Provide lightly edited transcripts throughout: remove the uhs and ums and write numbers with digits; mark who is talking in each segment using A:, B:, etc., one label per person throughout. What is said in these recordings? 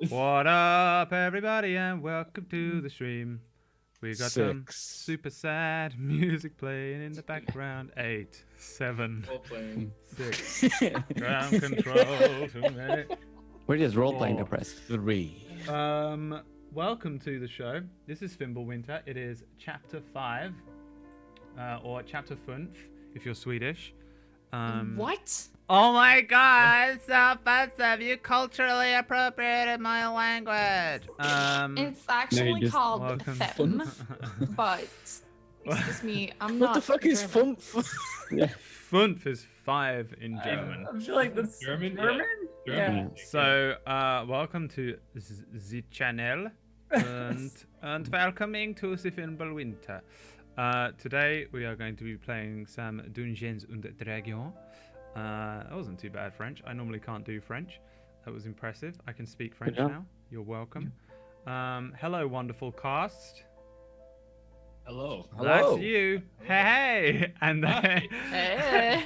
A: What up, everybody, and welcome to the stream. We got some super sad music playing in the background. 8, 7, 6. Ground control to me.
B: We're just role-playing
A: 4.
B: depressed.
C: 3.
A: Welcome to the show. This is Fimbulwinter. It is chapter 5, or chapter 5 if you're Swedish.
D: What?
A: Oh my god, it's so offensive. You culturally appropriated my language.
D: It's actually called
A: welcome.
D: fem, but excuse me, I'm
C: What
D: not.
C: the fuck is
D: German.
C: fump?
A: Fünf is 5 in German.
E: I feel like that's
F: German?
E: Yeah.
A: So, welcome to the channel, and welcoming to the Fimbulwinter. Today we are going to be playing some Dungeons and Dragons. That wasn't too bad French. I normally can't do French. That was impressive. I can speak French now. You're welcome. Hello, wonderful cast.
F: Hello.
A: That's you. Hey. And then,
D: Eh.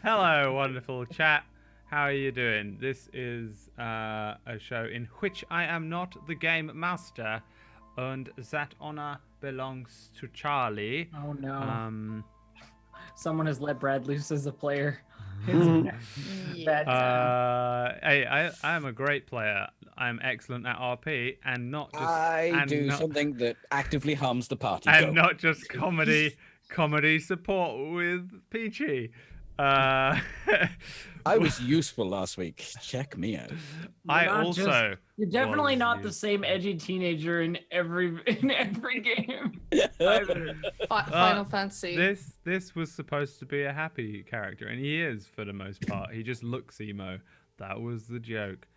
A: hello, wonderful chat. How are you doing? This is a show in which I am not the game master, and that honor belongs to Charlie.
E: Oh no. Someone has let Brad loose as a player. Bad time.
A: Hey, I am a great player. I'm excellent at RP, and not just
C: I do something that actively harms the party.
A: and
C: Go.
A: not just comedy support with Peachy.
C: I was useful last week. Check me out.
A: I
E: not
A: also
E: You're definitely
A: was
E: not the
A: used.
E: same edgy teenager in every game.
D: Final Fantasy.
A: This was supposed to be a happy character, and he is for the most part. He just looks emo. That was the joke.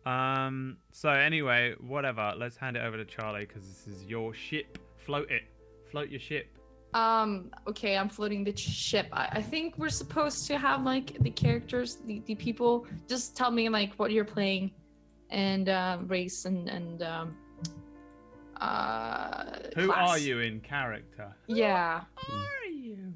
A: So anyway, whatever. Let's hand it over to Charlie because this is your ship. Float it. Float your ship.
D: Okay, I'm floating the ship. I think we're supposed to have like the characters, the people. Just tell me like what you're playing, and race and
A: Who
D: class.
A: are you in character?
D: Yeah,
A: Who are you?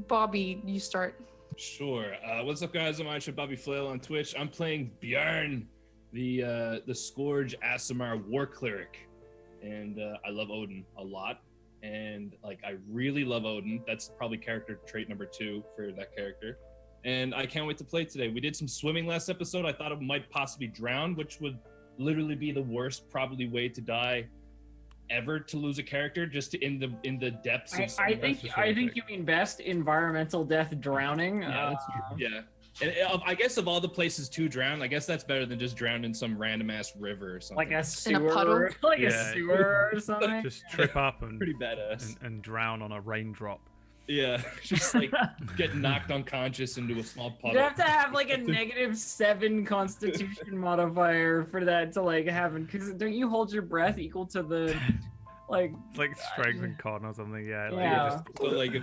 D: Bobby, you start.
F: Sure. What's up, guys? I'm Aisha Bobby Flail on Twitch. I'm playing Bjorn, the Scourge Aasimar War Cleric, and I love Odin a lot. And like, I really love Odin. That's probably character trait number 2 for that character. And I can't wait to play today. We did some swimming last episode. I thought it might possibly drown, which would literally be the worst probably way to die ever, to lose a character, just in the depths of
E: I think you mean best environmental death drowning.
F: Yeah, that's true. Yeah. And I guess of all the places to drown, I guess that's better than just drown in some random ass river or something.
E: like a
D: In a
E: sewer,
D: puddle?
E: like
A: Yeah.
E: a sewer or something.
A: Just trip up and
F: pretty badass.
A: and drown on a raindrop.
F: Yeah, just like get knocked unconscious into a small puddle.
E: You have to have like a -7 Constitution modifier for that to like happen. Because don't you hold your breath equal to the like?
A: It's like strength and con or something. Yeah. Like
E: Yeah.
A: Just,
F: So, like,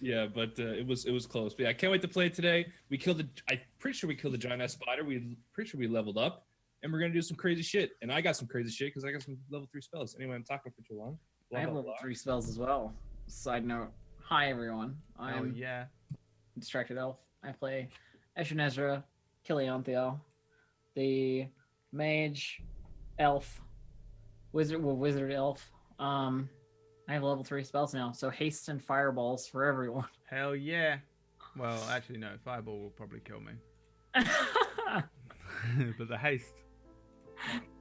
F: yeah, but it was close. But yeah, I can't wait to play it today. I'm pretty sure we killed the giant ass spider. Pretty sure we leveled up, and we're gonna do some crazy shit. And I got some crazy shit because I got some level 3 spells. Anyway, I'm talking for too long.
E: I have level 3 spells as well. Side note. Hi everyone.
A: oh
E: I'm
A: yeah.
E: Distracted Elf. I play Eshenezra, Kilianthiel, the mage, elf, wizard elf. I have level 3 spells now, so haste and fireballs for everyone.
A: Hell yeah. Well, actually no. Fireball will probably kill me. But the haste.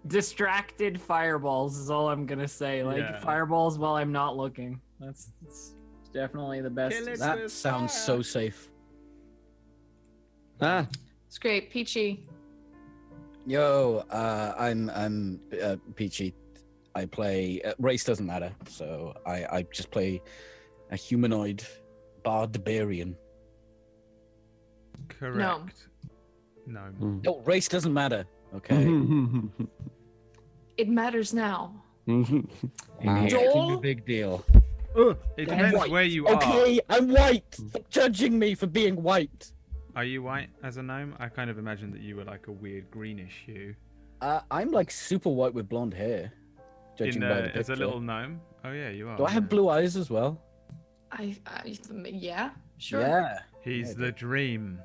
E: Distracted fireballs is all I'm gonna say. Like
A: Yeah.
E: fireballs while I'm not looking. That's definitely the best.
A: Kill it.
C: That sounds so safe.
B: Ah,
D: It's great, Peachy.
C: Yo, I'm Peachy. I play race doesn't matter, so I just play a humanoid barbarian.
A: Correct. No.
C: No, race doesn't matter. Okay.
D: It matters now.
C: Making a
D: Joel?
C: big deal.
A: It
C: I'm
A: depends
C: white.
A: where you are.
C: Okay, I'm white. Stop judging me for being white.
A: Are you white as a gnome? I kind of imagined that you were like a weird greenish hue.
C: I'm like super white with blonde hair. Judging by the
A: As a
C: picture.
A: little gnome? Oh yeah, you are.
C: Do I have
A: yeah.
C: blue eyes as well?
D: Yeah, sure.
C: Yeah.
A: He's
C: Yeah,
A: the dream.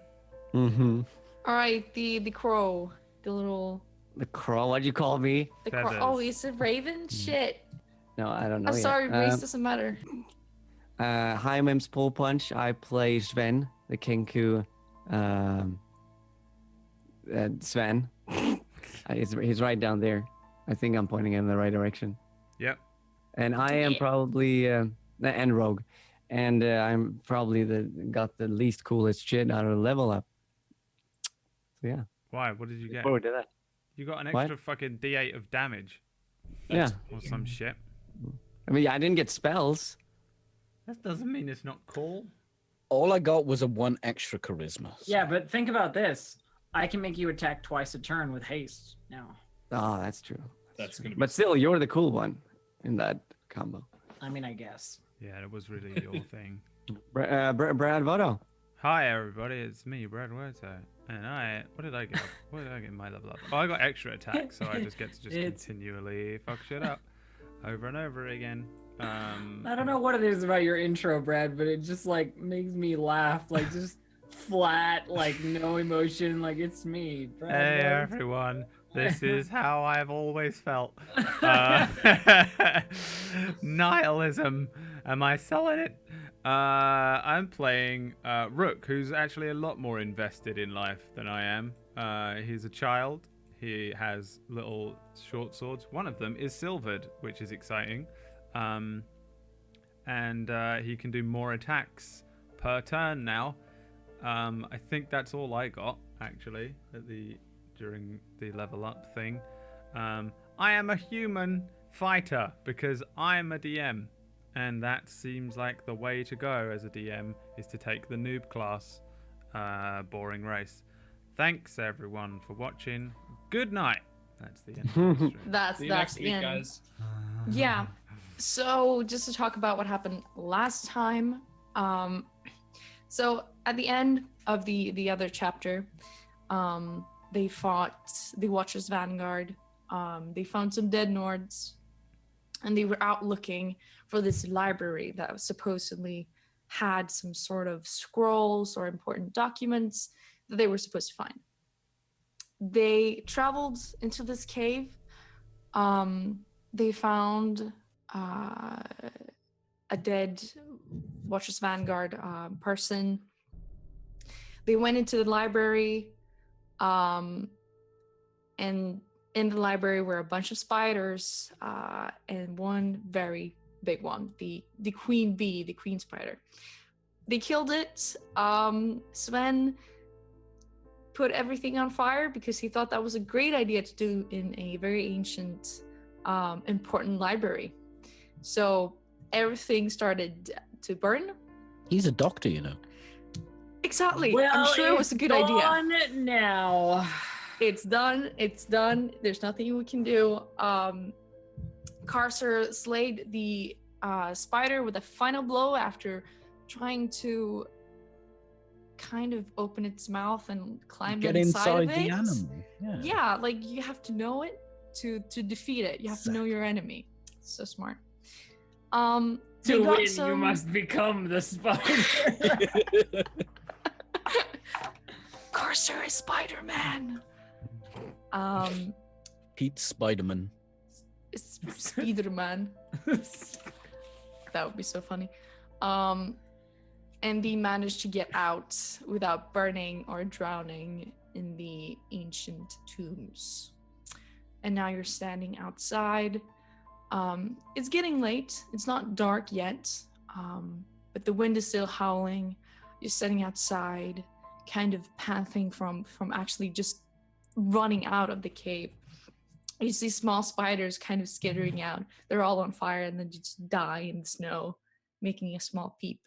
B: mm-hmm.
D: All right, the crow, the little
B: The crow? What'd you call me?
D: The
A: Feathers.
D: oh, he's a raven. Shit.
B: No, I don't know.
D: I'm
B: yet.
D: sorry, race doesn't matter.
B: Hi, Mim's Pull Punch. I play Sven, the Kinku. Sven. He's right down there. I think I'm pointing in the right direction.
A: Yep.
B: And I am probably and Rogue, and I'm probably got the least coolest shit out of the level up. So yeah.
A: Why? What did you get?
B: Forward to that.
A: You got an
B: What?
A: extra fucking D8 of damage
B: Yeah.
A: or some shit.
B: I mean, I didn't get spells.
A: That doesn't mean it's not cool.
C: All I got was a 1 extra charisma. so-
E: Yeah, but think about this. I can make you attack twice a turn with haste now.
B: Oh, that's true.
F: That's gonna be.
B: But still, you're the cool one in that combo.
E: I mean, I guess.
A: Yeah, it was really your thing.
B: Brad Voto.
A: Hi everybody, it's me, Brad Werto, and what did I get? What did I get in my level up? Oh, I got extra attack, so I just get to
E: It's-
A: continually fuck shit up over and over again.
E: I don't know what it is about your intro, Brad, but it just like makes me laugh. Like just flat, like no emotion. Like it's me, Brad.
A: Hey
E: Werto.
A: everyone, this is how I've always felt. Nihilism. Am I selling it? I'm playing Rook, who's actually a lot more invested in life than I am. He's a child. He has little short swords. One of them is silvered, which is exciting. And he can do more attacks per turn now. I think that's all I got actually during the level up thing. I am a human fighter because I'm a DM, and that seems like the way to go as a DM is to take the noob class, boring race. Thanks everyone for watching. Good night. That's the end of the stream.
D: That's
F: See you
D: that's
F: next
D: the
F: week,
D: end.
F: guys.
D: Yeah. So just to talk about what happened last time. So at the end of the other chapter, they fought the Watcher's Vanguard. They found some dead Nords, and they were out looking for this library that was supposedly had some sort of scrolls or important documents that they were supposed to find. They traveled into this cave. They found a dead Watcher's Vanguard person. They went into the library, and in the library were a bunch of spiders, and one very big one, the queen bee, the queen spider. They killed it. Sven put everything on fire because he thought that was a great idea to do in a very ancient, important library. So everything started to burn.
C: He's a doctor, you know.
D: Exactly.
E: Well,
D: I'm sure it was a good idea.
E: Done now.
D: It's done. It's done. There's nothing we can do. Carcer slayed the spider with a final blow after trying to kind of open its mouth and climb
C: Get
D: inside of
C: inside
D: it.
C: the animal. Yeah.
D: Yeah, like you have to know it to defeat it. You have to know your enemy. So smart. They
E: To
D: got
E: win, you
D: some-
E: must become the spider.
D: Carcer is Spider-Man.
C: Pete Spiderman.
D: It's Spider-Man. That would be so funny. And they managed to get out without burning or drowning in the ancient tombs. And now you're standing outside. It's getting late. It's not dark yet, but the wind is still howling. You're standing outside, kind of panting from actually just running out of the cave. You see small spiders kind of skittering out. They're all on fire and then just die in the snow, making a small peep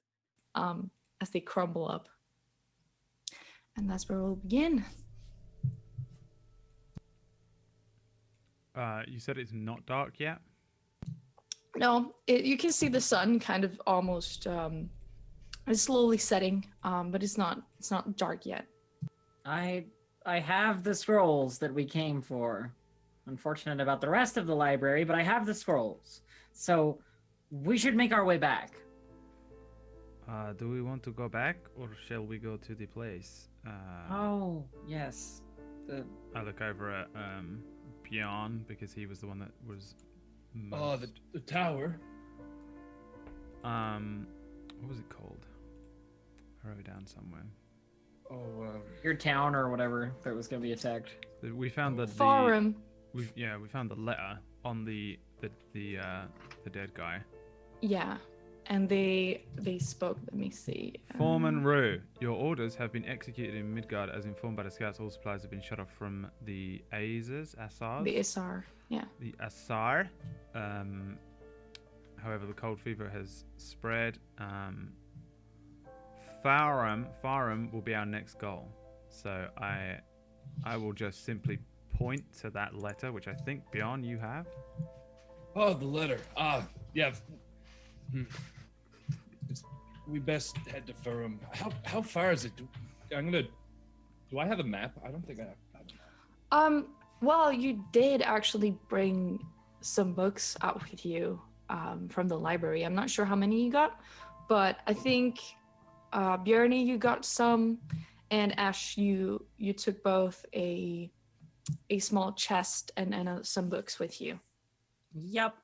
D: as they crumble up. And that's where we'll begin.
A: You said it's not dark yet?
D: No, you can see the sun kind of almost it's slowly setting, but it's not dark yet.
E: I have the scrolls that we came for. Unfortunate about the rest of the library, but I have the scrolls. So we should make our way back.
A: Do we want to go back, or shall we go to the place?
E: Oh, yes.
A: I look over at Bjorn because he was the one that was.
F: Oh, the tower.
A: What was it called? I wrote it down somewhere.
F: Oh,
E: Your town or whatever that was going to be attacked.
A: We found the
D: Forum.
A: we found the letter on the dead guy.
D: Yeah, and they spoke. Let me see.
A: Foreman Rue, your orders have been executed in Midgard as informed by the scouts. All supplies have been shut off from the Asars.
D: The Isar. Yeah.
A: The Asar. However, the cold fever has spread. Farum will be our next goal. So I will just simply point to that letter, which I think, Bjorn, you have.
F: Oh, the letter. Yeah. We best head to Farum. How far is it? Do I have a map? I don't think I have a map.
D: Well, you did actually bring some books out with you from the library. I'm not sure how many you got, but I think Björni, you got some, and Ash, you took both a small chest and some books with you.
E: Yep.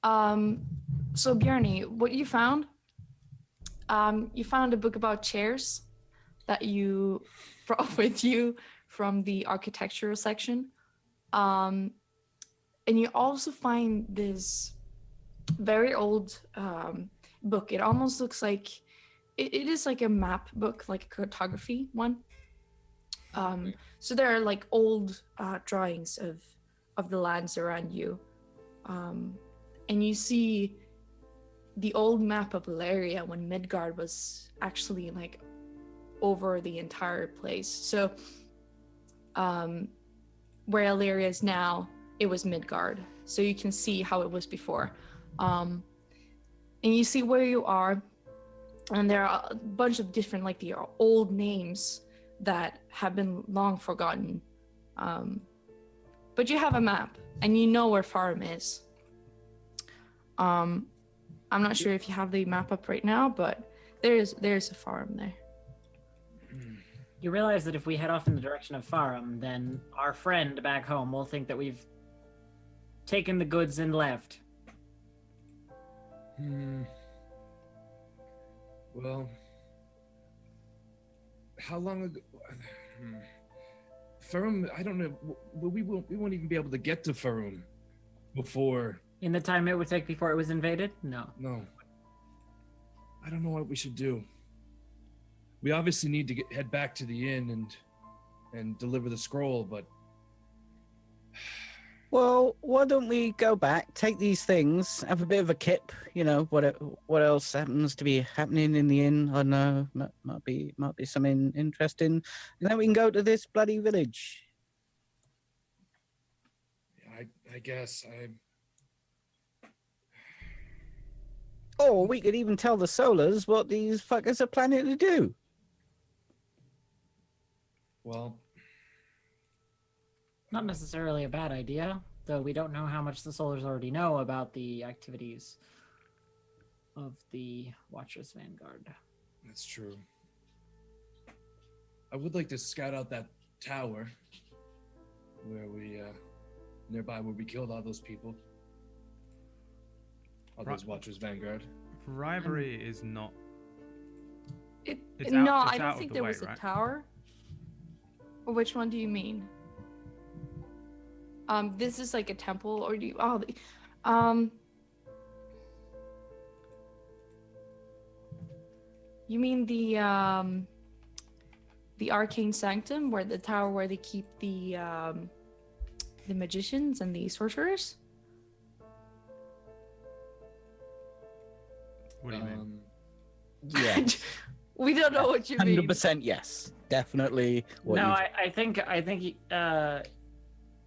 D: So Björni, what you found a book about chairs that you brought with you from the architectural section. And you also find this very old book. It almost looks like it is like a map book, like a cartography one. So there are like old drawings of the lands around you. And you see the old map of Valeria when Midgard was actually like over the entire place. So where Illyria is now, it was Midgard. So you can see how it was before. And you see where you are, and there are a bunch of different, like the old names that have been long forgotten. But you have a map, and you know where Farum is. I'm not sure if you have the map up right now, but there's a Farum there.
E: You realize that if we head off in the direction of Farum, then our friend back home will think that we've taken the goods and left.
F: Well, how long ago? Farum, I don't know. We won't even be able to get to Farum before.
E: In the time it would take before it was invaded? No.
F: I don't know what we should do. We obviously need to head back to the inn and deliver the scroll, but...
C: Well, why don't we go back, take these things, have a bit of a kip, you know, what else happens to be happening in the inn? I don't know, might be something interesting. And then we can go to this bloody village.
F: I guess
C: Or we could even tell the Solars what these fuckers are planning to do.
F: Well,
E: Not necessarily a bad idea, though we don't know how much the Solars already know about the activities of the Watchers Vanguard.
F: that's true. I would like to scout out that tower where we nearby where we killed all those people. All those Watchers Vanguard.
A: Bribery is not.
D: It's
A: It's
D: no,
A: out- it's
D: I
A: out
D: don't
A: of
D: think
A: the
D: there
A: way,
D: was a
A: right?
D: tower. Or which one do you mean? This is like a temple, or do you? You mean the arcane sanctum, where the tower where they keep the magicians and the sorcerers?
A: What do you mean?
C: Yeah,
D: We don't know what you mean.
C: 100% yes, definitely.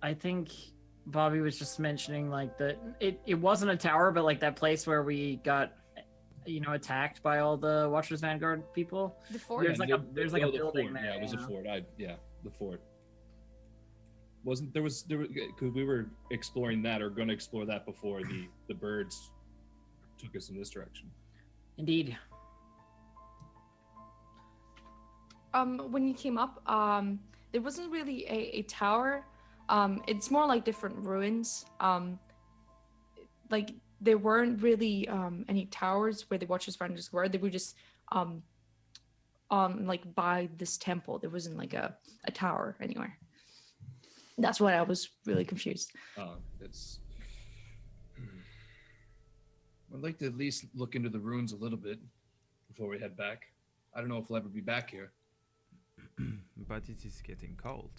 E: I think Bobby was just mentioning like it wasn't a tower, but like that place where we got attacked by all the Watchers Vanguard people.
D: The fort.
E: There's like a
F: the
E: building
F: fort.
E: there.
F: Yeah, it was a fort. The fort. Wasn't there was because we were exploring that or going to explore that before the birds took us in this direction.
E: Indeed.
D: When you came up, there wasn't really a tower. It's more like different ruins. Like there weren't really any towers where the Watchers Finders were. They were just like by this temple. There wasn't like a tower anywhere. That's why I was really confused.
F: That's. I'd like to at least look into the ruins a little bit before we head back. I don't know if we'll ever be back here.
A: But it is getting cold.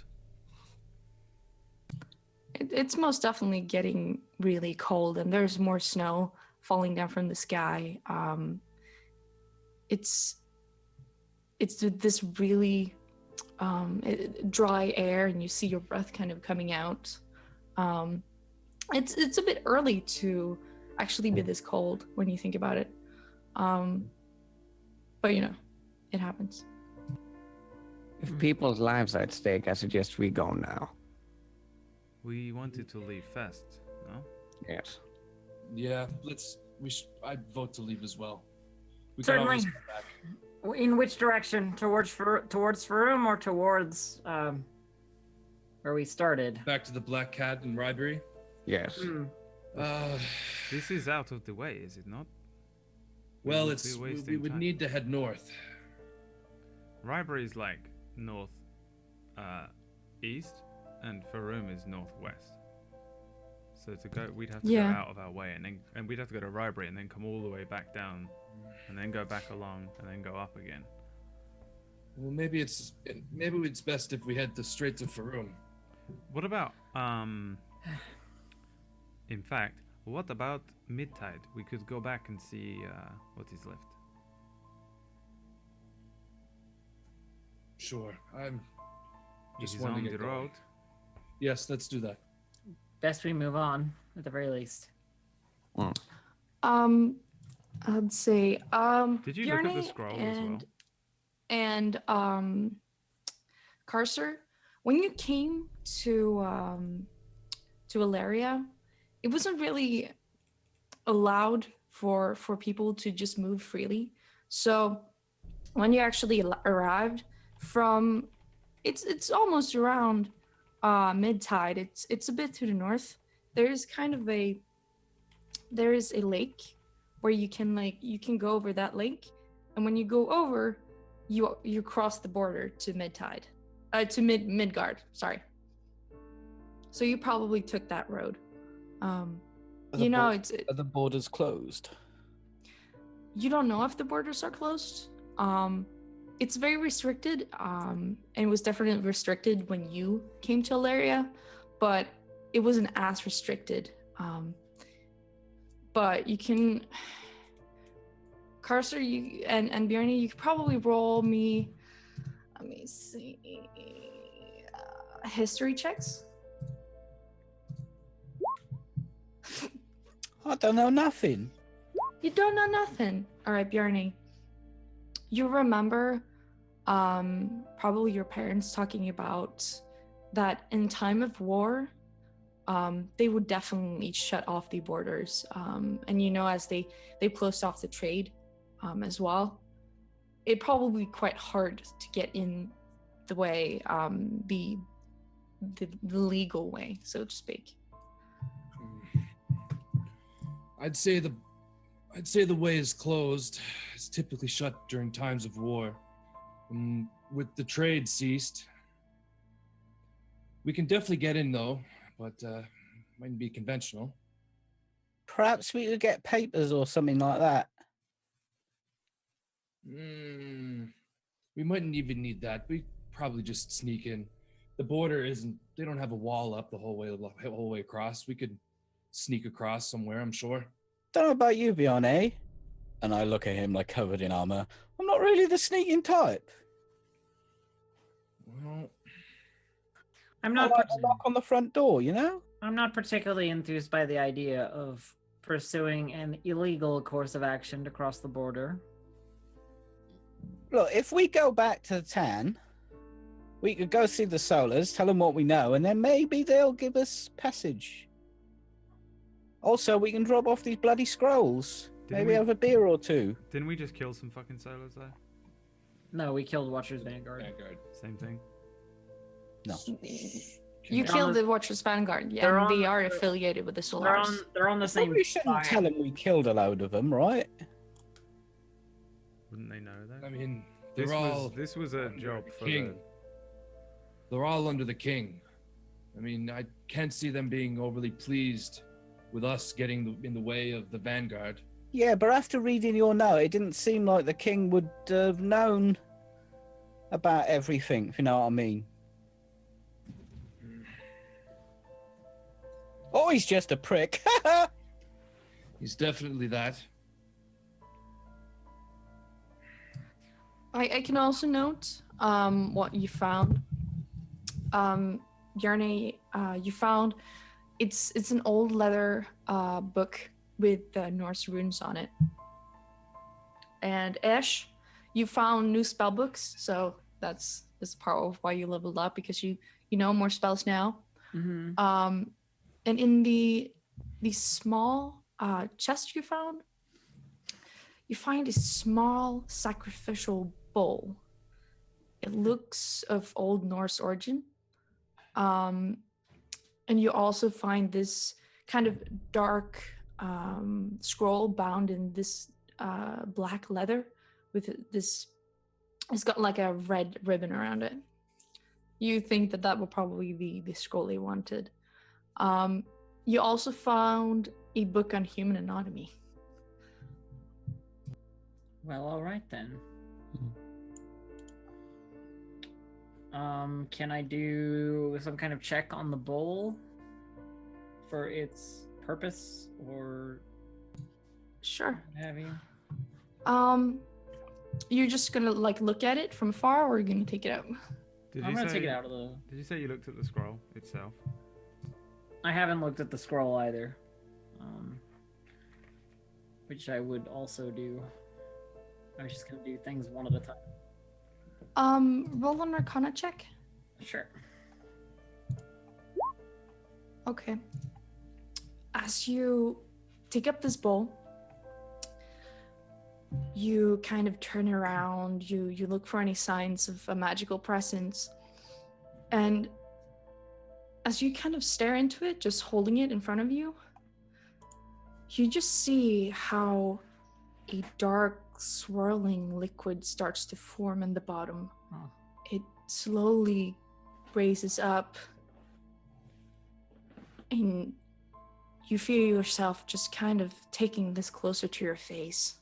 D: It's most definitely getting really cold, and there's more snow falling down from the sky. It's this really dry air, and you see your breath kind of coming out. It's a bit early to actually be this cold when you think about it, but you know, it happens.
B: If people's lives are at stake, I suggest we go now.
A: We wanted to leave fast, no?
B: Yes.
F: Yeah, I'd vote to leave as well. We can
E: Certainly.
F: always come back.
E: In which direction? Towards Faroum or towards where we started?
F: Back to the Black Cat and Rybury.
B: Yes.
A: This is out of the way, is it not?
F: Well,
A: would be
F: we
A: wasting
F: would
A: time.
F: need to head north.
A: Rybury is like north east, and Faroum is northwest. So to go, we'd have to
D: Yeah.
A: go out of our way, and we'd have to go to Rybury and then come all the way back down, and then go back along, and then go up again.
F: Well, maybe it's best if we head straight to Faroum.
A: What about in fact, what about mid-tide? We could go back and see what is left.
F: Sure, I'm
A: It
F: just
A: is
F: wanting
A: on
F: to
A: the
F: get going.
A: road.
F: Yes, let's do that.
E: Best we move on, at the very least.
D: I'd say
A: Did you look at the
D: Bjarne
A: scroll as well?
D: and Carcer, when you came to Ilaria, it wasn't really allowed for people to just move freely. So when you actually arrived from, it's almost around mid-tide. It's a bit to the north. There is a lake where you can go over that lake, and when you go over, you cross the border to mid-tide, to Midgard. Sorry. So you probably took that road.
C: Are the borders closed?
D: You don't know if the borders are closed. It's very restricted, and it was definitely restricted when you came to Ilaria, but it wasn't as restricted. But you can, Carcer, you and Bjarne, you could probably roll me. Let me see, history checks.
C: I don't know nothing.
D: You don't know nothing. All right, Bjarne. You remember probably your parents talking about that in time of war, they would definitely shut off the borders. And you know, as they closed off the trade as well, it'd probably be quite hard to get in the way, the legal way, so to speak.
F: I'd say the way is closed. It's typically shut during times of war. And with the trade ceased, we can definitely get in though, but mightn't be conventional.
C: Perhaps we could get papers or something like that.
F: We mightn't even need that. We probably just sneak in. The border they don't have a wall up the whole way across. We could sneak across somewhere, I'm sure.
C: Don't know about you, Bjarne. And I look at him like covered in armor. I'm not really the sneaking type.
F: Well,
E: I'm
C: I
E: not.
C: like a knock on the front door, you know?
E: I'm not particularly enthused by the idea of pursuing an illegal course of action to cross the border.
C: Look, if we go back to the town, we could go see the Solars, tell them what we know, and then maybe they'll give us passage. Also, we can drop off these bloody scrolls.
A: Didn't
C: Maybe
A: we-
C: have a beer or two.
A: Didn't we just kill some fucking solos though?
E: No, we killed Watcher's Vanguard.
F: Vanguard.
A: Same thing.
C: No.
D: You
E: They're on
D: killed
E: the-
D: the Watcher's Vanguard, yeah,
E: they're
D: and
E: on
D: they
E: the-
D: are affiliated with the
E: They're on.
D: Solars.
E: They're on the same.
C: Probably shouldn't tell him we killed a load of them, right?
A: Wouldn't they know that?
F: I mean,
A: This was a
F: under
A: job
F: the
A: for
F: king. They're all under the king. I mean, I can't see them being overly pleased with us getting in the way of the Vanguard.
C: Yeah, but after reading your note, it didn't seem like the king would have known about everything, if you know what I mean. Oh, he's just a prick.
F: He's definitely that.
D: I can also note what you found. Yarne, you found it's an old leather book with Norse runes on it. And Ash, you found new spell books, so that's part of why you leveled up, because you know more spells now.
E: Mm-hmm.
D: And in the small chest you find a small sacrificial bowl. It looks of Old Norse origin. And you also find this kind of dark scroll bound in this black leather with this, it's got like a red ribbon around it. You think that will probably be the scroll they wanted. You also found a book on human anatomy.
E: Well, all right then. Can I do some kind of check on the bowl for its purpose or
D: Sure.
E: what have you?
D: You're just gonna like look at it from afar, or are you gonna take it out?
E: I'm gonna take it out of the.
A: Did you say you looked at the scroll itself?
E: I haven't looked at the scroll either, which I would also do. I was just gonna do things one at a time.
D: Roll an Arcana check.
E: Sure.
D: Okay. As you take up this bowl, you kind of turn around, you look for any signs of a magical presence, and as you kind of stare into it, just holding it in front of you, you just see how a dark swirling liquid starts to form in the bottom.
E: Huh.
D: It slowly raises up, and you feel yourself just kind of taking this closer to your face.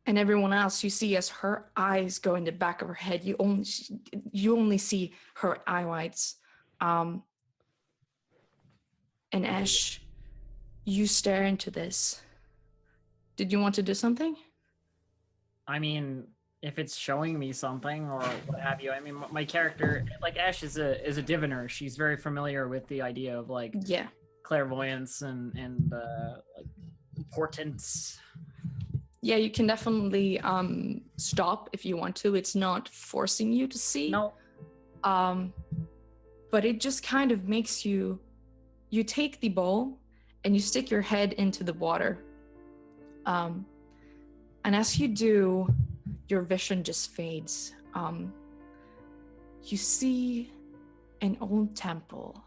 D: And everyone else you see, as her eyes go in the back of her head, you only see her eye whites. And Ash, you stare into this. Did you want to do something?
E: I mean, if it's showing me something or what have you, I mean, my character, like Ash, is a diviner. She's very familiar with the idea of like
D: Yeah.
E: clairvoyance and like portents.
D: Yeah, you can definitely stop if you want to. It's not forcing you to see.
E: No.
D: But it just kind of makes you take the bowl and you stick your head into the water. And as you do, your vision just fades. You see an old temple.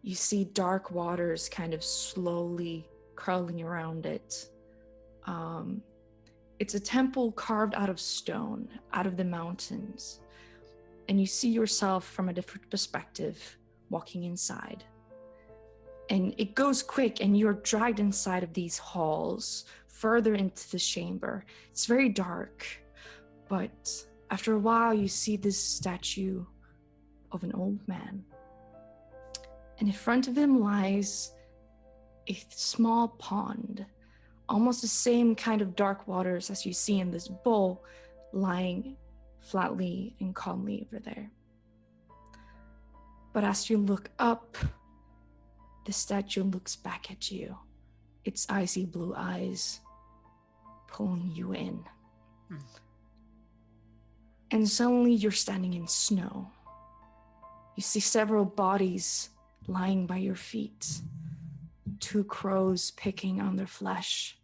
D: You see dark waters kind of slowly curling around it. It's a temple carved out of stone, out of the mountains. And you see yourself from a different perspective, walking inside. And it goes quick, and you're dragged inside of these halls, further into the chamber. It's very dark, but after a while, you see this statue of an old man. And in front of him lies a small pond, almost the same kind of dark waters as you see in this bowl, lying flatly and calmly over there. But as you look up, the statue looks back at you, its icy blue eyes pulling you in. And suddenly you're standing in snow. You see several bodies lying by your feet, 2 crows picking on their flesh.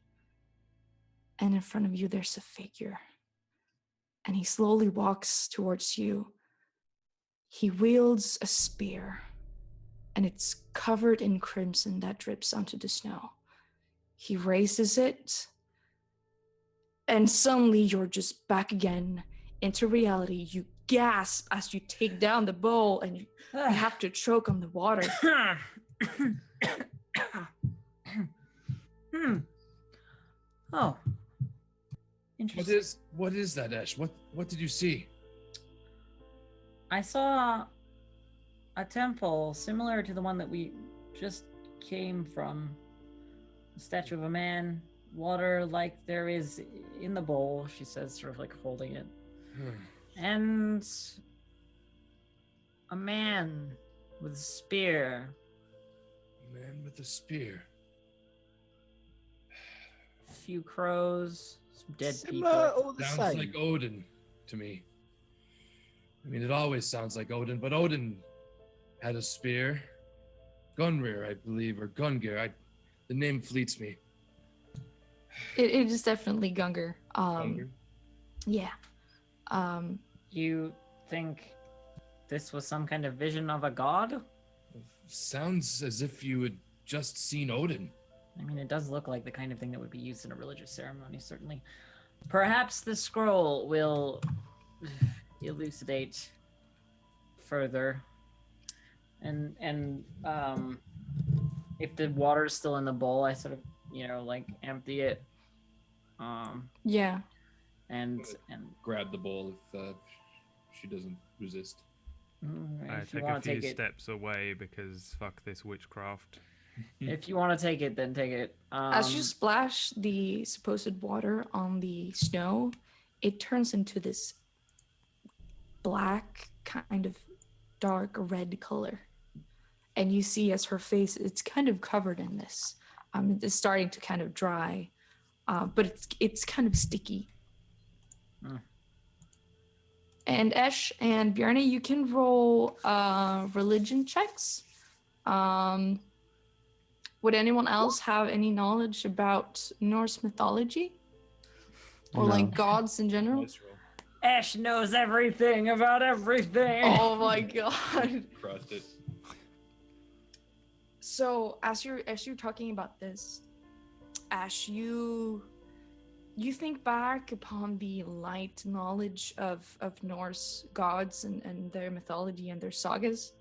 D: And in front of you, there's a figure. And he slowly walks towards you, He wields a spear, and it's covered in crimson that drips onto the snow. He raises it, and suddenly you're just back again into reality. You gasp as you take down the bowl, and you have to choke on the water.
E: Oh. Interesting.
F: What is that, Ash? What did you see?
E: I saw a temple similar to the one that we just came from. A statue of a man, water like there is in the bowl, she says, sort of like holding it. And a man with a spear.
F: Man with a spear.
E: A few crows, some dead
C: Similar
E: people.
C: or the
F: Sounds
C: same?
F: like Odin to me. I mean, it always sounds like Odin, but Odin had a spear. Gunrir, I believe, or Gungeir. The name fleets me.
D: It is definitely Gungeir.
F: Gungeir?
D: Yeah.
E: You think this was some kind of vision of a god?
F: Sounds as if you had just seen Odin.
E: I mean, it does look like the kind of thing that would be used in a religious ceremony, certainly. Perhaps the scroll will elucidate further. And if the water's still in the bowl, I sort of, like empty it.
D: Yeah.
E: And
F: Grab the bowl if she doesn't resist.
A: I
E: if you
A: take a
E: want to
A: few
E: take it,
A: steps away because fuck this witchcraft.
E: if you want to take it, then take it.
D: As you splash the supposed water on the snow, it turns into this black, kind of dark red color. And you see as her face, it's kind of covered in this. It's starting to kind of dry, but it's kind of sticky. And Esh and Bjarne, you can roll religion checks. Would anyone else have any knowledge about Norse mythology? Or
B: No.
D: like gods in general?
F: Nice roll.
E: Ash knows everything about everything.
D: Oh my god.
F: Crushed it.
D: So as you're talking about this, Ash, you think back upon the light knowledge of Norse gods and their mythology and their sagas.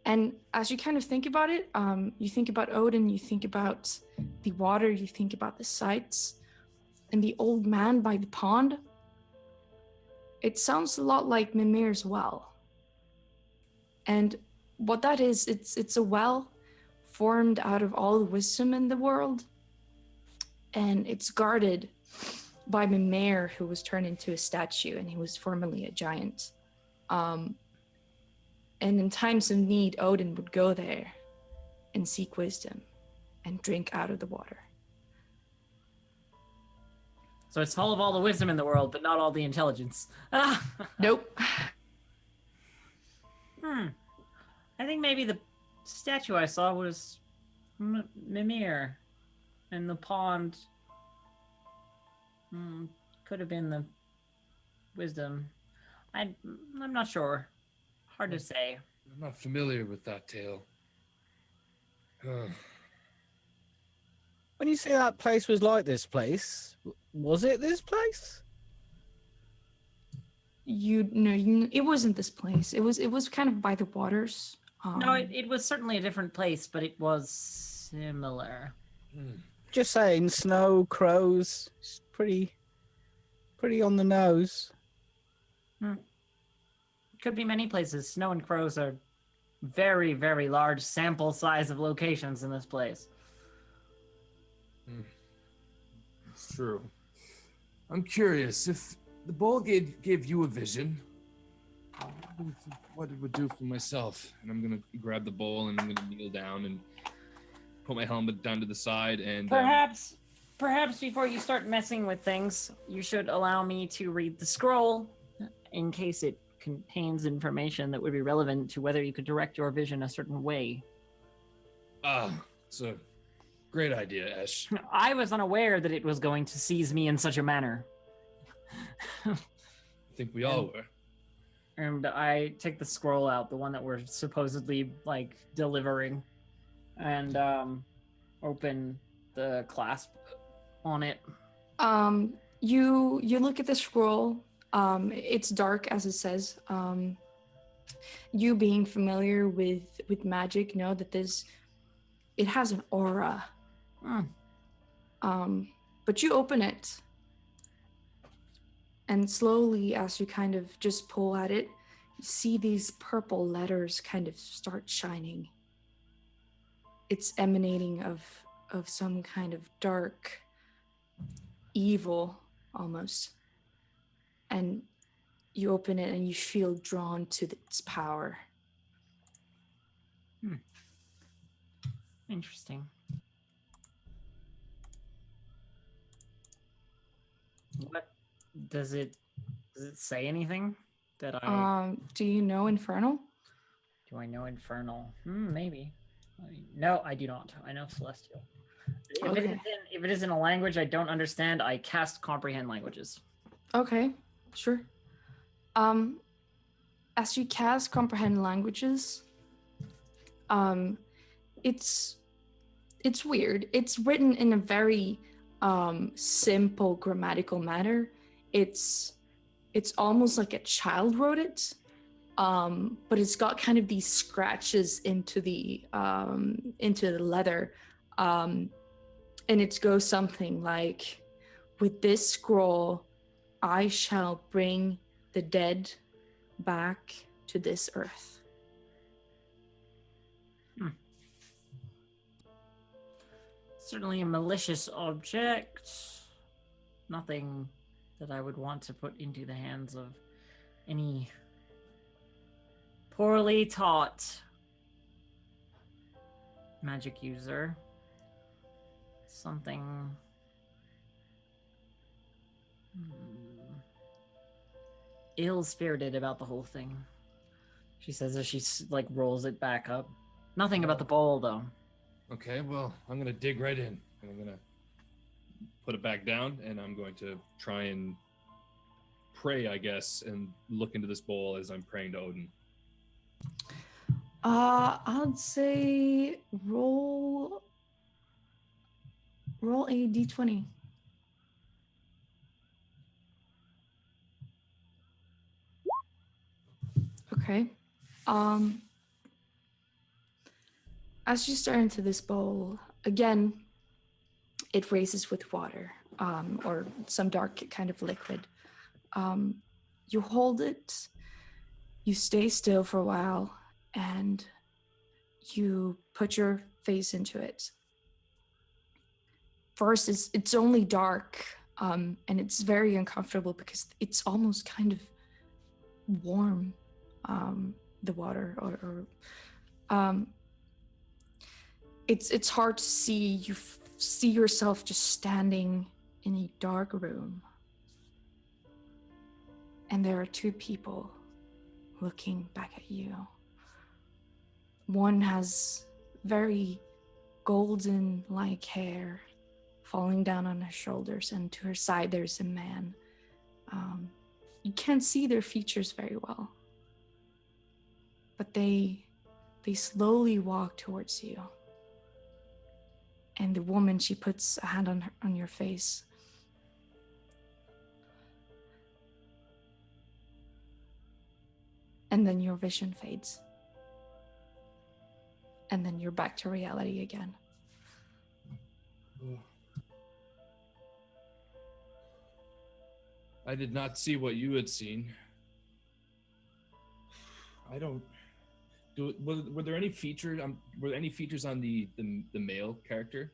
D: And as you kind of think about it, you think about Odin, you think about the water, you think about the sights, and the old man by the pond. It sounds a lot like Mimir's well. And what that is, it's a well formed out of all the wisdom in the world. And it's guarded by Mimir, who was turned into a statue, and he was formerly a giant. And in times of need, Odin would go there and seek wisdom and drink out of the water.
E: So it's full of all the wisdom in the world, but not all the intelligence.
D: Nope.
E: I think maybe the statue I saw was Mimir, and the pond could have been the wisdom. I'm not sure. Hard to say.
F: I'm not familiar with that tale.
C: When you say that place was like this place, was it this place?
D: It wasn't this place. It was kind of by the waters.
E: No, it was certainly a different place, but it was similar.
C: Just saying, snow, crows, it's pretty on the nose.
E: Could be many places. Snow and crows are very, very large sample size of locations in this place.
F: It's true. I'm curious if the bowl gave you a vision. What it would do for myself. And I'm gonna grab the bowl and I'm gonna kneel down and put my helmet down to the side and
E: Perhaps before you start messing with things, you should allow me to read the scroll in case it contains information that would be relevant to whether you could direct your vision a certain way.
F: It's a great idea, Ash.
E: I was unaware that it was going to seize me in such a manner.
F: I think we all were.
E: And I take the scroll out, the one that we're supposedly like delivering, and open the clasp on it.
D: You look at the scroll. It's dark, as it says. You being familiar with magic know that it has an aura. But you open it, and slowly, as you kind of just pull at it, you see these purple letters kind of start shining. It's emanating of some kind of dark evil, almost. And you open it and you feel drawn to its power.
E: Interesting. What does it say anything that I
D: Do you know Infernal?
E: do? I know Infernal? Maybe. No, I do not. I know Celestial.
D: Okay.
E: If it is in a language I don't understand, I cast Comprehend Languages.
D: Okay, sure. As you cast Comprehend Languages, it's weird. It's written in a very simple grammatical manner. It's almost like a child wrote it, but it's got kind of these scratches into the leather, and it goes something like, "With this scroll, I shall bring the dead back to this earth."
E: Certainly a malicious object. Nothing that I would want to put into the hands of any poorly taught magic user. Something ill-spirited about the whole thing, she says as she like rolls it back up. Nothing about the bowl though.
F: Okay, well, I'm gonna dig right in, and I'm gonna put it back down, and I'm going to try and pray, I guess, and look into this bowl as I'm praying to Odin.
D: I'd say roll a d20. Okay. As you stare into this bowl, again, it raises with water, or some dark kind of liquid. You hold it, you stay still for a while, and you put your face into it. First, it's only dark, and it's very uncomfortable because it's almost kind of warm, the water, or it's hard to see. You see yourself just standing in a dark room, and there are two people looking back at you. One has very golden-like hair falling down on her shoulders, and to her side there's a man. You can't see their features very well, but they slowly walk towards you. And the woman, she puts a hand on your face. And then your vision fades. And then you're back to reality again.
F: I did not see what you had seen. I don't. Were there any features? Were there any features on the male character?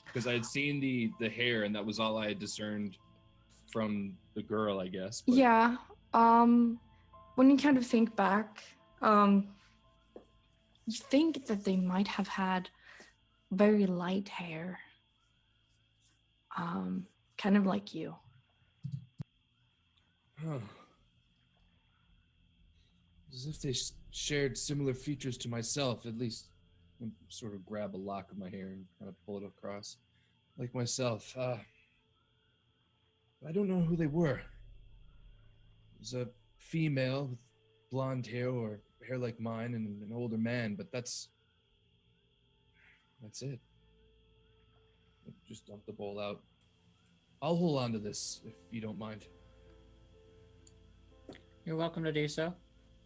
F: Because I had seen the hair, and that was all I had discerned from the girl, I guess. But...
D: Yeah. When you kind of think back, you think that they might have had very light hair, kind of like you.
F: Huh. As if they shared similar features to myself, at least. I sort of grab a lock of my hair and kind of pull it across, like myself. I don't know who they were. It was a female with blonde hair or hair like mine and an older man, but that's it. Just dump the bowl out. I'll hold on to this if you don't mind.
E: You're welcome to do so.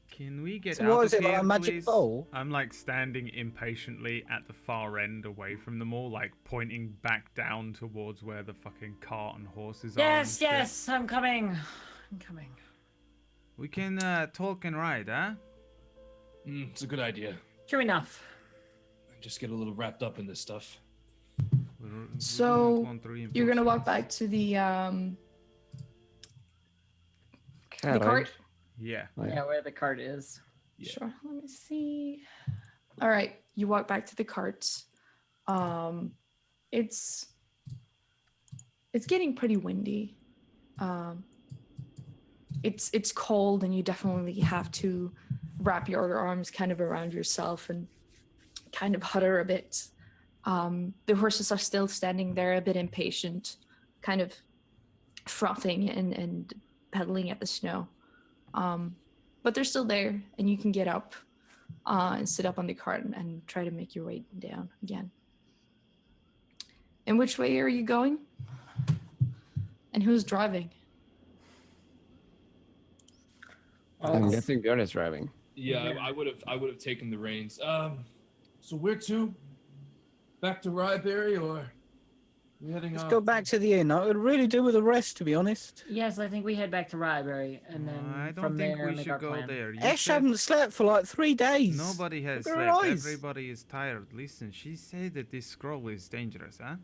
A: Can we get
C: So
A: out
C: what
A: of
C: is it, like
A: here,
C: a magic
A: please?
C: bowl?
A: I'm like standing impatiently at the far end away from them all, like pointing back down towards where the fucking cart and horses are. and
E: Yes,
A: shit.
E: yes, I'm coming. I'm coming.
A: We can talk and ride, huh?
F: It's a good idea.
E: True enough.
F: I just get a little wrapped up in this stuff.
A: We do
D: So,
A: not want reinforcements.
D: You're gonna walk back to the cart.
A: Yeah.
B: Oh, yeah.
E: Yeah, where the cart is.
F: Yeah.
D: Sure. Let me see. All right, you walk back to the cart. It's getting pretty windy. It's cold, and you definitely have to wrap your arms kind of around yourself and kind of hutter a bit. The horses are still standing there, a bit impatient, kind of frothing and pedaling at the snow. But they're still there, and you can get up and sit up on the cart and try to make your way down again. And which way are you going? And who's driving?
B: I'm guessing Björn is driving.
F: Yeah, I would have taken the reins. So where to? Back to Ryeberry, or we heading
C: Let's
F: off?
C: go back to the inn. I would really do with the rest, to be honest.
E: Yes, I think we head back to Ryeberry, and then
A: I don't
E: from
A: think
E: there
A: we
E: make
A: should
E: our
A: go
E: plan.
A: there. You
C: Esh
A: said
C: hadn't slept for like 3 days.
A: nobody has
C: Look at her
A: slept.
C: eyes.
A: Everybody is tired. Listen, she said that this scroll is dangerous, huh?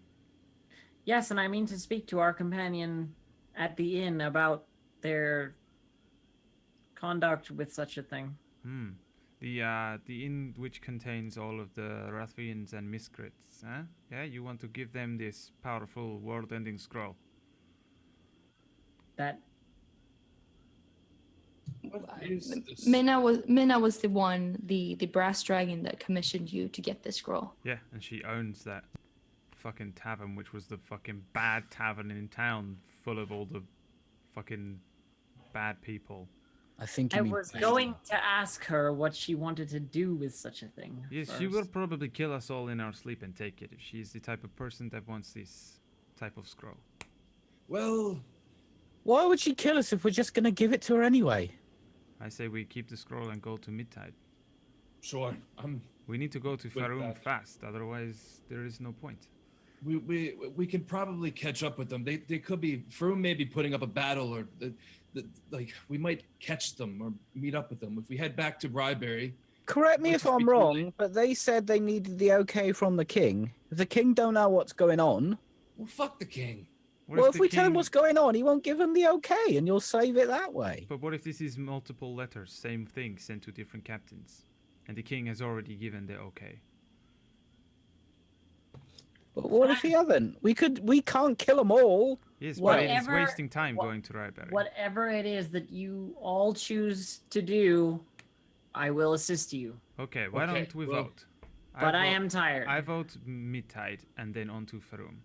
E: Yes, and I mean to speak to our companion at the inn about their conduct with such a thing.
A: The inn which contains all of the Rathians and Miscrits, huh? Yeah, you want to give them this powerful world-ending scroll.
E: That
F: What is this?
D: Minna was the one, the brass dragon that commissioned you to get this scroll.
A: Yeah, and she owns that fucking tavern, which was the fucking bad tavern in town, full of all the fucking bad people.
C: I think you
E: I
C: mean
E: was
C: bad.
E: going to ask her what she wanted to do with such a thing.
A: Yes, she will probably kill us all in our sleep and take it if she's the type of person that wants this type of scroll.
F: Well,
C: Why would she kill us if we're just going to give it to her anyway?
A: I say we keep the scroll and go to Midtide.
F: sure.
A: We need to go to Farum
F: that.
A: fast, otherwise there is no point.
F: We can probably catch up with them. They could be Froome may be putting up a battle, or like we might catch them or meet up with them if we head back to Ryeberry.
C: Correct me
F: Would
C: if
F: this be
C: I'm
F: too
C: wrong,
F: late?
C: but they said they needed the okay from the king. If the king don't know what's going on,
F: Well, fuck the king.
A: What
C: well, if
A: the
C: we tell him
A: king-
C: what's going on, he won't give him the okay, and you'll save it that way.
A: But what if this is multiple letters, same thing, sent to different captains? And the king has already given the okay.
C: But what if he hasn't? We can't kill them all.
A: Yes, but it is
E: Whatever-
A: wasting time
E: wha-
A: going to Ryeberry.
E: Whatever it is that you all choose to do, I will assist you.
A: Okay, why
F: Okay,
A: don't we
F: well-
A: vote?
E: But I
A: vote-
E: am tired.
A: I vote Midtide and then on to Farum.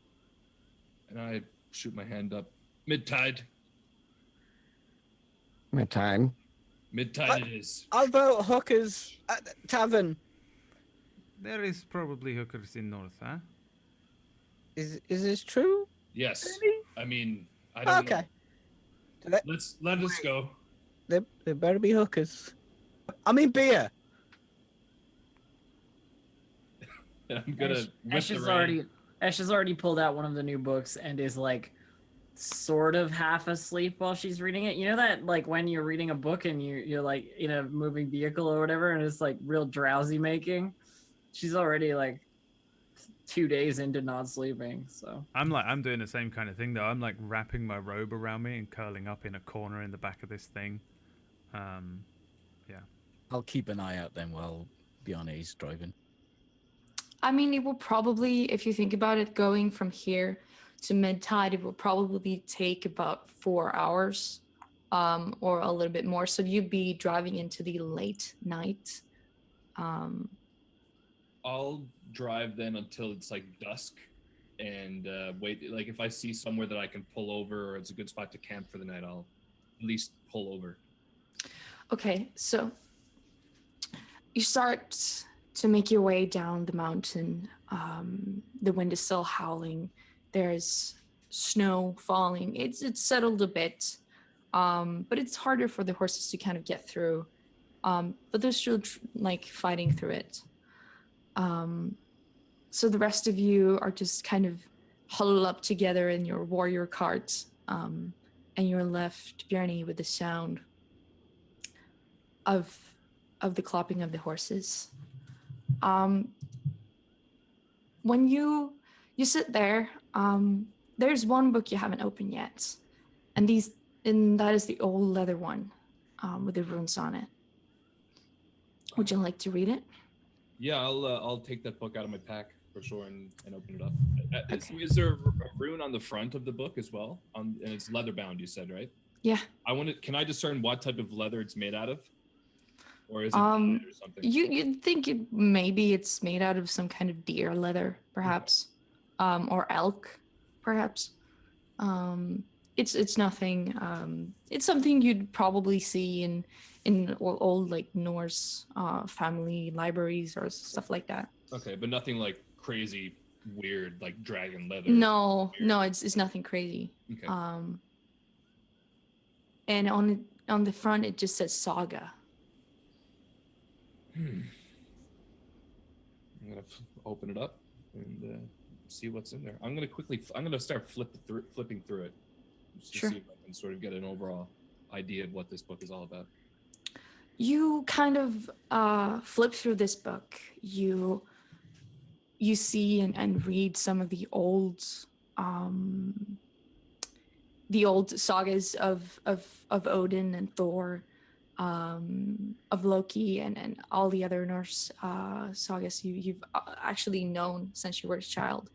F: And I shoot my hand up. Midtide.
B: My time.
F: Midtide it is.
C: I'll vote hookers at the tavern.
A: There is probably hookers in North, huh?
C: Is this true?
F: Yes.
C: Really?
F: I mean, I don't
C: Okay.
F: know. Let us go.
C: There better be hookers. I mean beer.
F: I'm gonna whip
E: Ash
F: the
E: has
F: rein.
E: already pulled out one of the new books and is like sort of half asleep while she's reading it. You know that like when you're reading a book and you're like in a moving vehicle or whatever and it's like real drowsy making. She's already like 2 days into not sleeping, so
A: I'm doing the same kind of thing though. I'm like wrapping my robe around me and curling up in a corner in the back of this thing.
C: I'll keep an eye out then while Bjarne is driving.
D: I mean, it will probably, if you think about it, going from here to Midtide, it will probably take about 4 hours, or a little bit more. So you'd be driving into the late night.
F: I'll drive then until it's like dusk and wait. Like if I see somewhere that I can pull over or it's a good spot to camp for the night, I'll at least pull over.
D: Okay, so you start to make your way down the mountain. The wind is still howling. There's snow falling. It's settled a bit, but it's harder for the horses to kind of get through. But they're still like fighting through it. So the rest of you are just kind of huddled up together in your warrior cart, and you're left, Bjarni, with the sound of the clopping of the horses. When you sit there, there's one book you haven't opened yet, and that is the old leather one, with the runes on it. Would you like to read it?
F: Yeah, I'll take that book out of my pack for sure and open it up.
D: Okay.
F: Is there a rune on the front of the book as well? And it's leather bound, you said, right?
D: Yeah.
F: Can I discern what type of leather it's made out of? Or is it
D: Um,
F: or something?
D: You'd think maybe it's made out of some kind of deer leather, perhaps, or elk, perhaps. It's nothing. It's something you'd probably see in old like Norse family libraries or stuff like that.
F: Okay, but nothing like crazy weird like dragon leather.
D: No, it's nothing crazy.
F: Okay.
D: And on the front it just says Saga.
F: I'm gonna open it up and see what's in there. I'm gonna start flipping through it, just to
D: Sure.
F: see if I can sort of get an overall idea of what this book is all about.
D: You kind of flip through this book. You see and read some of the old sagas of Odin and Thor, of Loki and all the other Norse sagas you've actually known since you were a child.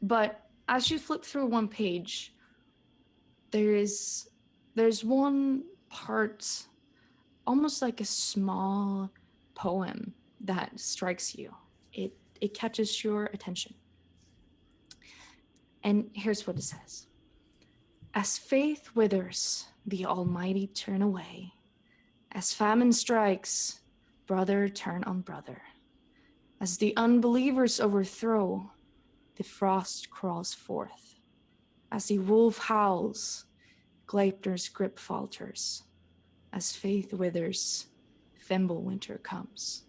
D: But as you flip through one page, there's one part, almost like a small poem, that strikes you. It catches your attention. And here's what it says. As faith withers, the Almighty turn away. As famine strikes, brother turn on brother. As the unbelievers overthrow, the frost crawls forth. As the wolf howls, Gleipnir's grip falters. As faith withers, Fimbulwinter comes.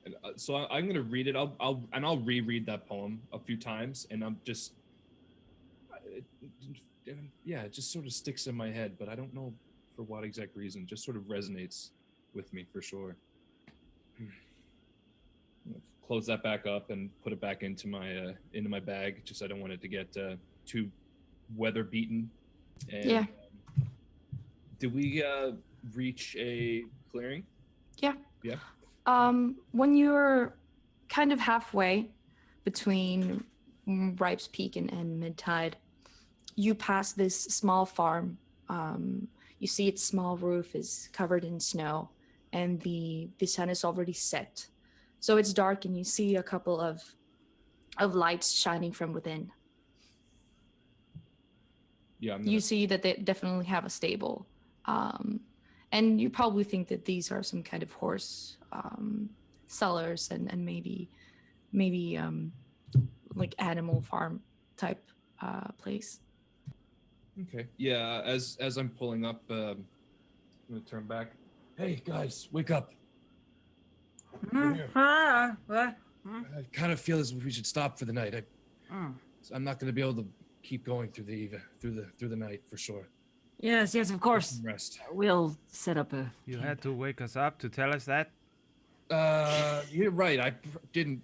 F: And, so I'm gonna read it. I'll reread that poem a few times, and I'm just, it just sort of sticks in my head, but I don't know for what exact reason. Just sort of resonates with me for sure. Close that back up and put it back into my bag. Just I don't want it to get too weather beaten. And,
D: Yeah.
F: Did we reach a clearing?
D: Yeah.
F: Yeah.
D: When you're kind of halfway between Ripe's Peak and Mid-Tide, you pass this small farm. You see its small roof is covered in snow, and the sun is already set. So it's dark, and you see a couple of lights shining from within.
F: Yeah.
D: You see that they definitely have a stable. And you probably think that these are some kind of horse sellers and maybe like animal farm type place.
F: Okay. Yeah. As I'm pulling up, I'm gonna turn back. Hey guys, wake up! We're here.
E: What?
F: I kind of feel as if we should stop for the night. I'm not gonna be able to keep going through the night for sure.
E: Yes, of course.
F: Rest.
E: We'll set up a.
A: You had to wake us up to tell us that?
F: You're right. I didn't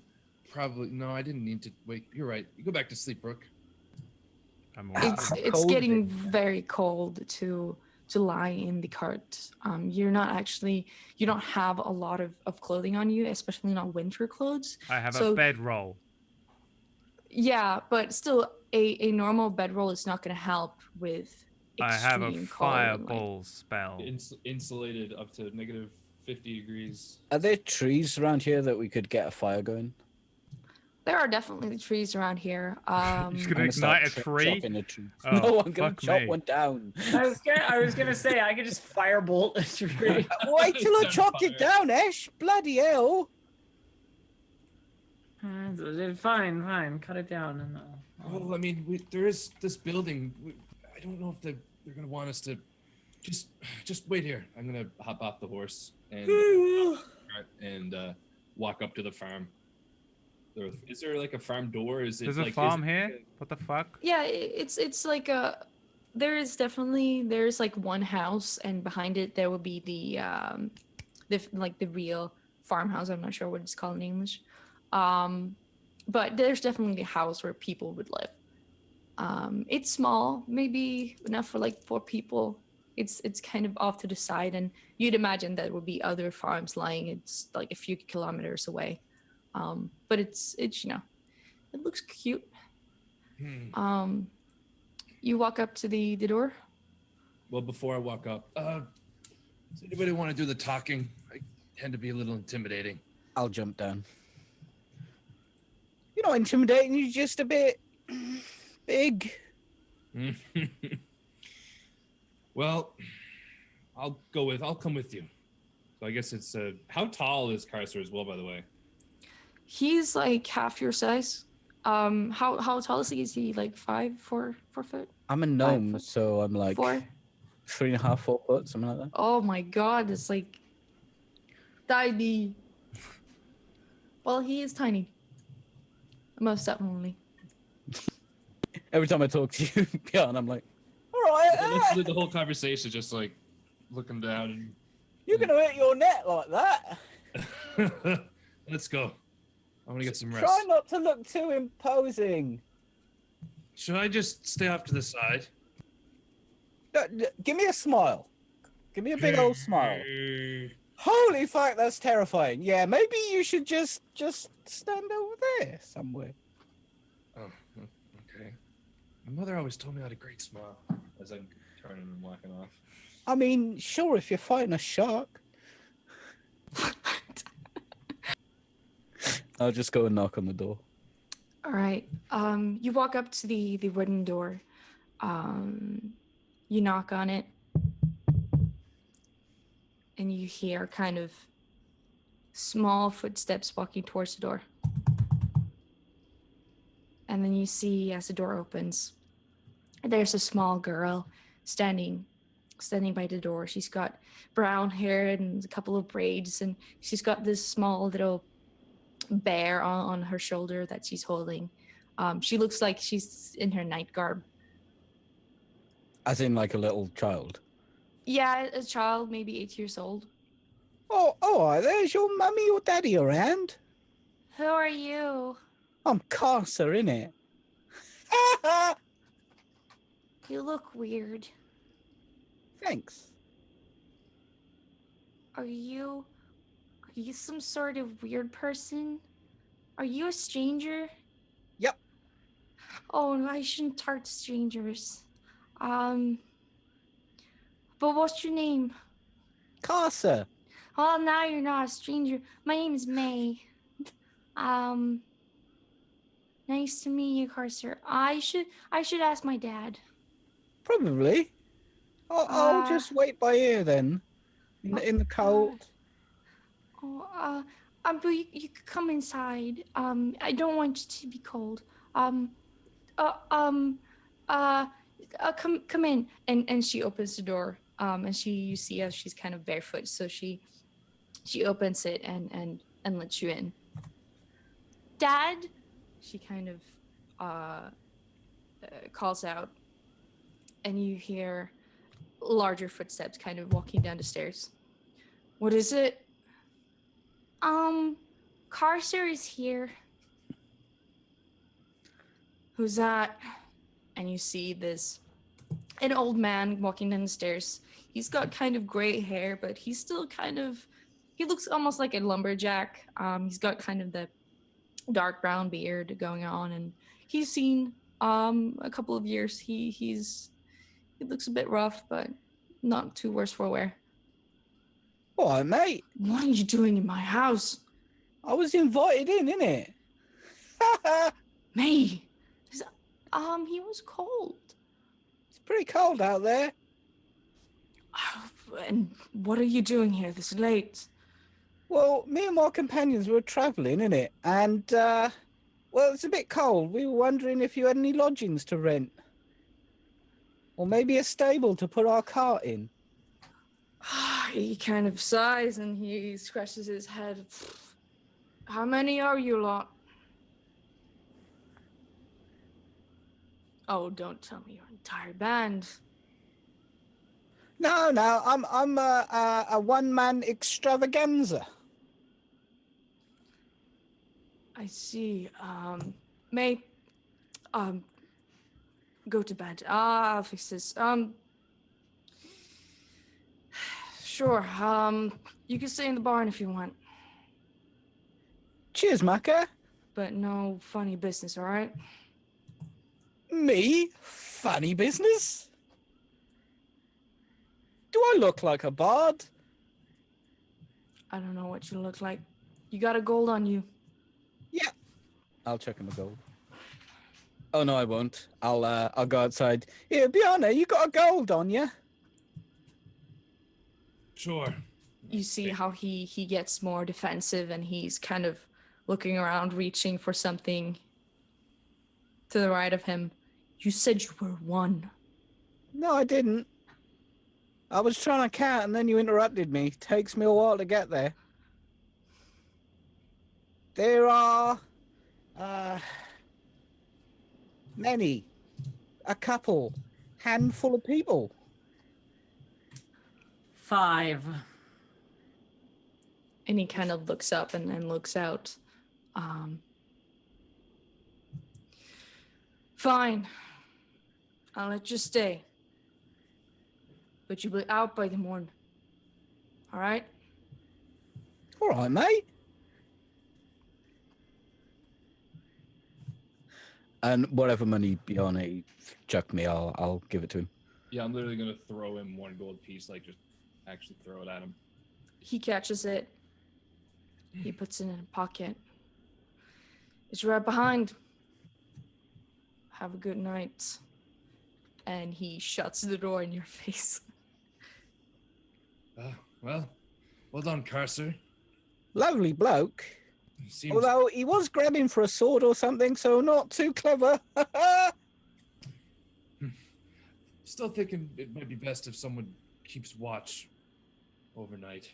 F: need to wake. You're right. You go back to sleep, Brooke.
A: I'm
D: It's
C: cold
D: getting
C: is it?
D: very cold to lie in the cart. You don't have a lot of clothing on you, especially not winter clothes.
A: I have
D: So-
A: a bedroll.
D: Yeah, but still, a normal bedroll is not going to help with
A: I have a
D: extreme cold and, like-
A: fireball spell.
F: Insulated up to negative 50 degrees.
C: Are there trees around here that we could get a fire going?
D: There are definitely trees around here.
A: Just gonna
C: I'm gonna start
A: ignite a tree?
C: chopping a tree.
A: Oh,
C: No, I'm gonna
A: fuck
C: chop
A: me.
C: one down.
E: I was gonna say I could just firebolt a tree.
C: Wait till I
F: Start
C: chop
F: fire.
C: it down, Ash. Bloody hell.
E: Fine, cut it down and
F: Well, I mean, there is this building. I don't know if they're gonna want us to. Just wait here. I'm gonna hop off the horse and walk up to the farm. Is there like a farm door? Is it
A: There's
F: like
A: a
F: is
A: farm
F: it
A: here?
F: like
A: What the fuck?
D: Yeah, it's like a. There's like one house, and behind it there will be the real farmhouse. I'm not sure what it's called in English. But there's definitely a house where people would live. It's small, maybe enough for like 4 people. It's kind of off to the side, and you'd imagine that would be other farms lying. It's like a few kilometers away. But it's it looks cute. You walk up to the door.
F: Well, before I walk up, does anybody want to do the talking? I tend to be a little intimidating.
C: I'll jump down. You're not intimidating. You're just a bit big.
F: Well, I'll come with you. So I guess it's how tall is Carcer as well, by the way?
D: He's like half your size. How tall is he? Is he like 4 foot?
C: I'm a gnome,
D: foot.
C: so I'm like
D: 4?
C: 3.5, 4 foot, something like that.
D: Oh my god, it's like tiny. Well, he is tiny. Most definitely.
C: Every time I talk to you, Bjorn, I'm like, all right,
F: Literally the whole conversation just like looking down
C: you're going to hit your net like that.
F: and let's go. I want to get some rest.
C: Try not to look too imposing.
F: Should I just stay off to the side?
C: Give me a smile. Give me a big old smile. Holy fuck, that's terrifying. Yeah, maybe you should just stand over there somewhere.
F: Oh, okay. My mother always told me I had a great smile as I'm turning and walking off.
C: I mean, sure, if you're fighting a shark. I'll just go and knock on the door.
D: All right. You walk up to the wooden door. You knock on it, and you hear kind of small footsteps walking towards the door. And then you see, as the door opens, there's a small girl standing by the door. She's got brown hair and a couple of braids, and she's got this small little bear on her shoulder that she's holding. She looks like she's in her night garb.
C: As in like a little child.
D: Yeah, a child, maybe 8 years old.
C: Oh, all right, there's your mummy or daddy around.
D: Who are you?
C: I'm Carcer, innit?
D: You look weird.
C: Thanks.
D: Are you some sort of weird person? Are you a stranger?
C: Yep.
D: Oh, I shouldn't talk to strangers. But what's your name?
C: Carcer.
D: Oh, now you're not a stranger. My name is May. Nice to meet you, Carcer. I should ask my dad.
C: Probably. I'll just wait by here then. In the cold.
D: But you could come inside. I don't want you to be cold. Come in. And she opens the door. And you see as she's kind of barefoot, so she opens it and lets you in. Dad, she kind of calls out, and you hear larger footsteps kind of walking down the stairs. What is it? Carcer is here. Who's that? And you see an old man walking down the stairs. He's got kind of gray hair, but he's still he looks almost like a lumberjack. He's got kind of the dark brown beard going on, and he's seen a couple of years. He looks a bit rough, but not too worse for wear.
C: All right, mate.
D: What are you doing in my house?
C: I was invited in, innit?
D: May. He was cold.
C: It's pretty cold out there.
D: And what are you doing here this late?
C: Well, me and my companions were travelling, innit? And, well, it's a bit cold. We were wondering if you had any lodgings to rent. Or maybe a stable to put our cart in.
D: He kind of sighs and he scratches his head. How many are you lot? Oh, don't tell me your entire band.
C: No, I'm a one-man extravaganza.
D: I see. May, go to bed. I'll fix this. Sure. You can stay in the barn if you want,
C: Cheers, Maka.
D: but no funny business, all right?
C: Me? Funny business? Do I look like a bard?
D: I don't know what you look like. You got a gold on you.
C: Yeah. I'll check him a gold. Oh no, I won't. I'll go outside. Here, Bjarne, you got a gold on you?
F: Sure.
D: You see how he gets more defensive and he's kind of looking around, reaching for something to the right of him. You said you were one.
C: No, I didn't. I was trying to count and then you interrupted me. Takes me a while to get there. There are many. A couple. Handful of people.
E: 5.
D: And he kind of looks up and then looks out. Fine. I'll let you stay. But you'll be out by the morning. All right?
C: All right, mate. And whatever money Bjarne chucked me, I'll give it to him.
F: Yeah, I'm literally gonna throw him 1 gold piece, like just actually throw it at him.
D: He catches it. He puts it in a pocket. It's right behind. Have a good night. And he shuts the door in your face.
F: Well done, Carcer.
C: Lovely bloke.
F: Seems
C: Although he was grabbing for a sword or something, so not too clever.
F: still thinking it might be best if someone keeps watch overnight.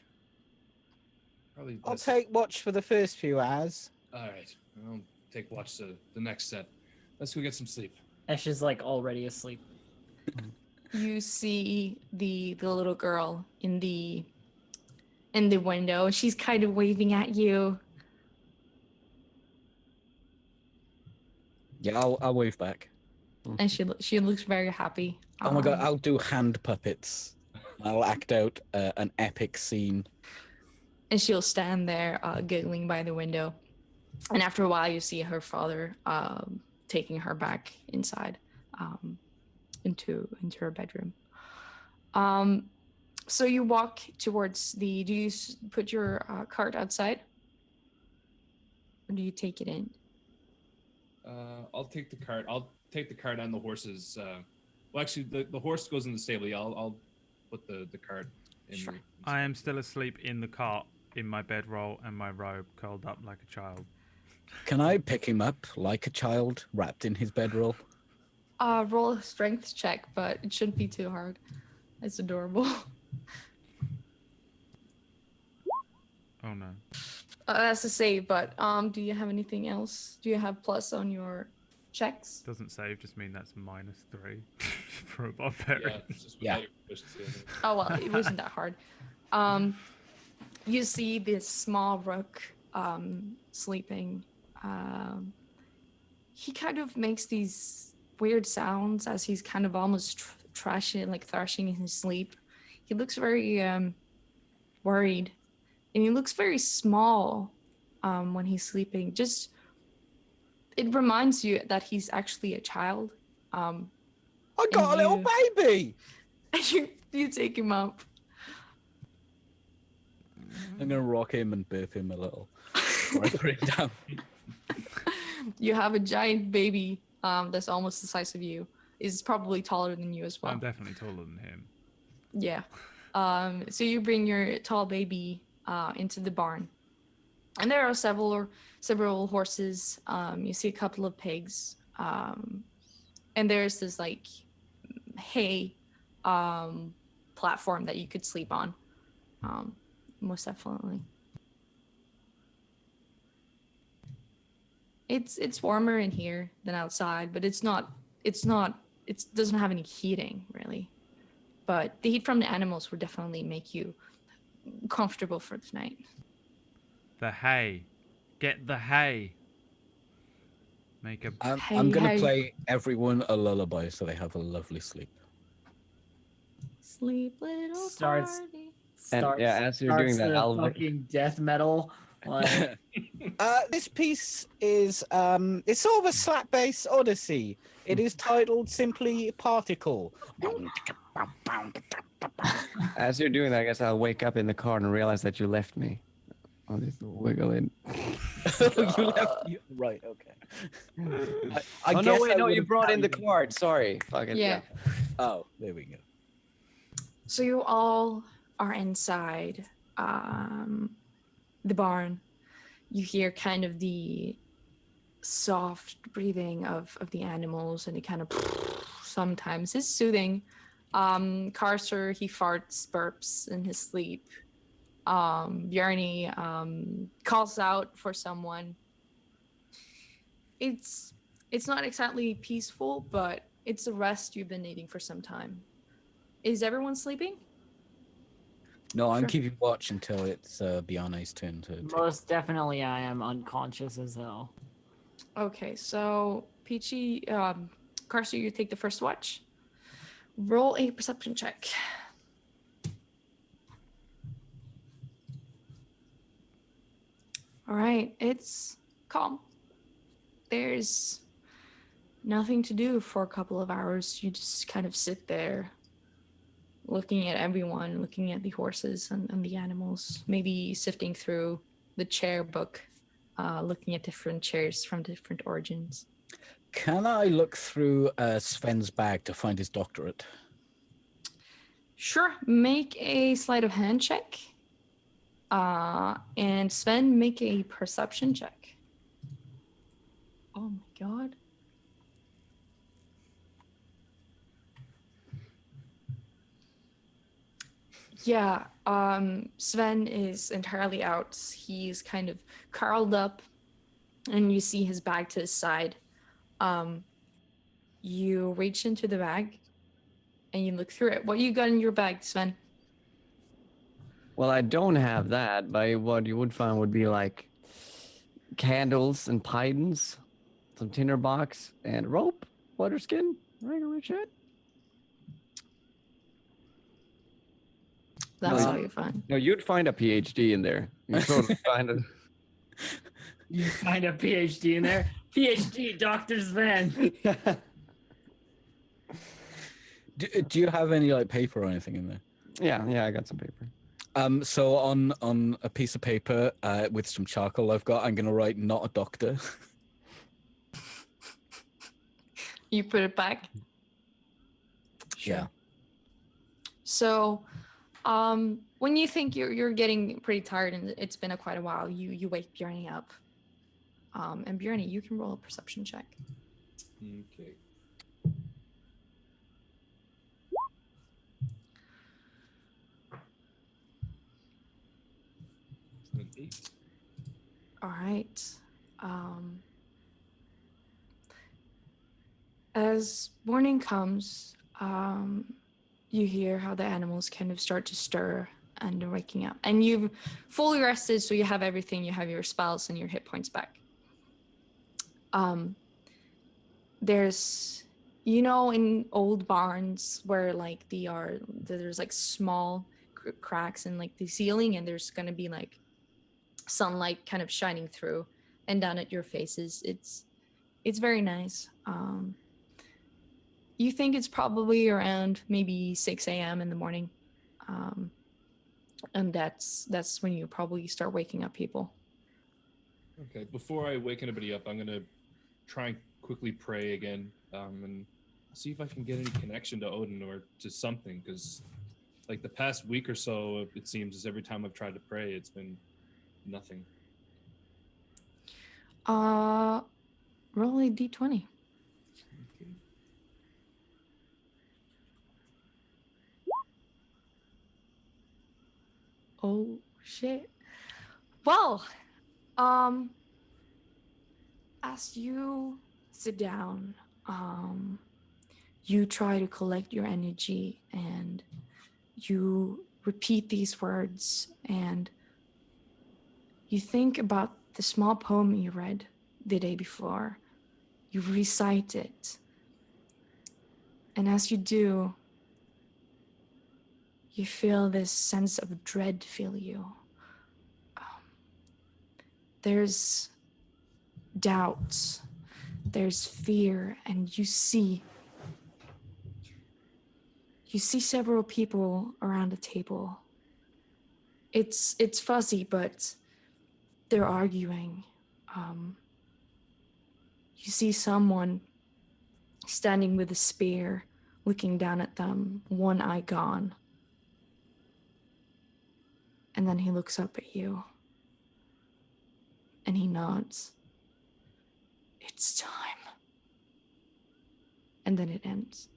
F: Probably.
C: I'll
F: best-
C: take watch for the first few hours.
F: All right, I'll take watch to the next set. Let's go get some sleep.
E: Ash is like already asleep.
D: You see the little girl in the window. She's kind of waving at you.
C: Yeah, I'll wave back.
D: And she looks very happy.
C: Oh my god, I'll do hand puppets. I'll act out an epic scene.
D: And she'll stand there giggling by the window. And after a while, you see her father taking her back inside into her bedroom. So you walk towards do you put your cart outside? Or do you take it in?
F: I'll take the cart. I'll take the cart and the horses. Well, actually, the horse goes in the stable. Yeah, I'll put the cart in.
D: Sure.
A: I am still asleep in the cart in my bedroll and my robe, curled up like a child.
C: Can I pick him up like a child wrapped in his bedroll?
D: Roll a strength check, but it shouldn't be too hard. It's adorable.
A: Oh no.
D: That's a save, but do you have anything else? Do you have plus on your checks?
A: Doesn't save just mean that's -3 for a barbarian.
F: Yeah, it's just
C: Yeah.
F: without your proficiency.
D: Oh well, it wasn't that hard. You see this small rook sleeping. He kind of makes these weird sounds as he's kind of almost thrashing in his sleep. He looks very worried, and he looks very small when he's sleeping. Just it reminds you that he's actually a child.
C: I got a little baby!
D: You take him up.
C: I'm gonna rock him and birth him a little. Before I put him down.
D: You have a giant baby that's almost the size of you. Is probably taller than you as well.
A: I'm definitely taller than him.
D: Yeah. So you bring your tall baby into the barn, and there are several horses. You see a couple of pigs, and there's this like hay platform that you could sleep on. Most definitely. It's warmer in here than outside, but it doesn't have any heating really. But the heat from the animals would definitely make you comfortable for tonight.
A: The hay. Get the hay. Make a.
C: I'm going to
D: Hey.
C: play everyone a lullaby so they have a lovely sleep.
D: Sleep, little
E: Starts-
D: party.
B: And yeah, as you're doing that,
E: the
B: I'll
E: fucking death metal. Like,
C: This piece is it's sort of a slap-bass odyssey. It is titled simply Particle.
B: as you're doing that, I guess I'll wake up in the car and realize that you left me. I'll just wiggle in.
C: You left you right, okay. I
B: Oh
C: guess
B: no, wait,
C: I
B: no, you
C: would've
B: brought in the
C: carried-
B: card. Sorry. Fucking
D: Yeah.
C: Oh, there we go.
D: So you all are inside the barn. You hear kind of the soft breathing of the animals, and it kind of sometimes is soothing. Carcer, he farts, burps in his sleep. Bjarni calls out for someone. It's not exactly peaceful, but it's a rest you've been needing for some time. Is everyone sleeping?
C: No, I'm
D: Sure.
C: keeping watch until it's Bjarne's turn to take.
E: most definitely, I am unconscious as hell.
D: Okay, so Peachy, Carcer, you take the first watch. Roll a perception check. All right, it's calm. There's nothing to do for a couple of hours. You just kind of sit there looking at everyone, looking at the horses and the animals, maybe sifting through the chair book, looking at different chairs from different origins.
C: Can I look through Sven's bag to find his doctorate?
D: Sure, make a sleight of hand check. And Sven, make a perception check. Oh my god. Yeah, Sven is entirely out. He's kind of curled up, and you see his bag to his side. You reach into the bag, and you look through it. What you got in your bag, Sven?
B: Well, I don't have that, but what you would find would be like candles and pidons, some tinderbox, and rope, water skin, regular shit.
D: That's
B: No,
D: all you find.
B: No, you'd find a PhD in there. You'd totally find it.
E: You find a PhD in there. PhD, Dr. Sven.
C: Do you have any like paper or anything in there?
B: Yeah, I got some paper.
C: So on a piece of paper with some charcoal I'm gonna write "not a doctor."
D: You put it back?
C: Yeah.
D: So, when you think you're getting pretty tired and it's been quite a while, you wake Bjarni up. And Bjarni, you can roll a perception check.
F: Okay. An 8.
D: All right. As morning comes, you hear how the animals kind of start to stir and are waking up. And you've fully rested, so you have everything. You have your spells and your hit points back. There's, in old barns where like there's like small cracks in like the ceiling, and there's gonna be like sunlight kind of shining through and down at your faces. It's very nice. You think it's probably around maybe 6 a.m. in the morning. And that's when you probably start waking up people.
F: Okay. Before I wake anybody up, I'm gonna try and quickly pray again, and see if I can get any connection to Odin or to something, because like the past week or so, it seems as every time I've tried to pray, it's been nothing.
D: Roll a d20.
F: Okay.
D: Oh shit. Well, um, as you sit down, you try to collect your energy and you repeat these words and you think about the small poem you read the day before. You recite it. And as you do, you feel this sense of dread fill you. There's doubt, there's fear, and you see several people around the table. It's fuzzy, but they're arguing. You see someone standing with a spear, looking down at them, one eye gone. And then he looks up at you. And he nods. It's time. And then it ends.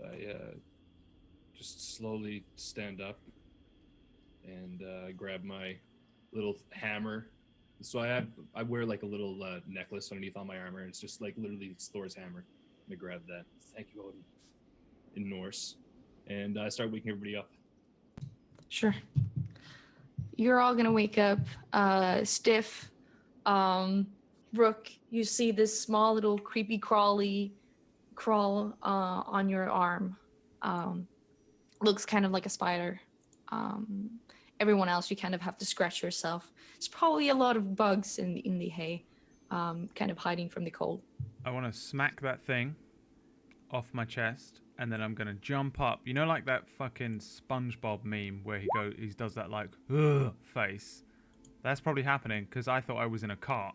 F: I just slowly stand up and grab my little hammer. So I wear like a little necklace underneath all my armor, and it's just like literally it's Thor's hammer. And I grab that. Thank you, Odin, in Norse, and I start waking everybody up.
D: Sure. You're all gonna wake up stiff. Rook, you see this small little creepy crawl on your arm. Looks kind of like a spider. Everyone else, you kind of have to scratch yourself. There's probably a lot of bugs in the hay, kind of hiding from the cold.
A: I want to smack that thing off my chest, and then I'm gonna jump up. You know, like that fucking SpongeBob meme where he does that like ugh face. That's probably happening because I thought I was in a cart,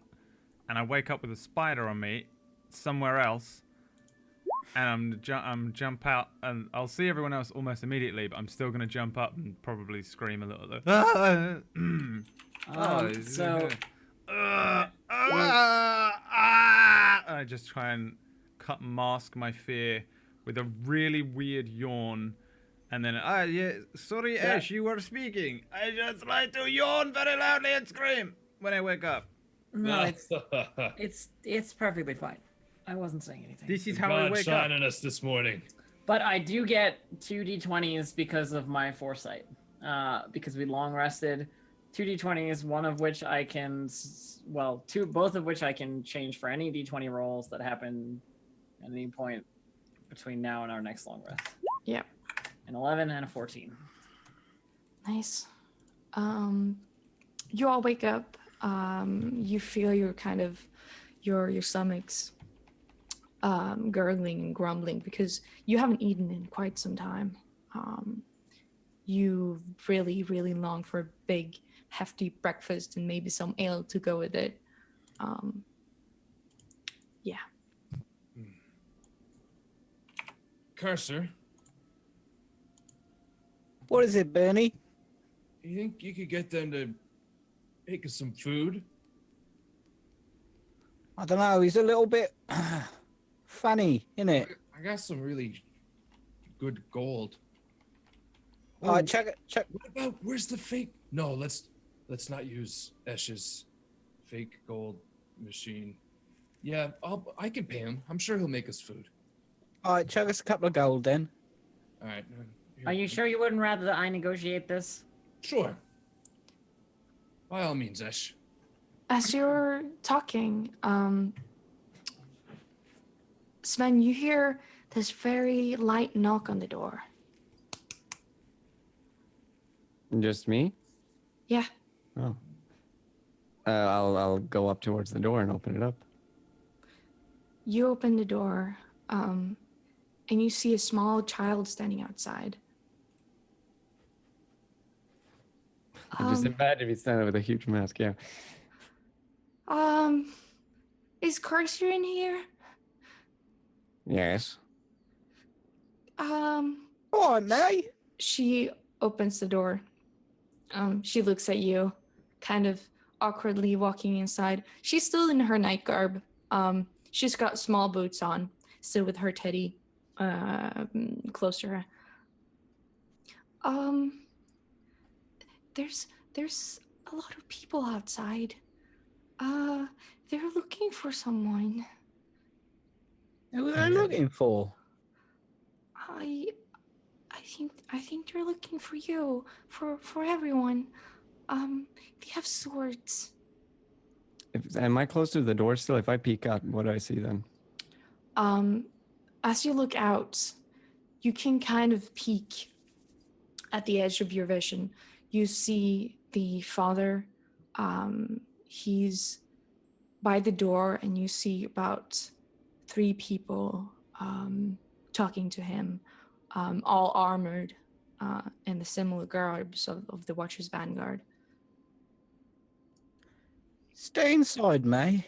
A: and I wake up with a spider on me somewhere else, and I'm jump out, and I'll see everyone else almost immediately, but I'm still gonna jump up and probably scream a little. I just try and mask my fear with a really weird yawn, and then sorry, Ash, you were speaking. I just like to yawn very loudly and scream when I wake up.
E: No, it's perfectly fine. I wasn't saying anything.
A: This is how I wake up.
F: On us this morning.
E: But I do get 2 d20s because of my foresight. Because we long rested. 2 d20s, one of which I can, both of which I can change for any d20 rolls that happen at any point between now and our next long rest.
D: Yeah.
E: An 11 and a 14.
D: Nice. You all wake up. You feel your stomachs gurgling and grumbling because you haven't eaten in quite some time. You really, really long for a big, hefty breakfast and maybe some ale to go with it. Yeah.
F: Cursor,
C: What is it, Bernie?
F: you think you could get them to make us some food?
C: I don't know. He's a little bit funny, isn't it?
F: I got some really good gold.
C: All right, check.
F: What about where's the fake? No, let's not use Esh's fake gold machine. Yeah, I can pay him. I'm sure he'll make us food.
C: All right, chug us a couple of gold then.
F: All right.
E: Are you sure you wouldn't rather that I negotiate this?
F: Sure. By all means, Esh.
D: As you're talking, Sven, you hear this very light knock on the door.
B: Just me?
D: Yeah.
B: Oh. I'll go up towards the door and open it up.
D: You open the door, and you see a small child standing outside.
B: Just
D: Um,
B: imagine if he's standing with a huge mask. Yeah.
D: is Carcer in here?
B: Yes.
C: All right, Mary.
D: She opens the door. She looks at you, kind of awkwardly walking inside. She's still in her night garb. She's got small boots on, still with her teddy close to her. There's a lot of people outside. They're looking for someone.
C: Who are they looking for?
D: I think they're looking for you, for everyone. They have swords.
B: Am I close to the door still? If I peek out, what do I see then?
D: As you look out, you can kind of peek at the edge of your vision. You see the father. He's by the door, and you see about 3 people talking to him, all armored in the similar garbs of the Watcher's Vanguard.
C: Stay inside, May.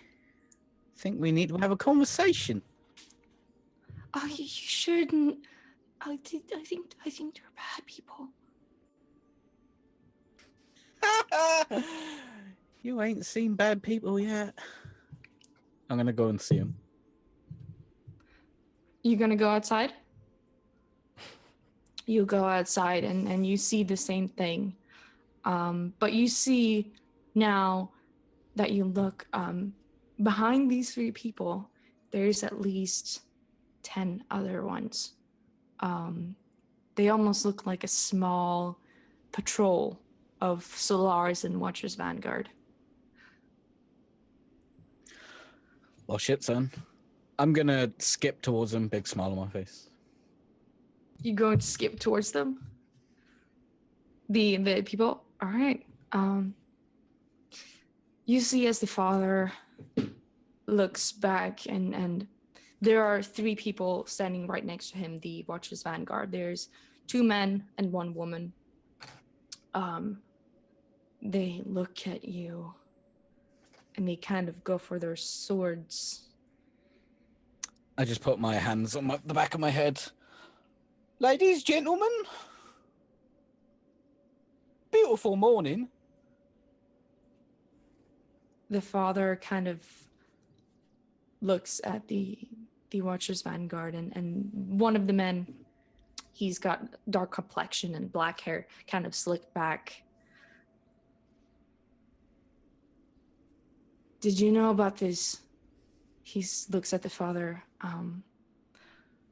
C: Think we need to have a conversation.
D: Oh, you shouldn't. I think they're bad people.
C: You ain't seen bad people yet. I'm gonna go and see them.
D: You gonna go outside? You go outside and you see the same thing. But you see now that you look behind these 3 people, there's at least 10 other ones. They almost look like a small patrol of Solars and Watcher's Vanguard.
C: Well, shit, son. I'm gonna skip towards them, big smile on my face.
D: You going to skip towards them? The people? All right. You see as the father looks back and there are 3 people standing right next to him, the Watcher's Vanguard. There's 2 men and 1 woman. They look at you and they kind of go for their swords.
C: I just put my hands on the back of my head. Ladies, gentlemen. Beautiful morning.
D: The father kind of looks at the Watcher's Vanguard and one of the men, he's got dark complexion and black hair, kind of slicked back. Did you know about this? He looks at the father.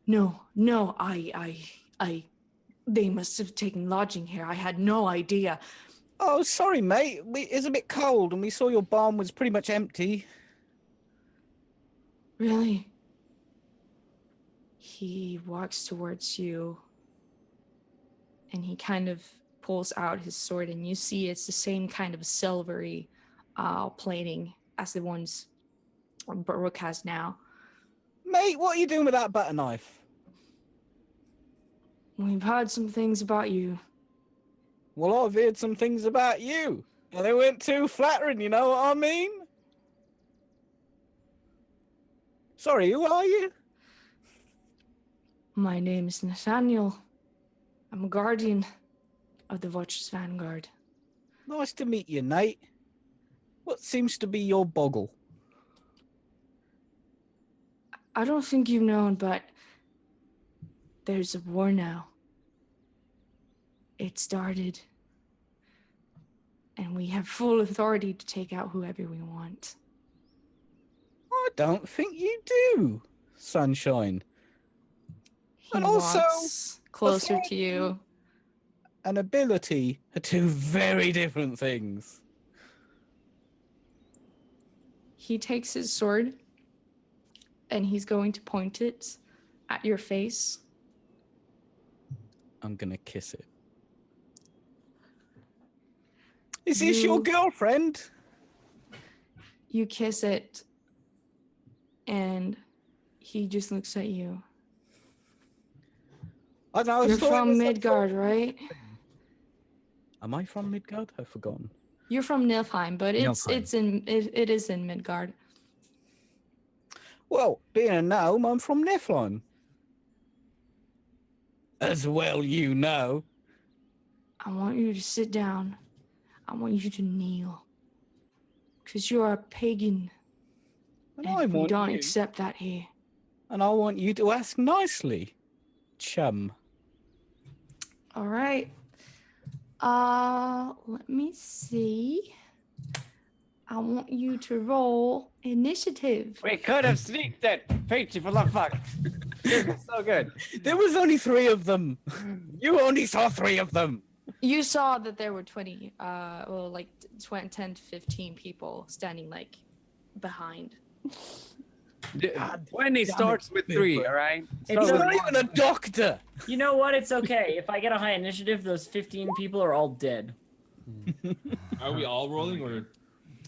D: No, they must have taken lodging here. I had no idea.
C: Oh, sorry, mate. It's a bit cold, and we saw your barn was pretty much empty.
D: Really? He walks towards you, and he kind of pulls out his sword, and you see it's the same kind of silvery plating as the ones Baruch has now.
C: Mate, what are you doing with that butter knife?
D: We've heard some things about you.
C: Well, I've heard some things about you, and they weren't too flattering, you know what I mean? Sorry, who are you?
D: My name is Nathaniel. I'm a guardian of the Watcher's Vanguard.
C: Nice to meet you, Nate. What seems to be your boggle?
D: I don't think you've known, but there's a war now. It started, and we have full authority to take out whoever we want.
C: I don't think you do, Sunshine.
D: He
C: And also,
D: walks closer to you.
C: An ability are 2 very different things.
D: He takes his sword, and he's going to point it at your face.
C: I'm gonna kiss it. Is this your girlfriend?
D: You kiss it, and he just looks at you.
C: I know.
D: You're from Midgard, right?
C: Am I from Midgard? I've forgotten.
D: You're from Nilfheim, but
C: Nilfheim.
D: it is in Midgard.
C: Well, being a gnome, I'm from Niflheim. As well, you know.
D: I want you to sit down. I want you to kneel. Because you're a pagan.
C: And
D: And
C: I
D: we
C: want
D: don't
C: you.
D: accept that here.
C: And I want you to ask nicely, chum.
D: All right. Let me see. I want you to roll initiative.
B: We could have sneaked it. Peachy for the fuck. This is so good.
C: There was only 3 of them. You only saw 3 of them.
D: You saw that there were 20, 10 to 15 people standing like behind.
B: 20 starts with 3, all right?
E: It's
C: He's
E: so
C: not even a doctor.
E: You know what? It's okay. If I get a high initiative, those 15 people are all dead.
F: Are we all rolling, or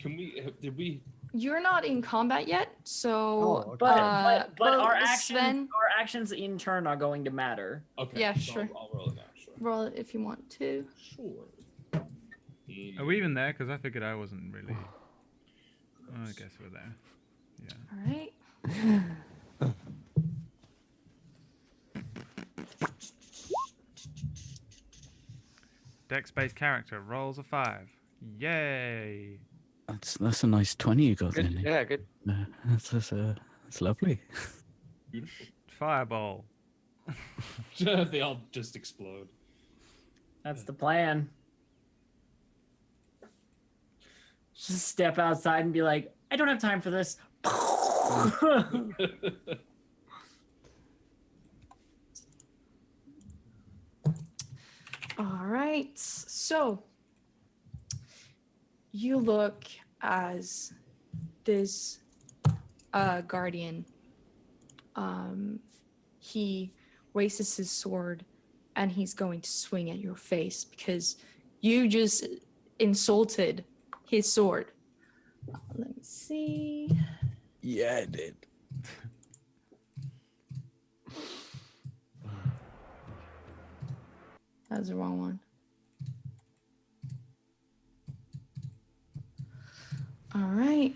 F: can we? Did we?
D: You're not in combat yet, so.
E: But
D: well,
E: our
D: Sven,
E: actions in turn are going to matter.
F: Okay.
D: Yeah,
F: so
D: sure.
F: I'll roll it now. Sure.
D: roll it if you want to.
F: Sure.
A: Are we even there? Because I figured I wasn't really. Oh, I guess we're there. Yeah.
D: All right.
A: Dex-based character rolls a 5. Yay!
C: That's a nice 20 you got
B: Good.
C: then.
B: Yeah, good.
C: That's lovely.
F: Beautiful.
A: Fireball.
F: They all just explode.
E: That's the plan. Just step outside and be like, I don't have time for this.
D: All right. So you look as this guardian. He raises his sword and he's going to swing at your face because you just insulted his sword. Let me see.
C: Yeah, I did.
D: That was the wrong one. All right.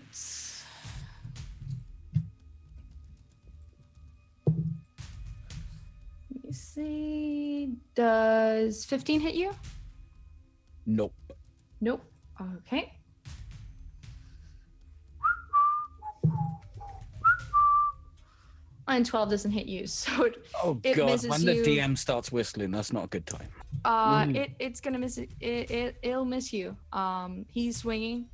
D: Let me see. Does 15 hit you?
C: Nope.
D: Nope. Okay. And 12 doesn't hit you, so
C: Oh
D: it
C: god,
D: misses
C: when the
D: you.
C: DM starts whistling, that's not a good time.
D: It's gonna miss it. It'll miss you. He's swinging,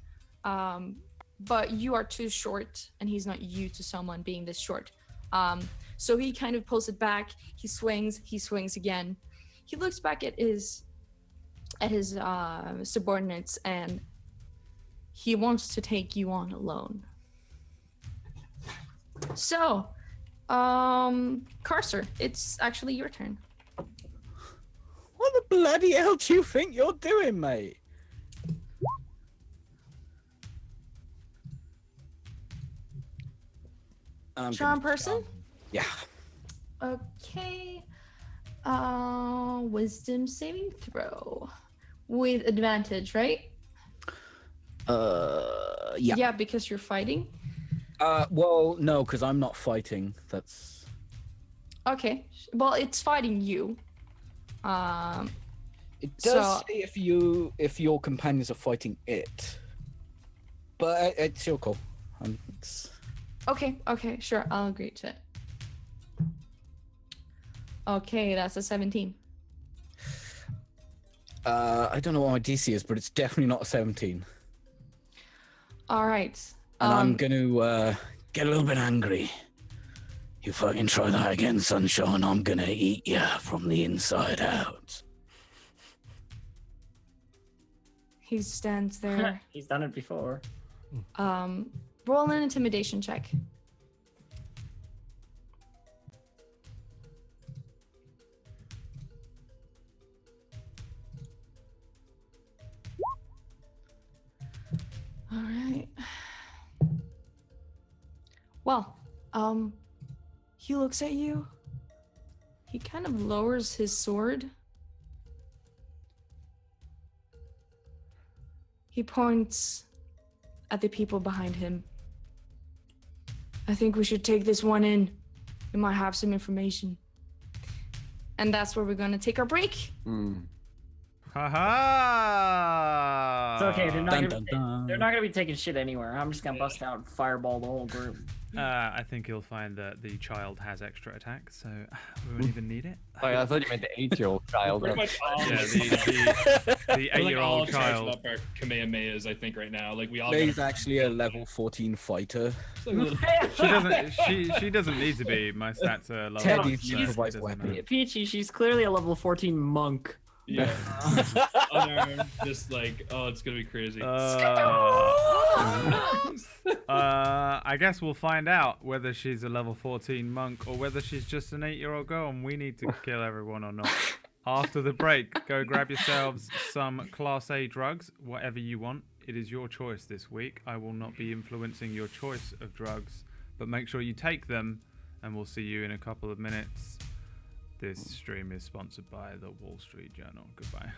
D: but you are too short, and he's not used to someone being this short. So he kind of pulls it back. He swings again. He looks back at his subordinates, and he wants to take you on alone. So, Carcer, it's actually your turn.
C: What the bloody hell do you think you're doing, mate?
D: Charm person?
C: Yeah.
D: Okay. Wisdom saving throw with advantage, right?
C: Yeah.
D: Yeah, because you're fighting.
C: Well, no, because I'm not fighting. That's.
D: Okay. Well, it's fighting you.
C: It does
D: So-
C: say if your companions are fighting it, but it's your call. It's...
D: Okay, sure. I'll agree to it. Okay, that's a 17.
C: I don't know what my DC is, but it's definitely not a 17.
D: All right.
C: And I'm gonna get a little bit angry. You fucking try that again, Sunshine. I'm gonna eat you from the inside out.
D: He stands there.
E: He's done it before.
D: Roll an intimidation check. All right. Well, he looks at you. He kind of lowers his sword. He points at the people behind him. I think we should take this one in. We might have some information. And that's where we're going to take our break.
A: Haha!
E: It's okay. They're not
C: Dun,
E: gonna.
C: dun,
E: Be,
C: dun.
E: they're not gonna be taking shit anywhere. I'm just gonna bust out and fireball the whole group.
A: I think you'll find that the child has extra attack, so we won't even need it.
B: Oh, I thought you meant the 8-year-old child.
F: Pretty much all
A: Yeah,
F: of
A: the
F: we're, like, all
A: 8-year-old
F: charging
A: child.
F: up our Kamehamehas, I think, right now. Like we all.
C: May's
F: got
C: actually a level 14 fighter.
F: It's like a little-
A: She doesn't. She doesn't need to be. My stats are low.
C: Teddy
A: so it
C: improvised
A: doesn't
C: weapon.
A: matter.
E: Peachy, she's clearly a level 14 monk.
F: Yeah. Unarmed, just like, oh, it's gonna be crazy.
A: I guess we'll find out whether she's a level 14 monk or whether she's just an 8-year-old girl and we need to kill everyone or not. After the break, go grab yourselves some Class A drugs, whatever you want. It is your choice this week. I will not be influencing your choice of drugs, but make sure you take them, and we'll see you in a couple of minutes. This stream is sponsored by the Wall Street Journal. Goodbye.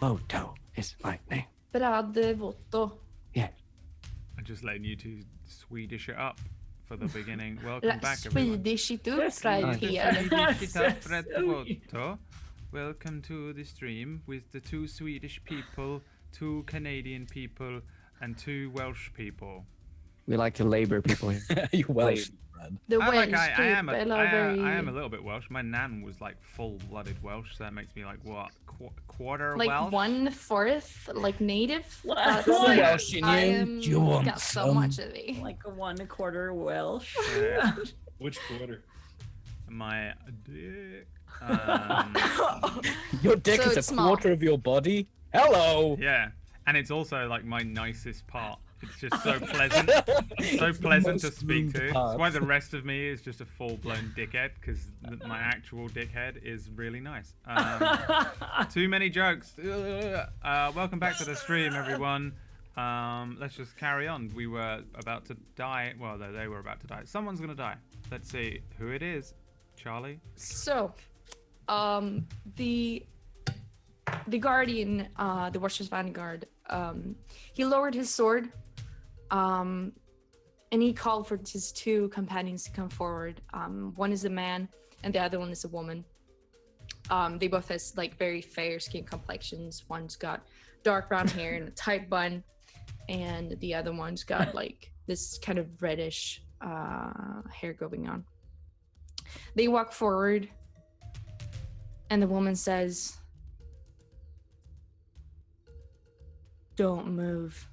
B: Voto is my name.
D: Bradevoto.
A: I'm just letting you two Swedish it up for the beginning. Welcome back, everyone.
D: Swedish it up
E: That's
D: right
E: nice.
D: here.
A: Swedish it up,
E: That's so
A: Bradevoto. Welcome to the stream with the 2 Swedish people, 2 Canadian people, and 2 Welsh people.
B: We like to labor people here.
C: You Welsh, Brad.
D: The Welsh
A: I am
D: people are very...
A: I am a little bit Welsh. My nan was like full-blooded Welsh, so that makes me like what, quarter
D: like
A: Welsh?
D: 1/4 like native.
E: Wow.
D: That's
E: Welsh
D: like,
C: in
D: I
C: you.
D: am
C: Do you want
D: got so
C: some?
D: much of me.
E: Like a 1/4 Welsh.
A: Yeah.
F: Which quarter?
A: My dick.
C: Your dick
D: So
C: is a
D: it's small.
C: quarter of your body. Hello.
A: Yeah, and it's also like my nicest part. It's just so pleasant, so pleasant to
C: most
A: speak
C: moved
A: to. That's
C: part.
A: why the rest of me is just a full-blown dickhead, because my actual dickhead is really nice. Too many jokes. Welcome back to the stream, everyone. Let's just carry on. We were about to die. Well, they were about to die. Someone's gonna die. Let's see who it is. Charlie.
D: So, the guardian, the Watcher's Vanguard, he lowered his sword, and he called for his 2 companions to come forward. One is a man, and the other one is a woman. They both has like very fair skin complexions. One's got dark brown hair and a tight bun, and the other one's got like this kind of reddish hair going on. They walk forward, and the woman says, "Don't move."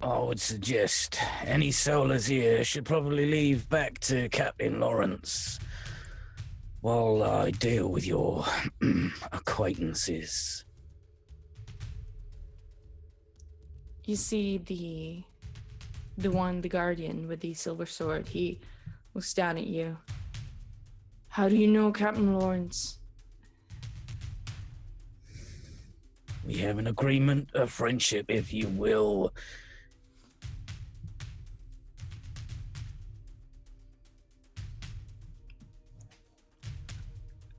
C: I would suggest any solars here should probably leave back to Captain Lawrence while I deal with your acquaintances.
D: You see the guardian with the silver sword. He looks down at you. How do you know Captain Lawrence?
C: We have an agreement, a friendship, if you will.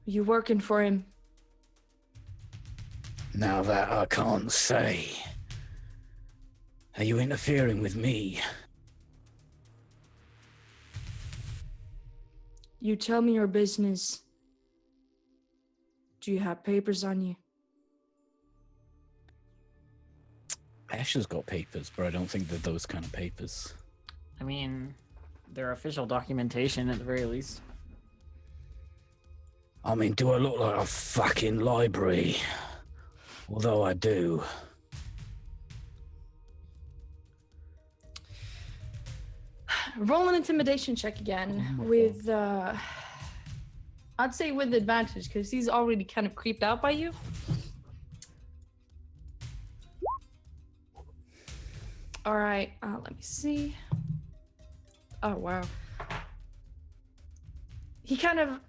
D: You working for him?
C: Now that I can't say. Are you interfering with me?
D: You tell me your business. Do you have papers on you?
C: Asher's got papers, but I don't think they're those kind of papers.
E: I mean, they're official documentation at the very least.
C: I mean, do I look like a fucking library? Although I do.
D: Roll an intimidation check again with, I'd say with advantage, because he's already kind of creeped out by you. All right, let me see. Oh, wow. He kind of,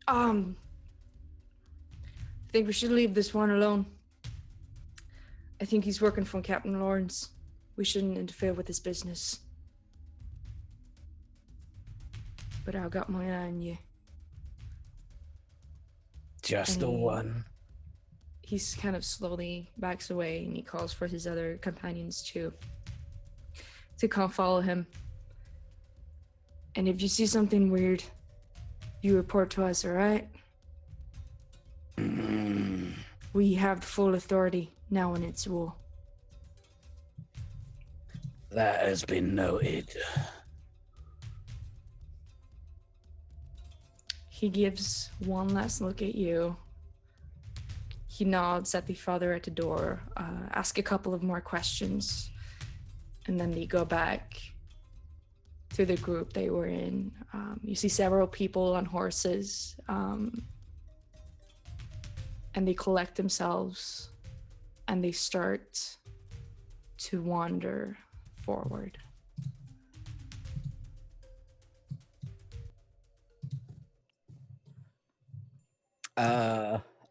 D: I think we should leave this one alone. I think he's working for Captain Lawrence. We shouldn't interfere with his business. But I got my eye on you.
C: Just the
D: And
C: one.
D: He's kind of slowly backs away, and he calls for his other companions to come follow him. And if you see something weird, you report to us, all right? We have the full authority now in its rule.
C: That has been noted.
D: He gives one last look at you. He nods at the father at the door, ask a couple of more questions, and then they go back to the group they were in. You see several people on horses, and they collect themselves, and they start to wander forward.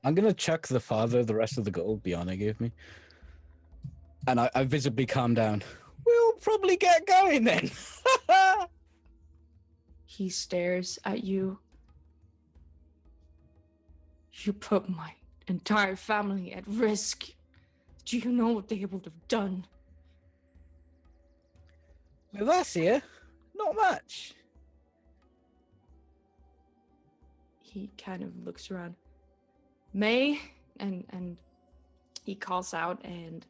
C: I'm gonna chuck the father the rest of the gold Biana gave me. And I visibly calm down. We'll probably get going then.
D: He stares at you. You put my entire family at risk. Do you know what they would have done?
C: With us here, not much.
D: He kind of looks around. May, and he calls out, and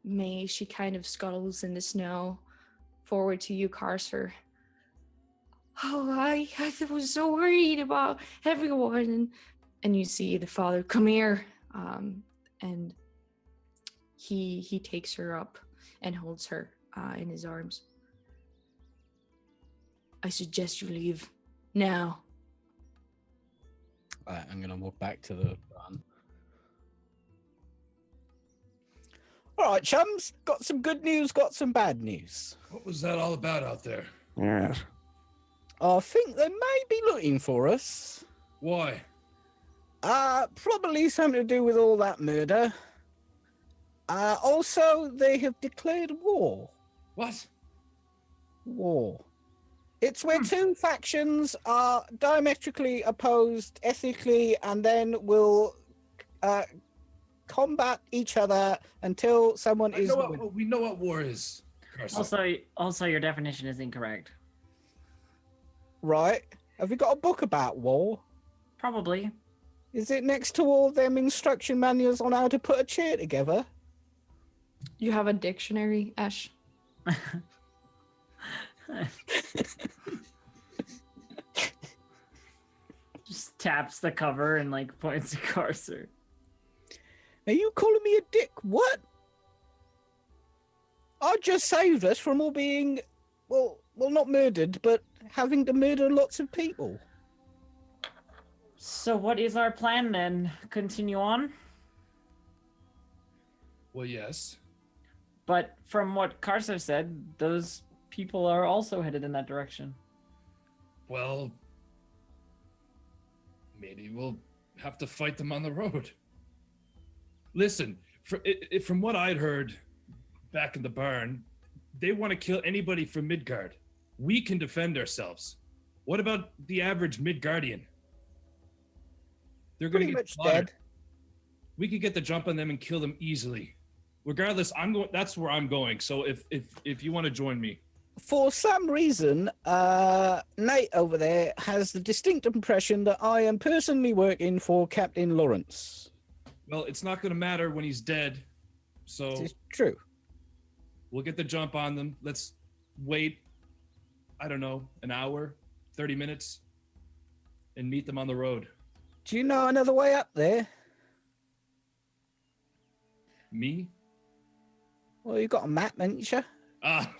D: May, she kind of scuttles in the snow forward to you, Carcer. Oh, I was so worried about everyone. And you see the father, come here. And he takes her up and holds her in his arms. I suggest you leave now.
C: Right, I'm going to walk back to the run. All right, chums. Got some good news, got some bad news.
F: What was that all about out there?
B: Yes.
C: I think they may be looking for us.
F: Why?
C: Probably something to do with all that murder. Also, they have declared war.
F: What?
C: War. It's where two factions are diametrically opposed ethically and then will combat each other until someone is...
F: We know what war is. Carson.
E: Also, your definition is incorrect.
C: Right. Have you got a book about war?
E: Probably.
C: Is it next to all them instruction manuals on how to put a chair together?
D: You have a dictionary, Ash?
E: Just taps the cover and like points to Carcer.
C: Are you calling me a dick? What? I just saved us from all being, well, not murdered, but having to murder lots of people.
E: So what is our plan then? Continue on?
F: Well, yes.
E: But from what Carcer said, those people are also headed in that direction.
F: Well, maybe we'll have to fight them on the road. Listen, from what I'd heard back in the barn, they want to kill anybody from Midgard. We can defend ourselves. What about the average Midgardian? They're going to get
C: much
F: slaughtered.
C: dead.
F: We could get the jump on them and kill them easily. Regardless, I'm going. That's where I'm going. So if you want to join me,
C: For some reason, Nate over there has the distinct impression that I am personally working for Captain Lawrence.
F: well, it's not going to matter when he's dead. So
C: This is true.
F: we'll get the jump on them. Let's wait. I don't know, an hour, 30 minutes, and meet them on the road.
C: Do you know another way up there?
F: Me?
C: Well, you got a map, haven't you?
F: Ah,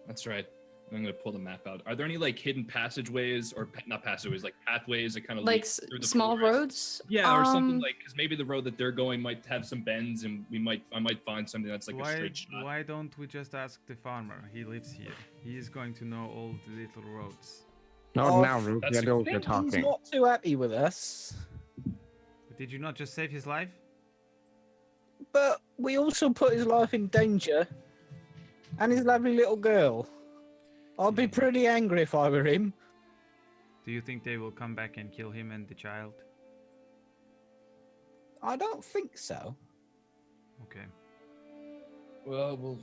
F: that's right. I'm gonna pull the map out. Are there any like hidden passageways or not passageways, like pathways that kind of
D: Like
F: through the
D: small
F: forest?
D: roads?
F: Yeah, or something like because maybe the road that they're going might have some bends, and I might find something that's like a straight shot.
A: Why don't we just ask the farmer? He lives here. He is going to know all the little roads.
B: Not
C: Oh,
B: now, Rook.
F: that's
B: I don't
C: I
B: get
C: think he's
B: talking.
C: not too happy with us.
A: Did you not just save his life?
C: But we also put his life in danger. And his lovely little girl. I'd be pretty angry if I were him.
A: Do you think they will come back and kill him and the child?
C: I don't think so.
A: Okay.
F: Well, we'll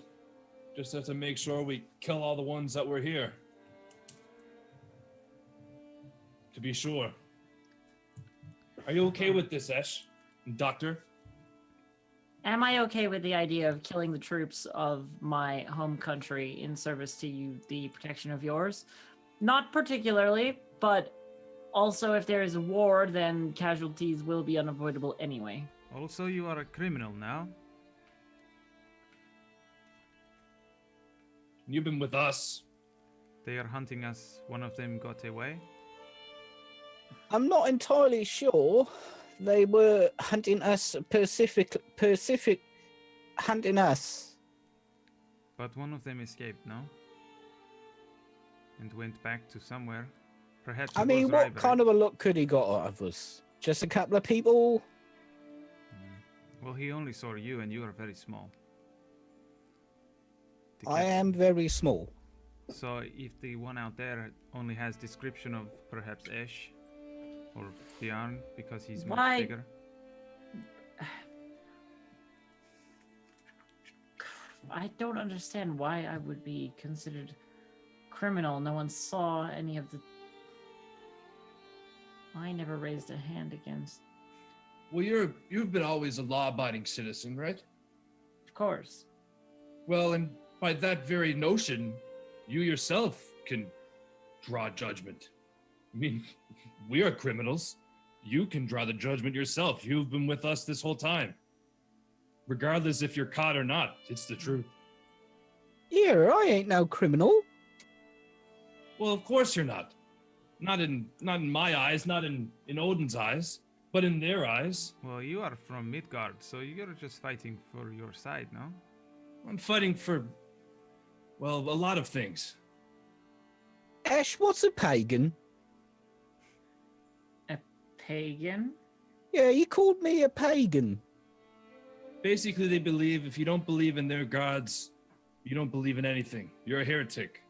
F: just have to make sure we kill all the ones that were here. To be sure. Are you okay with this, Esh? Doctor?
E: Am I okay with the idea of killing the troops of my home country in service to you, the protection of yours? Not particularly, but also if there is a war, then casualties will be unavoidable anyway.
A: Also, you are a criminal now.
F: You've been with us.
A: They are hunting us. One of them got away.
C: I'm not entirely sure. They were hunting us, Pacific hunting us.
A: But one of them escaped, no? And went back to somewhere. Perhaps
C: I
A: it
C: mean,
A: was
C: what
A: rivalry.
C: kind of a look could he got out of us? Just a couple of people?
A: Well, he only saw you, and you are very small. To
C: I
A: catch
C: am
A: him.
C: very small.
A: So if the one out there only has description of perhaps Ash, Or Bjorn, because he's
E: Why?
A: much bigger?
E: I don't understand why I would be considered criminal. No one saw any of the. I never raised a hand against.
F: Well, you've been always a law-abiding citizen, right?
E: Of course.
F: Well, and by that very notion, you yourself can draw judgment. I mean, we are criminals. You can draw the judgment yourself. You've been with us this whole time. Regardless if you're caught or not, it's the truth.
C: Yeah, I ain't no criminal.
F: Well, of course you're not. Not in my eyes, not in Odin's eyes, but in their eyes.
A: Well, you are from Midgard, so you're just fighting for your side, no?
F: I'm fighting for, well, a lot of things.
C: Ash, what's a pagan?
E: A pagan?
C: Yeah, he called me a pagan.
F: Basically, they believe if you don't believe in their gods, you don't believe in anything. You're a heretic.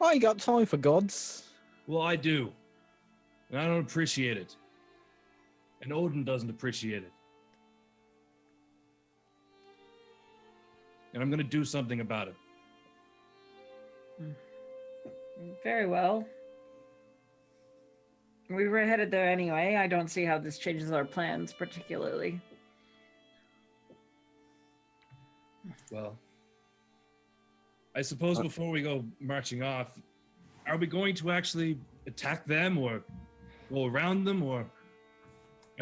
C: I ain't got time for gods.
F: Well, I do. And I don't appreciate it. And Odin doesn't appreciate it. And I'm going to do something about it.
E: Very well. We were headed there anyway. I don't see how this changes our plans particularly.
F: Well, I suppose before we go marching off, are we going to actually attack them or go around them or...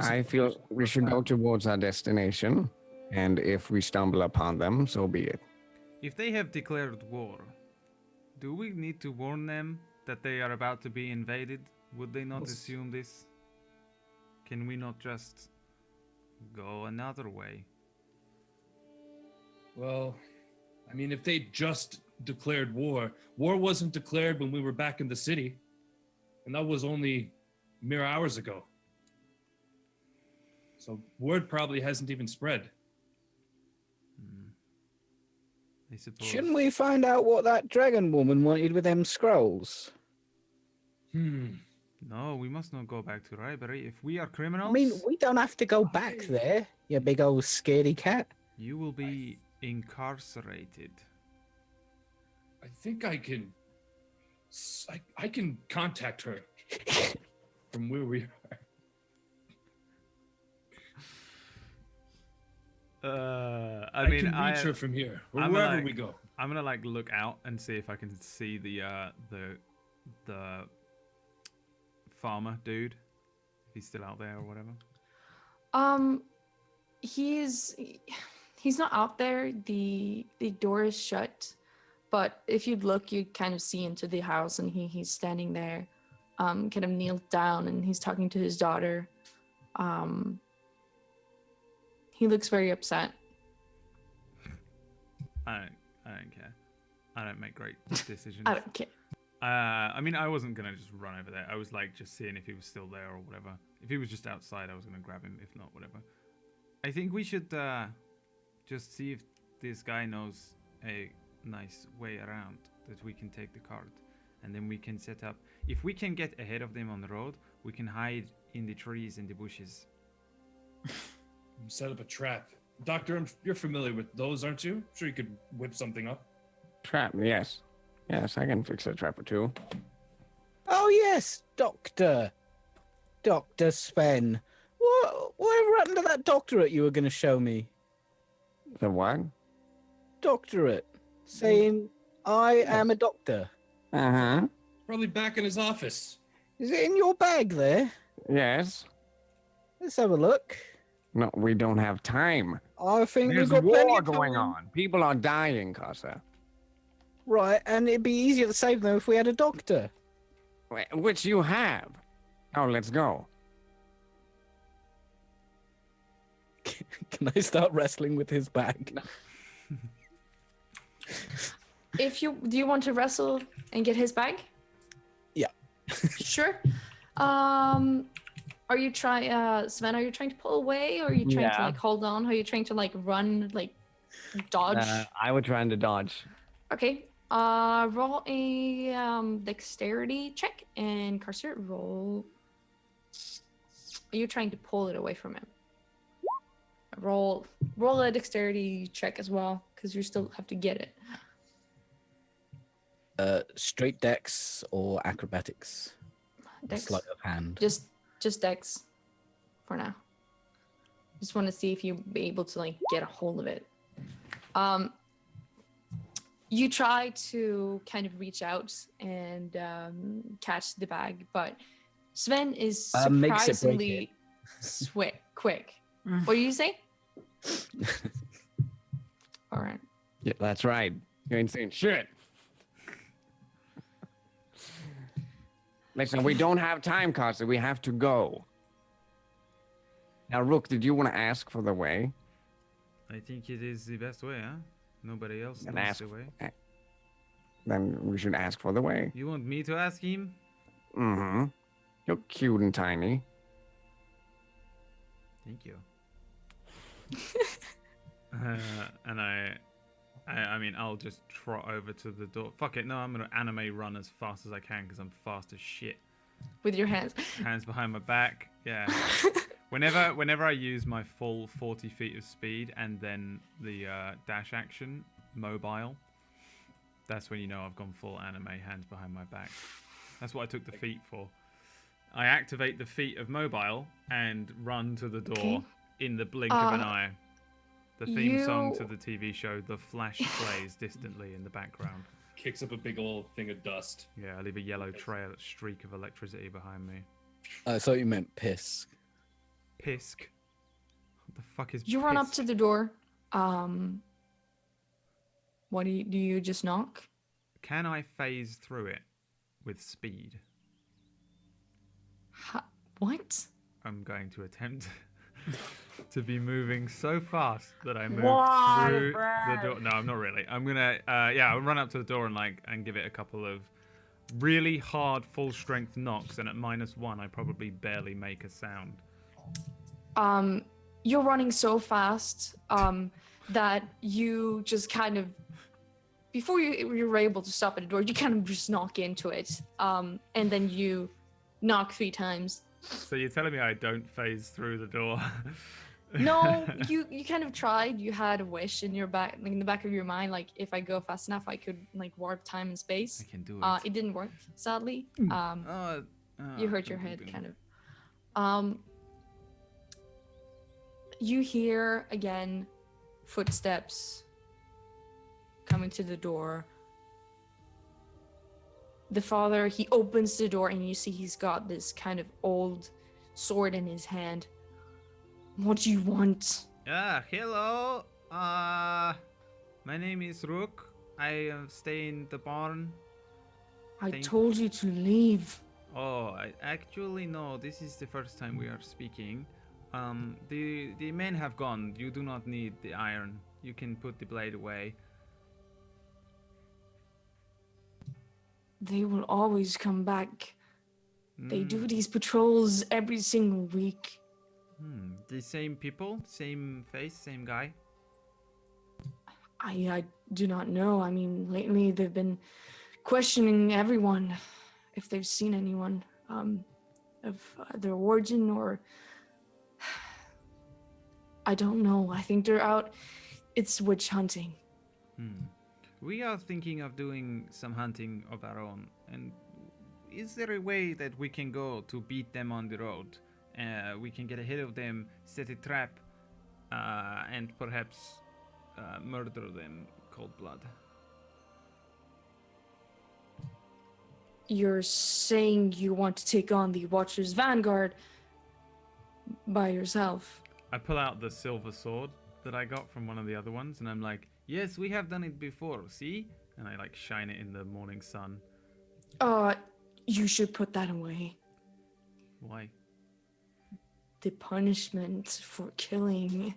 B: I feel we should go towards our destination, and if we stumble upon them, so be it.
A: If they have declared war, do we need to warn them that they are about to be invaded? Would they not assume this? Can we not just go another way?
F: Well, I mean, if they just declared war wasn't declared when we were back in the city. And that was only mere hours ago. So word probably hasn't even spread.
A: I suppose.
C: Shouldn't we find out what that dragon woman wanted with them scrolls?
A: No, we must not go back to Ribery. If we are criminals,
C: I mean, we don't have to go back there, you big old scaredy cat.
A: you will be incarcerated.
F: I think I can... I can contact her from where we are.
A: I mean,
F: can reach her from here, or
A: I'm
F: wherever
A: like-
F: we go.
A: I'm gonna like look out and see if I can see the farmer dude, if he's still out there or whatever.
D: He's not out there. The door is shut, but if you'd look, you'd kind of see into the house, and he's standing there, kind of kneeled down, and he's talking to his daughter. He looks very upset.
A: I don't care. I don't make great decisions.
D: I don't care.
A: I mean, I wasn't gonna just run over there. I was like just seeing if he was still there or whatever. If he was just outside, I was gonna grab him. If not, whatever. I think we should just see if this guy knows a nice way around that we can take the cart, and then we can set up. If we can get ahead of them on the road, we can hide in the trees and the bushes.
F: Set up a trap. Doctor, you're familiar with those, aren't you? I'm sure you could whip something up.
B: Trap, yes. Yes, I can fix a trap or two.
C: Oh yes, Dr. Sven. Whatever happened to that doctorate you were going to show me?
B: The what?
C: Doctorate. Saying, I am a doctor.
B: Uh-huh.
F: Probably back in his office.
C: Is it in your bag there?
B: Yes.
C: Let's have a look.
B: No, we don't have time.
C: I think
B: There's
C: we've got plenty
B: war
C: of
B: going
C: time.
B: on. People are dying, Casa.
C: Right, and it'd be easier to save them if we had a doctor.
B: Which you have. Oh, let's go.
C: Can I start wrestling with his bag?
D: Do you want to wrestle and get his bag?
C: Yeah.
D: Sure. Are you trying, Sven? Are you trying to pull away, or are you trying to
B: Yeah.
D: like hold on? Are you trying to like run, like dodge?
B: I was trying to dodge.
D: Okay. Roll a dexterity check, and Carcer roll you're trying to pull it away from him. Roll a dexterity check as well, because you still have to get it.
C: Straight dex or acrobatics?
D: Dex.
C: Sleight of hand.
D: Just dex for now. Just want to see if you'll be able to like get a hold of it. You try to kind of reach out and catch the bag, but Sven is
C: Makes it break
D: surprisingly quick. What do you say? All right.
B: Yeah, that's right. You ain't saying shit. Listen, we don't have time, Costa. We have to go. Now, Rook, did you want to ask for the way?
A: I think it is the best way, huh? Nobody else
B: And
A: knows
B: ask.
A: the way.
B: Then we should ask for the way.
A: You want me to ask him?
B: Mm-hmm. You're cute and tiny.
A: Thank you. And I mean, I'll just trot over to the door. Fuck it, no, I'm gonna anime run as fast as I can because I'm fast as shit.
D: With your hands.
A: Hands behind my back, yeah. Whenever I use my full 40 feet of speed and then the dash action, mobile, that's when you know I've gone full anime, hands behind my back. That's what I took the feat for. I activate the feat of mobile and run to the door in the blink of an eye. The theme song to the TV show The Flash plays distantly in the background.
F: Kicks up a big old thing of dust.
A: Yeah, I leave a yellow trail, streak of electricity behind me.
C: I thought you meant piss.
A: Pisk. What the fuck is
D: You run up
A: pisk?
D: to the door. What do you just knock?
A: Can I phase through it with speed?
D: What?
A: I'm going to attempt to be moving so fast that I move
E: Why,
A: through
E: Brad?
A: the door. No, I'm not really. I'm gonna, I'll run up to the door and give it a couple of really hard full strength knocks, and at -1, I probably barely make a sound.
D: You're running so fast that you just kind of, before you're able to stop at the door, you kind of just knock into it, and then you knock 3 times.
A: So you're telling me I don't phase through the door?
D: No, you kind of tried. You had a wish in your back, like in the back of your mind, like if I go fast enough, I could like warp time and space.
A: I can do it.
D: It didn't work, sadly. You hurt your head, kind of. You hear again footsteps coming to the door. The father, he opens the door and you see he's got this kind of old sword in his hand. What do you want?
A: Hello. My name is Rook. I stay in the barn.
D: I
A: Thank-
D: told you to leave.
A: Oh, actually no. This is the first time we are speaking. The men have gone. You do not need the iron. You can put the blade away.
D: They will always come back. They do
A: Mm,
D: these patrols every single week.
A: The same people, same face, same guy.
D: I do not know. I mean, lately they've been questioning everyone if they've seen anyone of their origin or I don't know. I think they're out. It's witch hunting.
A: We are thinking of doing some hunting of our own. And is there a way that we can go to beat them on the road? We can get ahead of them, set a trap, and perhaps murder them cold blood.
D: You're saying you want to take on the Watcher's Vanguard by yourself.
A: I pull out the silver sword that I got from one of the other ones, and I'm like, yes, we have done it before, see? And I like shine it in the morning sun.
D: You should put that away.
A: Why?
D: The punishment for killing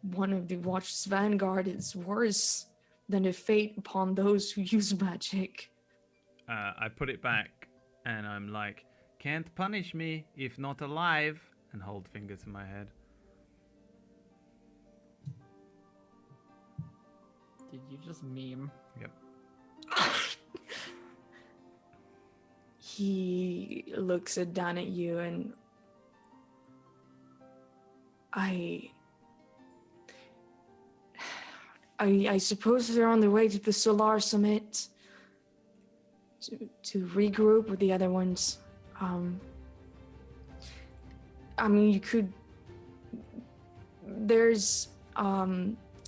D: one of the Watcher's Vanguard is worse than the fate upon those who use magic.
A: I put it back, and I'm like, can't punish me if not alive, and hold finger to my head.
E: Did you just meme?
A: Yep.
D: He looks down at you and I suppose they're on their way to the Solar Summit to regroup with the other ones. I mean, you could. There's.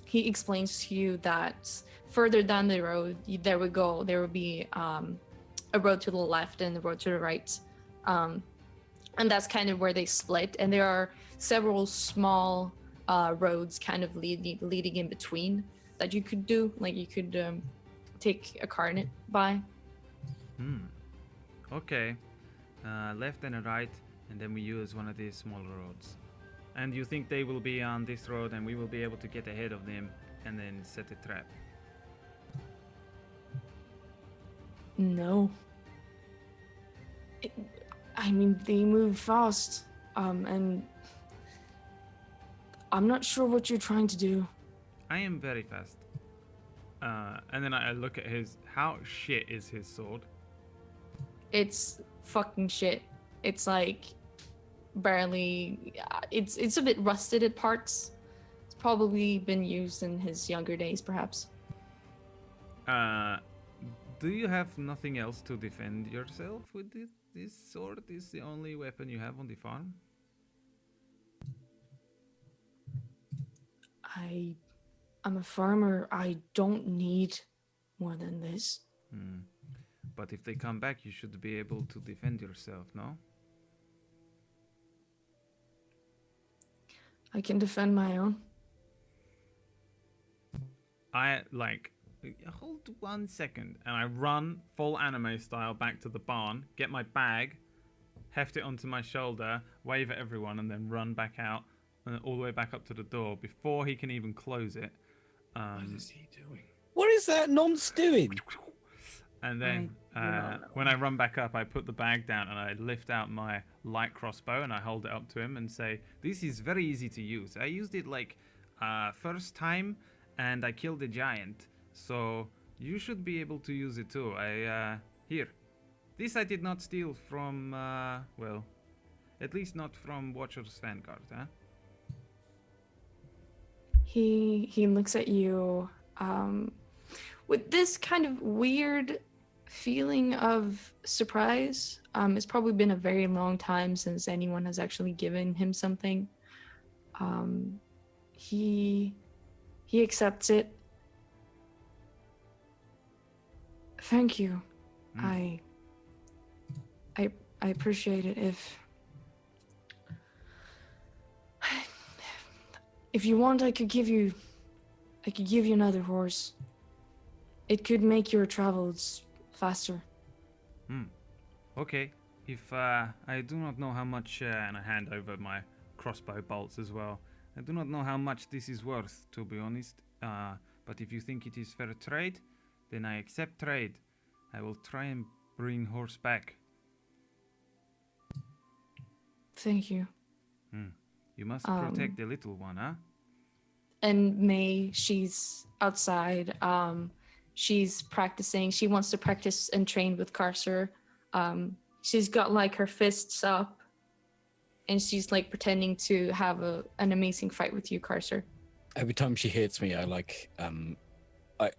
D: He explains to you that further down the road, there would be a road to the left and a road to the right. And that's kind of where they split. And there are several small roads kind of leading in between that you could do. Like you could take a car in it by.
A: Okay. Left and a right, and then we use one of these smaller roads. And you think they will be on this road and we will be able to get ahead of them and then set a trap?
D: No. I mean, they move fast, and I'm not sure what you're trying to do.
A: I am very fast. And then I look at his... How shit is his sword?
D: It's fucking shit. It's like barely. It's a bit rusted at parts. It's probably been used in his younger days, perhaps.
A: Do you have nothing else to defend yourself with this sword? Is the only weapon you have on the farm?
D: I'm a farmer. I don't need more than this.
A: But if they come back, you should be able to defend yourself, no?
D: I can defend my own.
A: I hold 1 second, and I run full anime style back to the barn, get my bag, heft it onto my shoulder, wave at everyone, and then run back out and all the way back up to the door before he can even close it.
F: What is he doing?
C: What is that nonce doing?
A: And then when I run back up, I put the bag down and I lift out my light crossbow and I hold it up to him and say, "This is very easy to use. I used it first time and I killed a giant. So you should be able to use it too. Here. This I did not steal from, well, at least not from Watcher's Vanguard, huh?"
D: He looks at you with this kind of weird feeling of surprise. It's probably been a very long time since anyone has actually given him something. He accepts it. Thank you. I appreciate it. If you want, I could give you another horse. It could make your travels faster.
A: Okay. If I do not know how much, and I hand over my crossbow bolts as well. I do not know how much this is worth, to be honest. But if you think it is fair trade, then I accept trade. I will try and bring horse back.
D: Thank you.
A: You must protect the little one, huh?
D: And May, she's outside. She's practicing. She wants to practice and train with Carcer. She's got like her fists up, and she's like pretending to have an amazing fight with you, Carcer.
C: Every time she hits me, I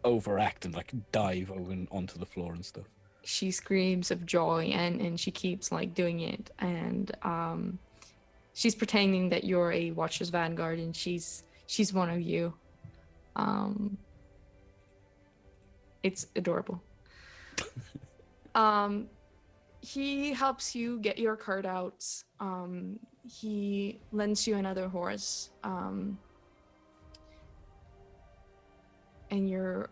C: overact and like dive over onto the floor and stuff.
D: She screams of joy, and she keeps like doing it, and she's pretending that you're a Watcher's Vanguard, and she's one of you. It's adorable. He helps you get your card out. He lends you another horse. And you're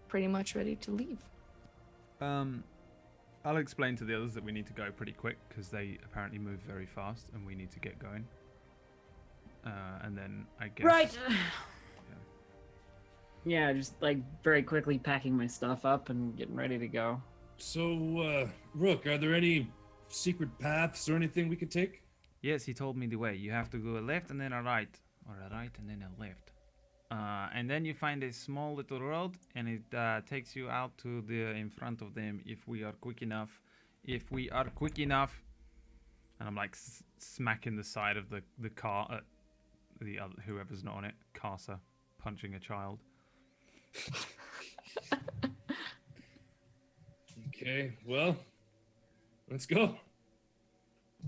D: pretty much ready to leave.
A: I'll explain to the others that we need to go pretty quick because they apparently move very fast and we need to get going. And then I guess...
E: Right. Yeah, just like very quickly packing my stuff up and getting ready to go.
F: So, Rook, are there any secret paths or anything we could take?
A: Yes, he told me the way. You have to go a left and then a right, or a right and then a left. And then you find a small little road, and it takes you out to the in front of them if we are quick enough. If we are quick enough, and I'm like smacking the side of the car, the other, whoever's not on it, Casa punching a child.
F: Okay, well, let's go. Do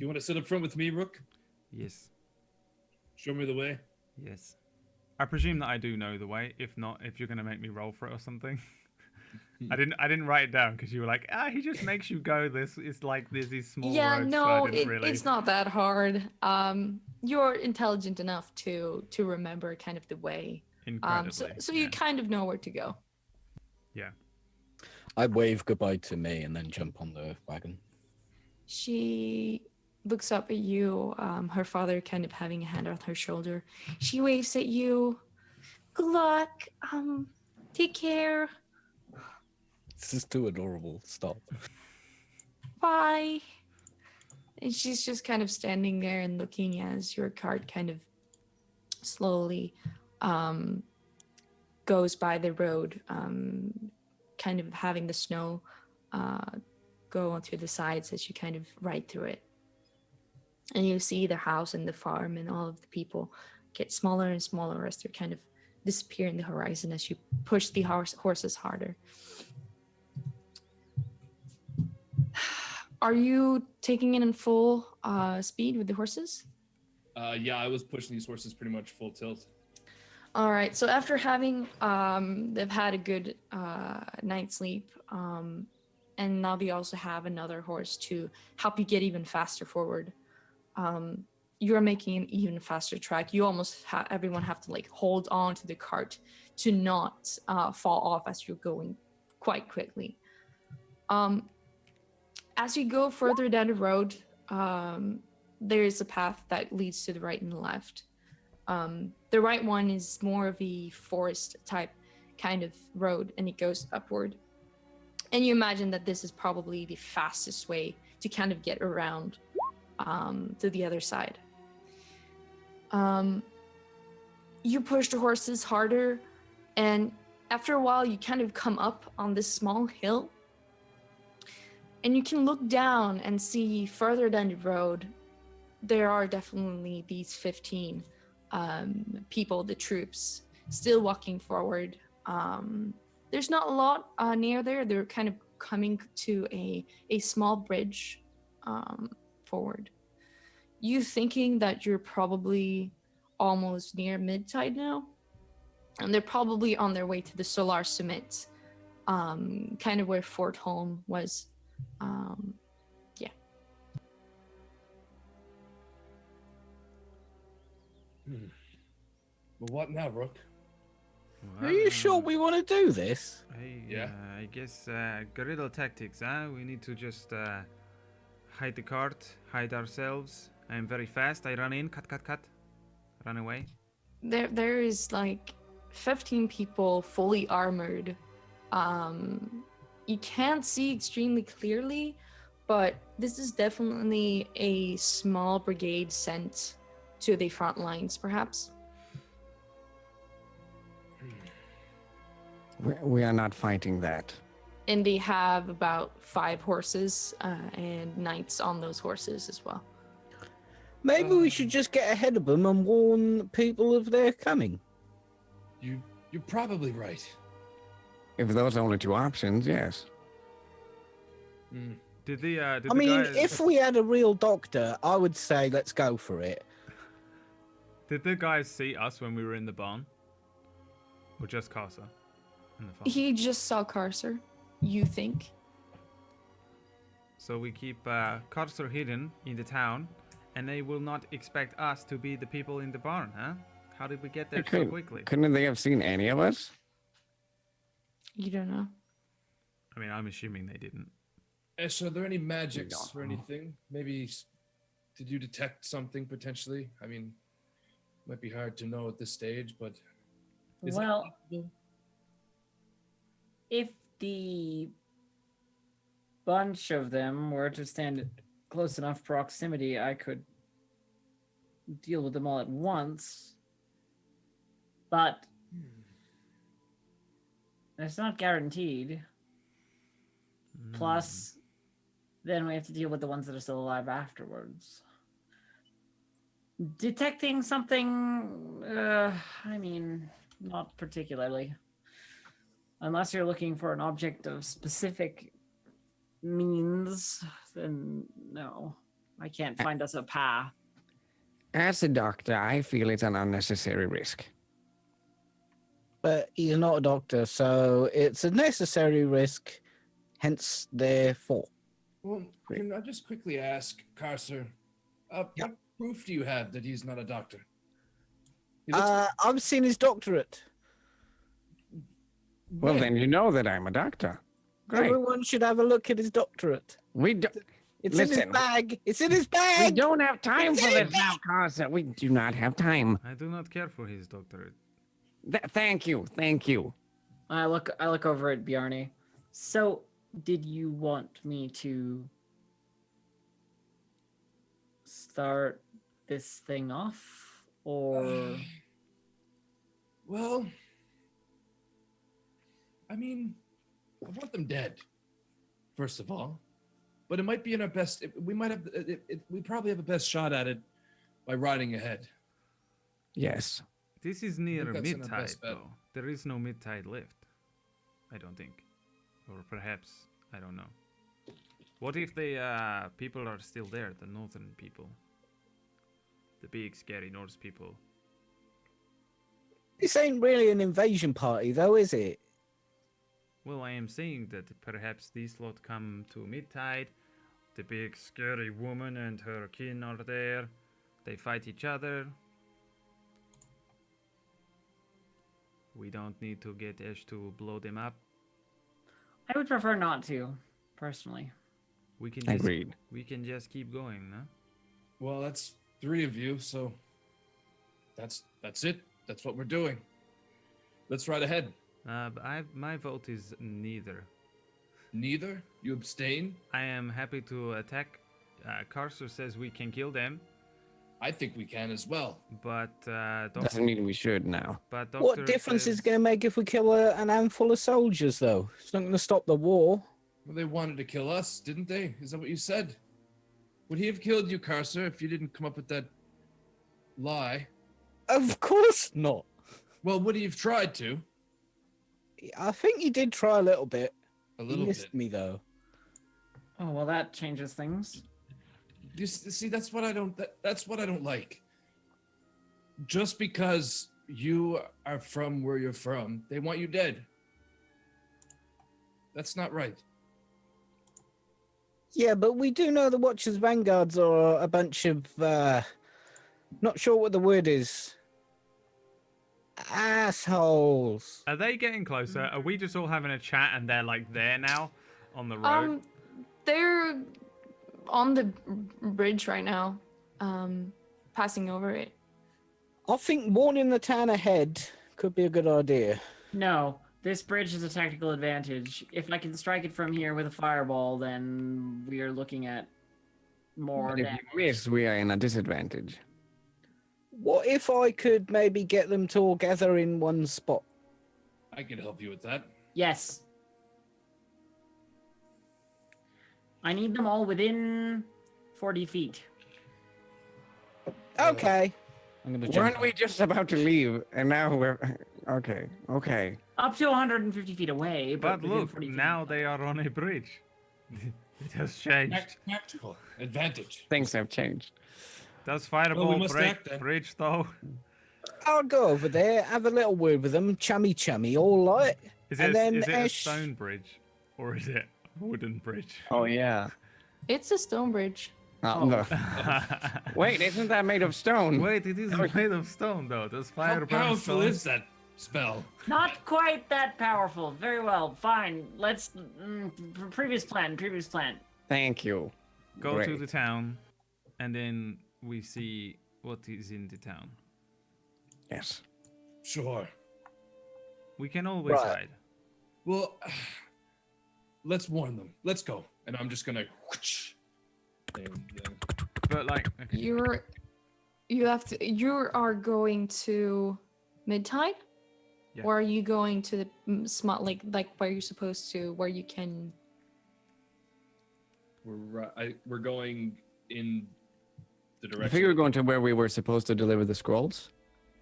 F: you want to sit up front with me, Rook?
A: Yes,
F: Show me the way.
A: yes. I presume that I do know the way. If not, if you're gonna make me roll for it or something. I didn't write it down because you were like, he just makes you go this. It's like there's these small
D: Yeah,
A: roads. So I
D: no,
A: didn't really.
D: it's not that hard. You're intelligent enough to remember kind of the way.
A: Incredibly.
D: So
A: yeah.
D: you kind of know where to go.
A: Yeah.
C: I wave goodbye to May and then jump on the wagon.
D: She looks up at you, her father kind of having a hand on her shoulder. She waves at you. Good luck. Take care.
C: This is too adorable. Stop.
D: Bye. And she's just kind of standing there and looking as your cart kind of slowly goes by the road, kind of having the snow go onto the sides as you kind of ride through it. And you see the house and the farm and all of the people get smaller and smaller as they kind of disappear in the horizon as you push the horses harder. Are you taking it in full speed with the horses?
F: Yeah, I was pushing these horses pretty much full tilt.
D: All right. So after having they've had a good night's sleep, and now they also have another horse to help you get even faster forward. You're making an even faster track. You almost everyone have to like hold on to the cart to not fall off as you're going quite quickly. As you go further down the road, there is a path that leads to the right and the left. The right one is more of a forest type kind of road, and it goes upward. And you imagine that this is probably the fastest way to kind of get around to the other side. You push the horses harder, and after a while, you kind of come up on this small hill. And you can look down and see further down the road, there are definitely these 15 people, the troops, still walking forward. There's not a lot near there. They're kind of coming to a small bridge forward. You thinking that you're probably almost near mid-tide now, and they're probably on their way to the Solar Summit, kind of where Fort Holm was. Yeah.
F: Well, what now, Rook?
C: Are you sure we want to do this?
F: Yeah.
A: I guess guerrilla tactics, huh? We need to just hide the cart, hide ourselves. I'm very fast. I run in, cut, run away.
D: There is like 15 people fully armored. You can't see extremely clearly, but this is definitely a small brigade sent to the front lines, perhaps.
B: We are not fighting that.
D: And they have about 5 horses and knights on those horses as well.
C: Maybe we should just get ahead of them and warn people of their coming.
F: You're probably right.
B: If those are only two options, yes.
A: Did the
C: I
A: the
C: mean,
A: guys,
C: if we had a real doctor, I would say let's go for it.
A: did the guys see us when we were in the barn, or just Casa in the farm?
D: He just saw Carcer, you think.
A: So we keep Carcer hidden in the town, and they will not expect us to be the people in the barn, huh? How did we get there so quickly?
B: Couldn't they have seen any of us?
D: You don't know.
A: I mean, I'm assuming they didn't.
F: Ash, are there any magics
B: No.
F: or anything? Maybe did you detect something potentially? I mean, might be hard to know at this stage, but is it
E: Well,
F: possible?
E: if the bunch of them were to stand at close enough proximity, I could deal with them all at once. But it's not guaranteed. Plus, then we have to deal with the ones that are still alive afterwards. Detecting something, I mean, not particularly. Unless you're looking for an object of specific means, then no. I can't find us a path.
B: As a doctor, I feel it's an unnecessary risk.
C: But he's not a doctor, so it's a necessary risk, hence therefore.
F: Well, can I just quickly ask, Carcer, what proof do you have that he's not a doctor? He looks-
C: I've seen his doctorate.
B: Well,
F: When?
B: then you know that I'm a doctor. Great.
C: Everyone should have a look at his doctorate.
B: We do,
C: It's in his
B: Listen.
C: bag. It's in his
B: we
C: bag.
B: don't have time for this now, Carson. We do not have time.
A: I do not care for his doctorate.
B: Thank you. Thank you.
E: I look over at Bjarni. So, did you want me to start this thing off, or?
F: Well, I mean, I want them dead, first of all. But it might be in our best. We might have. We probably have a best shot at it by riding ahead.
B: Yes.
A: This is near
F: that's in our
A: mid-tide,
F: best bet.
A: though. There is no mid-tide left. I don't think. Or perhaps, I don't know. What if the people are still there, the northern people? The big, scary Norse people.
C: This ain't really an invasion party, though, is it?
A: Well, I am saying that perhaps these lot come to mid-tide. The big, scary woman and her kin are there. They fight each other. We don't need to get Ash to blow them up.
E: I would prefer not to, personally.
A: We can just,
B: Agreed.
A: we can just keep going, no?
F: Well, that's 3 of you, so that's it. That's what we're doing. Let's ride ahead.
A: But my vote is neither.
F: Neither? You abstain?
A: I am happy to attack. Carcer says we can kill them,
F: I think we can as well.
A: but
B: Doesn't mean we should now.
A: but
C: What
A: Doctor
C: difference is it
A: says-
C: going to make if we kill an handful of soldiers, though? It's not going to stop the war.
F: Well, they wanted to kill us, didn't they? Is that what you said? Would he have killed you, Carcer, if you didn't come up with that lie?
C: Of course not.
F: Well, would he have tried to?
C: I think he did try a little bit.
F: A
C: He
F: little
C: missed
F: bit.
C: me, though.
E: Oh well, that changes things.
F: See, that's what I don't. That's what I don't like. Just because you are from where you're from, they want you dead. That's not right.
C: Yeah, but we do know the Watchers Vanguards are a bunch of, not sure what the word is. Assholes.
A: Are they getting closer? Are we just all having a chat and they're like there now on the road?
D: They're on the bridge right now, passing over it.
C: I think warning the town ahead could be a good idea.
E: No, this bridge is a tactical advantage. If I can strike it from here with a fireball, then we are looking at more
B: But if
E: damage.
B: we miss, we are in a disadvantage.
C: What if I could maybe get them to all gather in one spot?
F: I can help you with that.
E: Yes. I need them all within 40 feet.
C: Okay. I'm gonna jump.
B: Weren't we just about to leave? And now we're... Okay.
E: Up to 150 feet away, but,
A: But
E: within
A: look,
E: 40 feet.
A: now they are on a bridge. It has changed.
F: Tactical advantage.
B: Things have changed.
A: Does Fireball
F: must
A: break
F: act then.
A: bridge though?
C: I'll go over there, have a little word with them, chummy, all right.
A: Is
C: And
A: it,
C: then
A: is it a
C: Ash-
A: stone bridge? Or is it a wooden bridge?
B: Oh, yeah.
D: It's a stone bridge.
B: No. Wait, isn't that made of stone?
A: Wait, it is made of stone though. Does
F: How
A: fire burn
F: powerful
A: stone?
F: is that spell?
E: Not quite that powerful. Very well. Fine. Let's... previous plan.
B: Thank you.
A: Go to
B: Great.
A: the town, and then we see what is in the town.
B: Yes.
F: Sure.
A: We can always
C: Right.
A: hide.
F: Well, let's warn them. Let's go. And I'm just gonna. And,
A: But like, okay.
D: You are going to mid-tide?
A: Yeah.
D: Or are you going to the small, like where you're supposed to, where you can...
F: we're going in the
B: I
F: direction.
B: think we were going to where we were supposed to deliver the scrolls.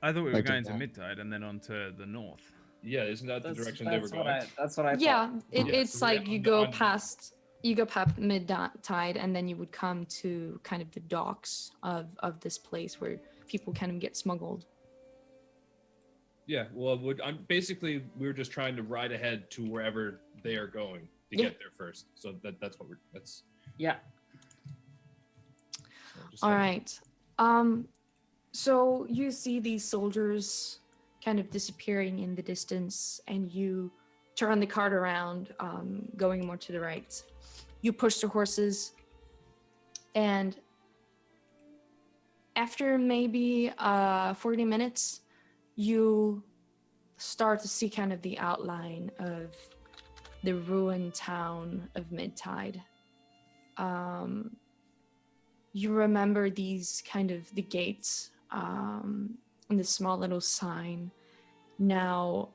A: I thought we were
B: Like to
A: going to
B: that.
A: Midtide and then on to the north.
F: Yeah, isn't that the direction they were
E: what
F: going?
E: that's what I
D: Yeah,
E: thought.
D: it's
F: so we're
D: like you
F: on the-
D: go
F: on-
D: past mid-tide, and then you would come to kind of the docks of this place where people kind of get smuggled.
F: Yeah, well, basically we were just trying to ride ahead to wherever they are going to
D: Yeah.
F: get there first. So that's what that's.
E: Yeah.
F: So just
D: All
F: saying.
D: right. So you see these soldiers kind of disappearing in the distance, and you turn the cart around, going more to the right. You push the horses, and after maybe 40 minutes, you start to see kind of the outline of the ruined town of Midtide. You remember these kind of the gates and the small little sign. Now,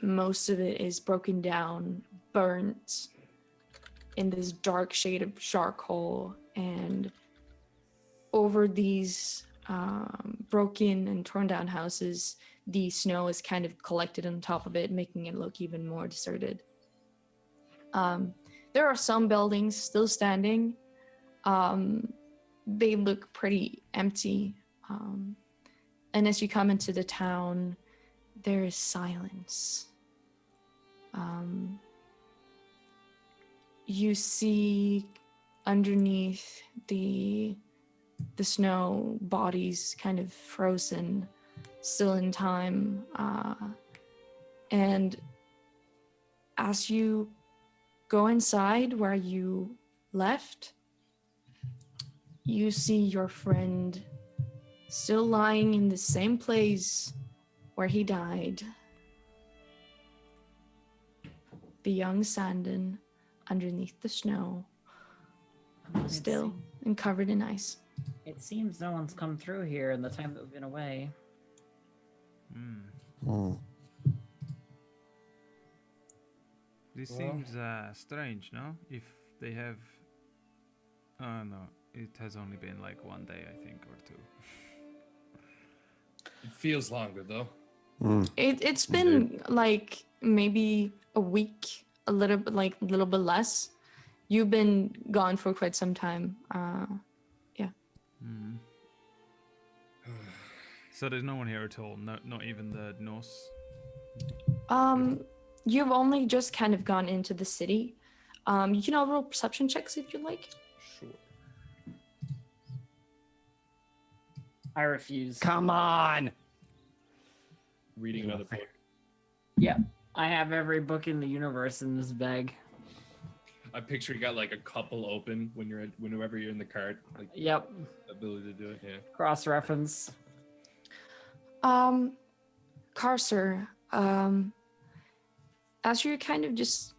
D: most of it is broken down, burnt in this dark shade of charcoal, and over these broken and torn down houses, the snow is kind of collected on top of it, making it look even more deserted. There are some buildings still standing. They look pretty empty. And as you come into the town, there is silence. You see underneath the snow bodies kind of frozen, still in time. And as you go inside where you left, you see your friend still lying in the same place where he died. The young Sandon underneath the snow, still and covered in ice.
E: It seems no one's come through here in the time that we've been away.
B: Hmm.
A: This
F: Well.
A: seems strange, no? If they have... Oh, no. It has only been like one day, I think, or two.
F: It feels longer though.
B: Hmm.
D: It's been like maybe a week, a little bit less. You've been gone for quite some time.
A: So there's no one here at all, no, not even the Norse.
D: You've only just kind of gone into the city. You can all roll perception checks if you'd like.
F: Sure.
E: I refuse.
B: Come on.
F: Reading another book.
E: Yeah. I have every book in the universe in this bag.
F: I picture you got like a couple open whenever you're in the cart. Like
E: Yep.
F: ability to do it. Yeah.
E: Cross reference.
D: Carcer, as you're kind of just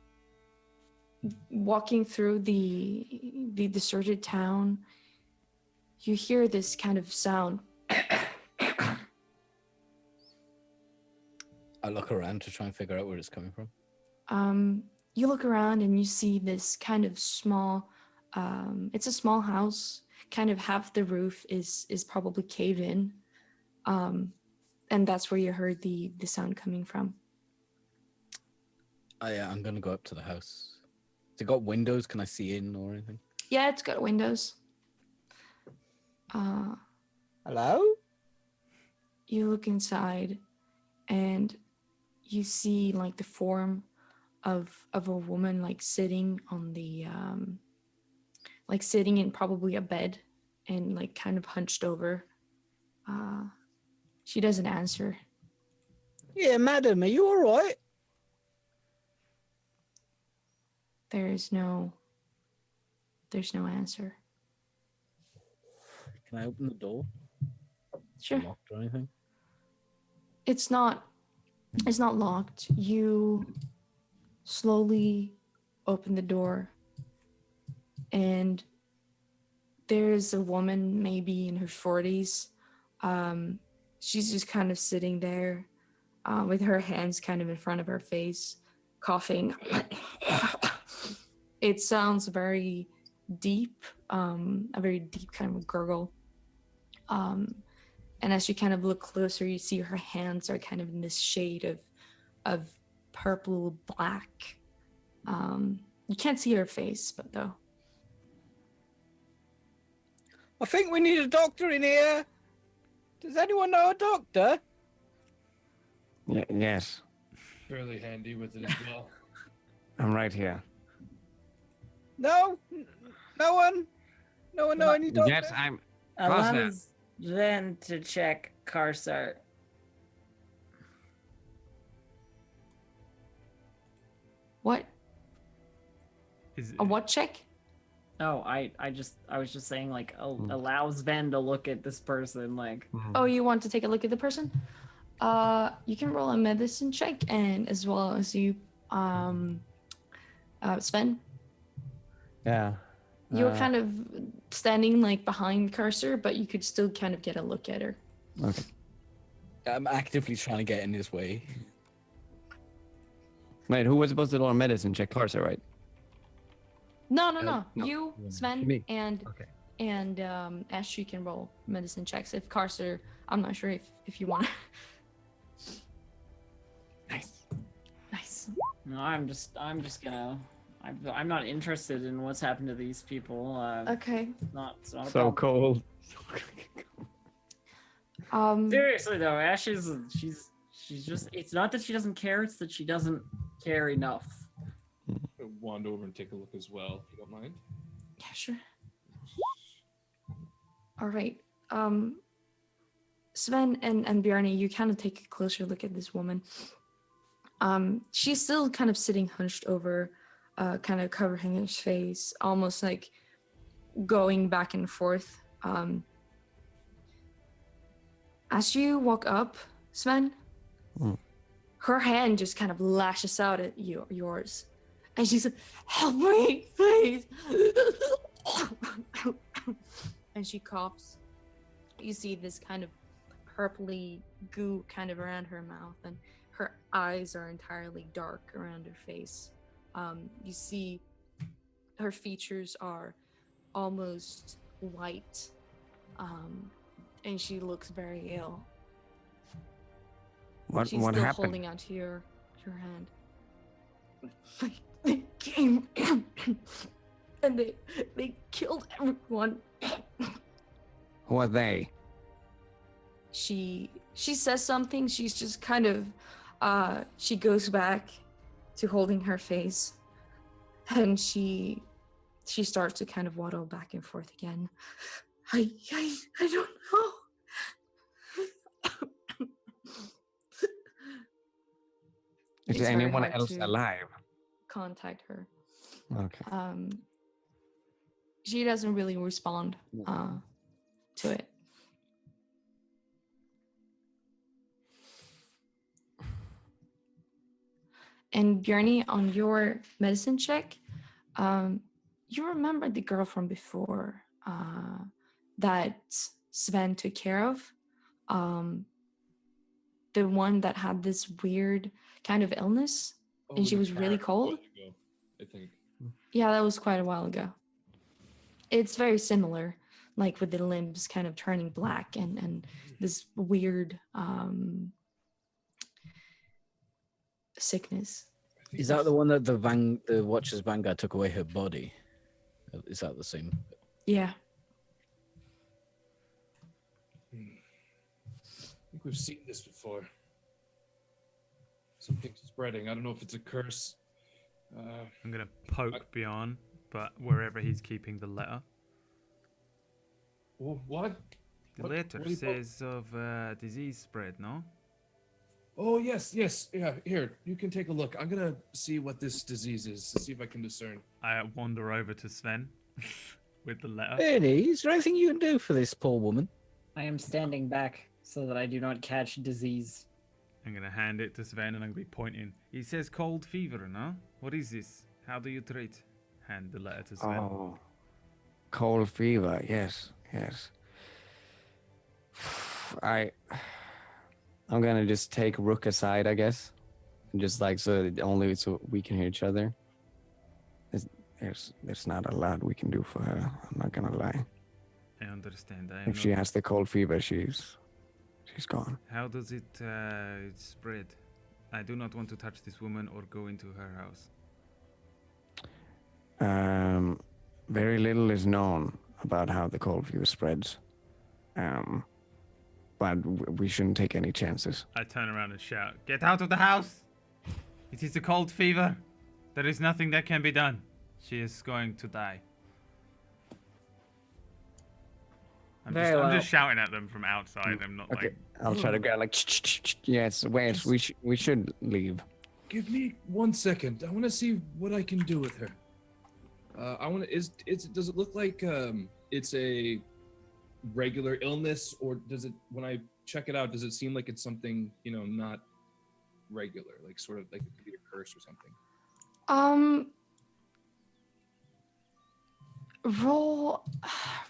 D: walking through the deserted town, you hear this kind of sound.
C: I look around to try and figure out where it's coming from.
D: You look around and you see this kind of small, it's a small house, kind of half the roof is probably caved in. And that's where you heard the sound coming from.
C: I'm gonna go up to the house. Has it got windows? Can I see in or anything?
D: Yeah, it's got windows.
C: Hello?
D: You look inside and you see like the form of a woman like sitting on the like sitting in probably a bed and like kind of hunched over. She doesn't answer.
C: Yeah, madam, are you all right?
D: There's no answer.
C: Can I open the door?
D: Sure.
C: Locked or anything?
D: It's not locked. You slowly open the door and there's a woman maybe in her 40s. She's just kind of sitting there with her hands kind of in front of her face, coughing. It sounds very deep, a very deep kind of gurgle. And as you kind of look closer, you see her hands are kind of in this shade of purple black. You can't see her face, but though.
C: I think we need a doctor in here. Does anyone know a doctor?
B: Yes,
F: Fairly handy with it as well.
B: I'm right here.
C: No? No one? No one know any doctor?
B: Yes, I'm.
E: Allow
B: Closer.
E: Sven to check Karsar.
D: What?
A: Is
D: A what check?
E: Oh, I was just saying, like, allow Sven to look at this person, like.
D: Oh, you want to take a look at the person? You can roll a medicine check, and as well as you, Sven,
B: Yeah.
D: you were kind of standing like behind Cursor, but you could still kind of get a look at her.
B: Okay.
C: I'm actively trying to get in his way.
B: Wait, who was supposed to do a medicine check? Carcer, right?
D: No.
B: no.
D: You, Sven,
B: Me.
D: and
B: Okay.
D: Ash, you can roll medicine checks. If Cursor, I'm not sure if you want.
B: Nice.
D: Nice.
E: No, I'm just gonna. I'm not interested in what's happened to these people.
D: Okay.
E: It's not a
B: So
E: problem.
B: cold.
E: Seriously though, Ash is she's just. It's not that she doesn't care; it's that she doesn't care enough.
F: I'll wander over and take a look as well, if you don't mind.
D: Yeah, sure. All right. Sven and Bjarni, you kind of take a closer look at this woman. She's still kind of sitting hunched over, kind of covering his face, almost like going back and forth. As you walk up, Sven, her hand just kind of lashes out at yours. And she's like, "Help me, please." And she coughs. You see this kind of purpley goo kind of around her mouth, and her eyes are entirely dark around her face. You see her features are almost white, and she looks very ill.
B: What
D: She's still
B: happened?
D: holding onto your hand. They came and they killed everyone.
B: Who are they?
D: She says something. She's just kind of she goes back to holding her face, and she starts to kind of waddle back and forth again. I don't know.
B: Is
D: It's
B: there
D: very
B: anyone
D: hard
B: else
D: to
B: alive?
D: contact her.
B: Okay.
D: She doesn't really respond to it. And Bjarni, on your medicine check, you remember the girl from before that Sven took care of? The one that had this weird kind of illness, and she was really cold?
F: Ago, I think.
D: Yeah, that was quite a while ago. It's very similar, like with the limbs kind of turning black and this weird sickness.
C: Is that the one that the Watcher's Vanguard took away her body? Is that the same?
D: Yeah.
F: I think we've seen this before. Something's spreading. I don't know if it's a curse.
A: I'm gonna poke Bjorn, but wherever he's keeping the letter.
F: What?
A: The
F: What-
A: letter
F: what do you
A: says of disease spread, no?
F: Oh, yes. Yeah, here. You can take a look. I'm going to see what this disease is, to see if I can discern.
A: I wander over to Sven with the letter.
C: Really? Is there anything you can do for this poor woman?
E: I am standing back so that I do not catch disease.
A: I'm gonna hand it to Sven and I'm gonna be pointing. He says cold fever, no? What is this? How do you treat? Hand the letter to Sven.
B: Oh, cold fever. Yes. I'm gonna just take Rook aside, I guess, and just like so we can hear each other. There's not a lot we can do for her. I'm not gonna lie.
A: I understand. I am
B: If she
A: not-
B: has the cold fever, she's gone.
A: How does it spread? I do not want to touch this woman or go into her house.
B: Very little is known about how the cold fever spreads. But we shouldn't take any chances.
A: I turn around and shout, "Get out of the house! It is a cold fever. There is nothing that can be done. She is going to die." I'm
E: Very well.
A: just shouting at them from outside. I'm not
B: Okay,
A: like...
B: I'll try to grab like. Yes, wait. We should leave.
F: Give me 1 second. I want to see what I can do with her. I want to. Does it look like it's a regular illness, or does it? When I check it out, does it seem like it's something not regular, like sort of like it could be a curse or something?
D: Roll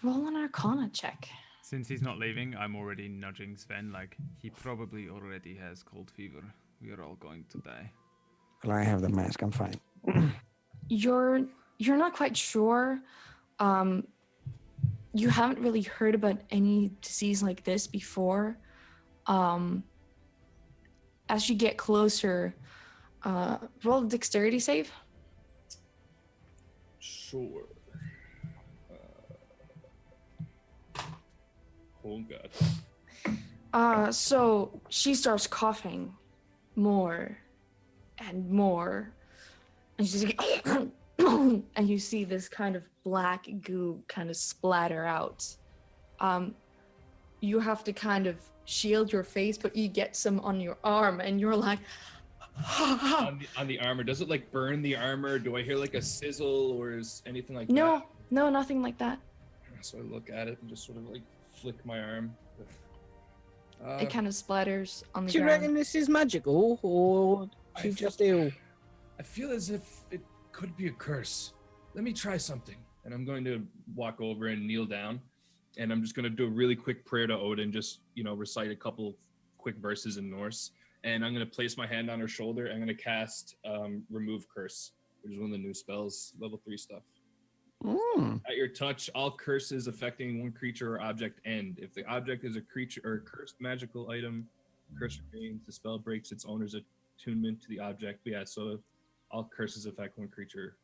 D: an Arcana check.
A: Since he's not leaving, I'm already nudging Sven like he probably already has cold fever. We are all going to die.
B: Well, I have the mask. I'm fine.
D: You're not quite sure. You haven't really heard about any disease like this before. As you get closer, roll a dexterity save.
F: Sure. Oh god.
D: So she starts coughing more and more, and she's like, and you see this kind of black goo kind of splatter out. You have to kind of shield your face, but you get some on your arm, and you're like,
F: on the armor, does it like burn the armor? Do I hear like a sizzle or is anything like that?
D: No, nothing like that.
F: So I look at it and just sort of like flick my arm.
D: It kind of splatters on the
C: Do you
D: ground.
C: reckon this is magical, or she just ill?
F: I feel as if it could be a curse. Let me try something. And I'm going to walk over and kneel down. And I'm just going to do a really quick prayer to Odin, just, recite a couple quick verses in Norse. And I'm going to place my hand on her shoulder. I'm going to cast Remove Curse, which is one of the new spells, level 3 stuff. At your touch, all curses affecting one creature or object end. If the object is a creature or a cursed magical item, curse remains. The spell breaks its owner's attunement to the object. But yeah, so all curses affect one creature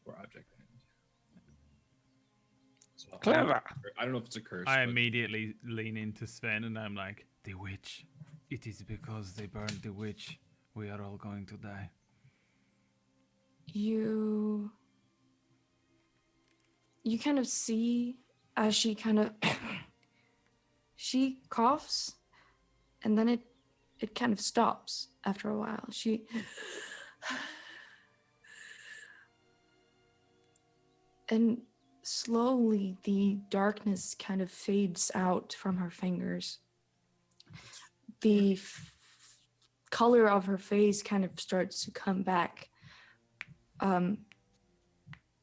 F: or object end. So
B: Clever.
F: I don't know if it's a curse.
A: I
F: but-
A: immediately lean into Sven and I'm like, "The witch. It is because they burned the witch. We are all going to die."
D: You kind of see as she kind of she coughs, and then it kind of stops after a while. And slowly the darkness kind of fades out from her fingers. The color of her face kind of starts to come back.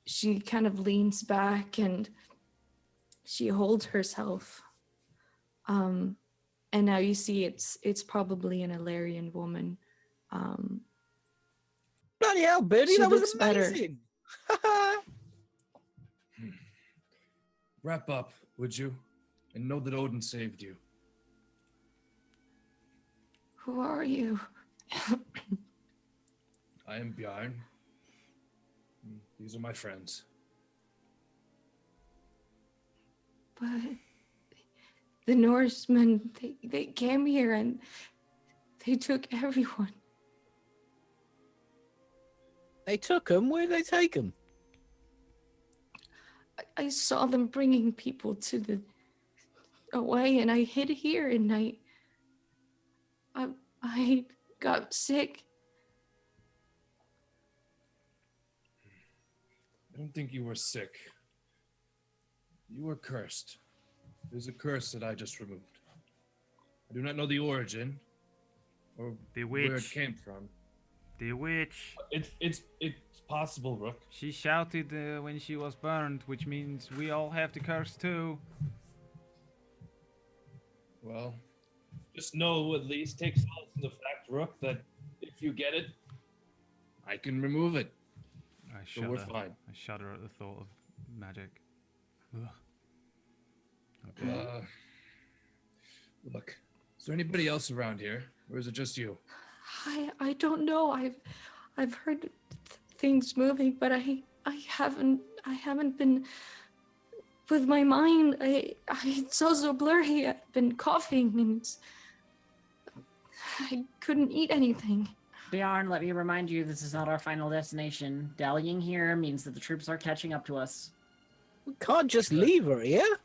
D: She kind of leans back and she holds herself. And now you see it's probably an Illyrian woman.
C: Bloody hell, Birdie,
D: She
C: that was
D: looks better.
C: amazing.
F: Wrap up, would you? And know that Odin saved you.
D: Who are you?
F: I am Bjarn. These are my friends.
D: But the Norsemen, they came here and they took everyone.
C: They took him. Where did they take him?
D: I saw them bringing people to the away, and I hid here, and I got sick.
F: I don't think you were sick. You were cursed. There's a curse that I just removed. I do not know the origin or
A: The
F: where it
A: witch.
F: came from.
A: The witch.
F: It's possible, Rook.
A: She shouted when she was burned, which means we all have the curse too.
F: Well, just know at least take solace in the fact, Rook, that if you get it, I can remove it.
A: I
F: So we're
A: shudder.
F: fine.
A: I shudder at the thought of magic. Ugh.
F: Look, is there anybody else around here, or is it just you?
D: I don't know. I've heard things moving, but I haven't been with my mind. It's so blurry. I've been coughing and I couldn't eat anything.
E: Bjorn, let me remind you, this is not our final destination. Dallying here means that the troops are catching up to us.
C: We can't just leave her here.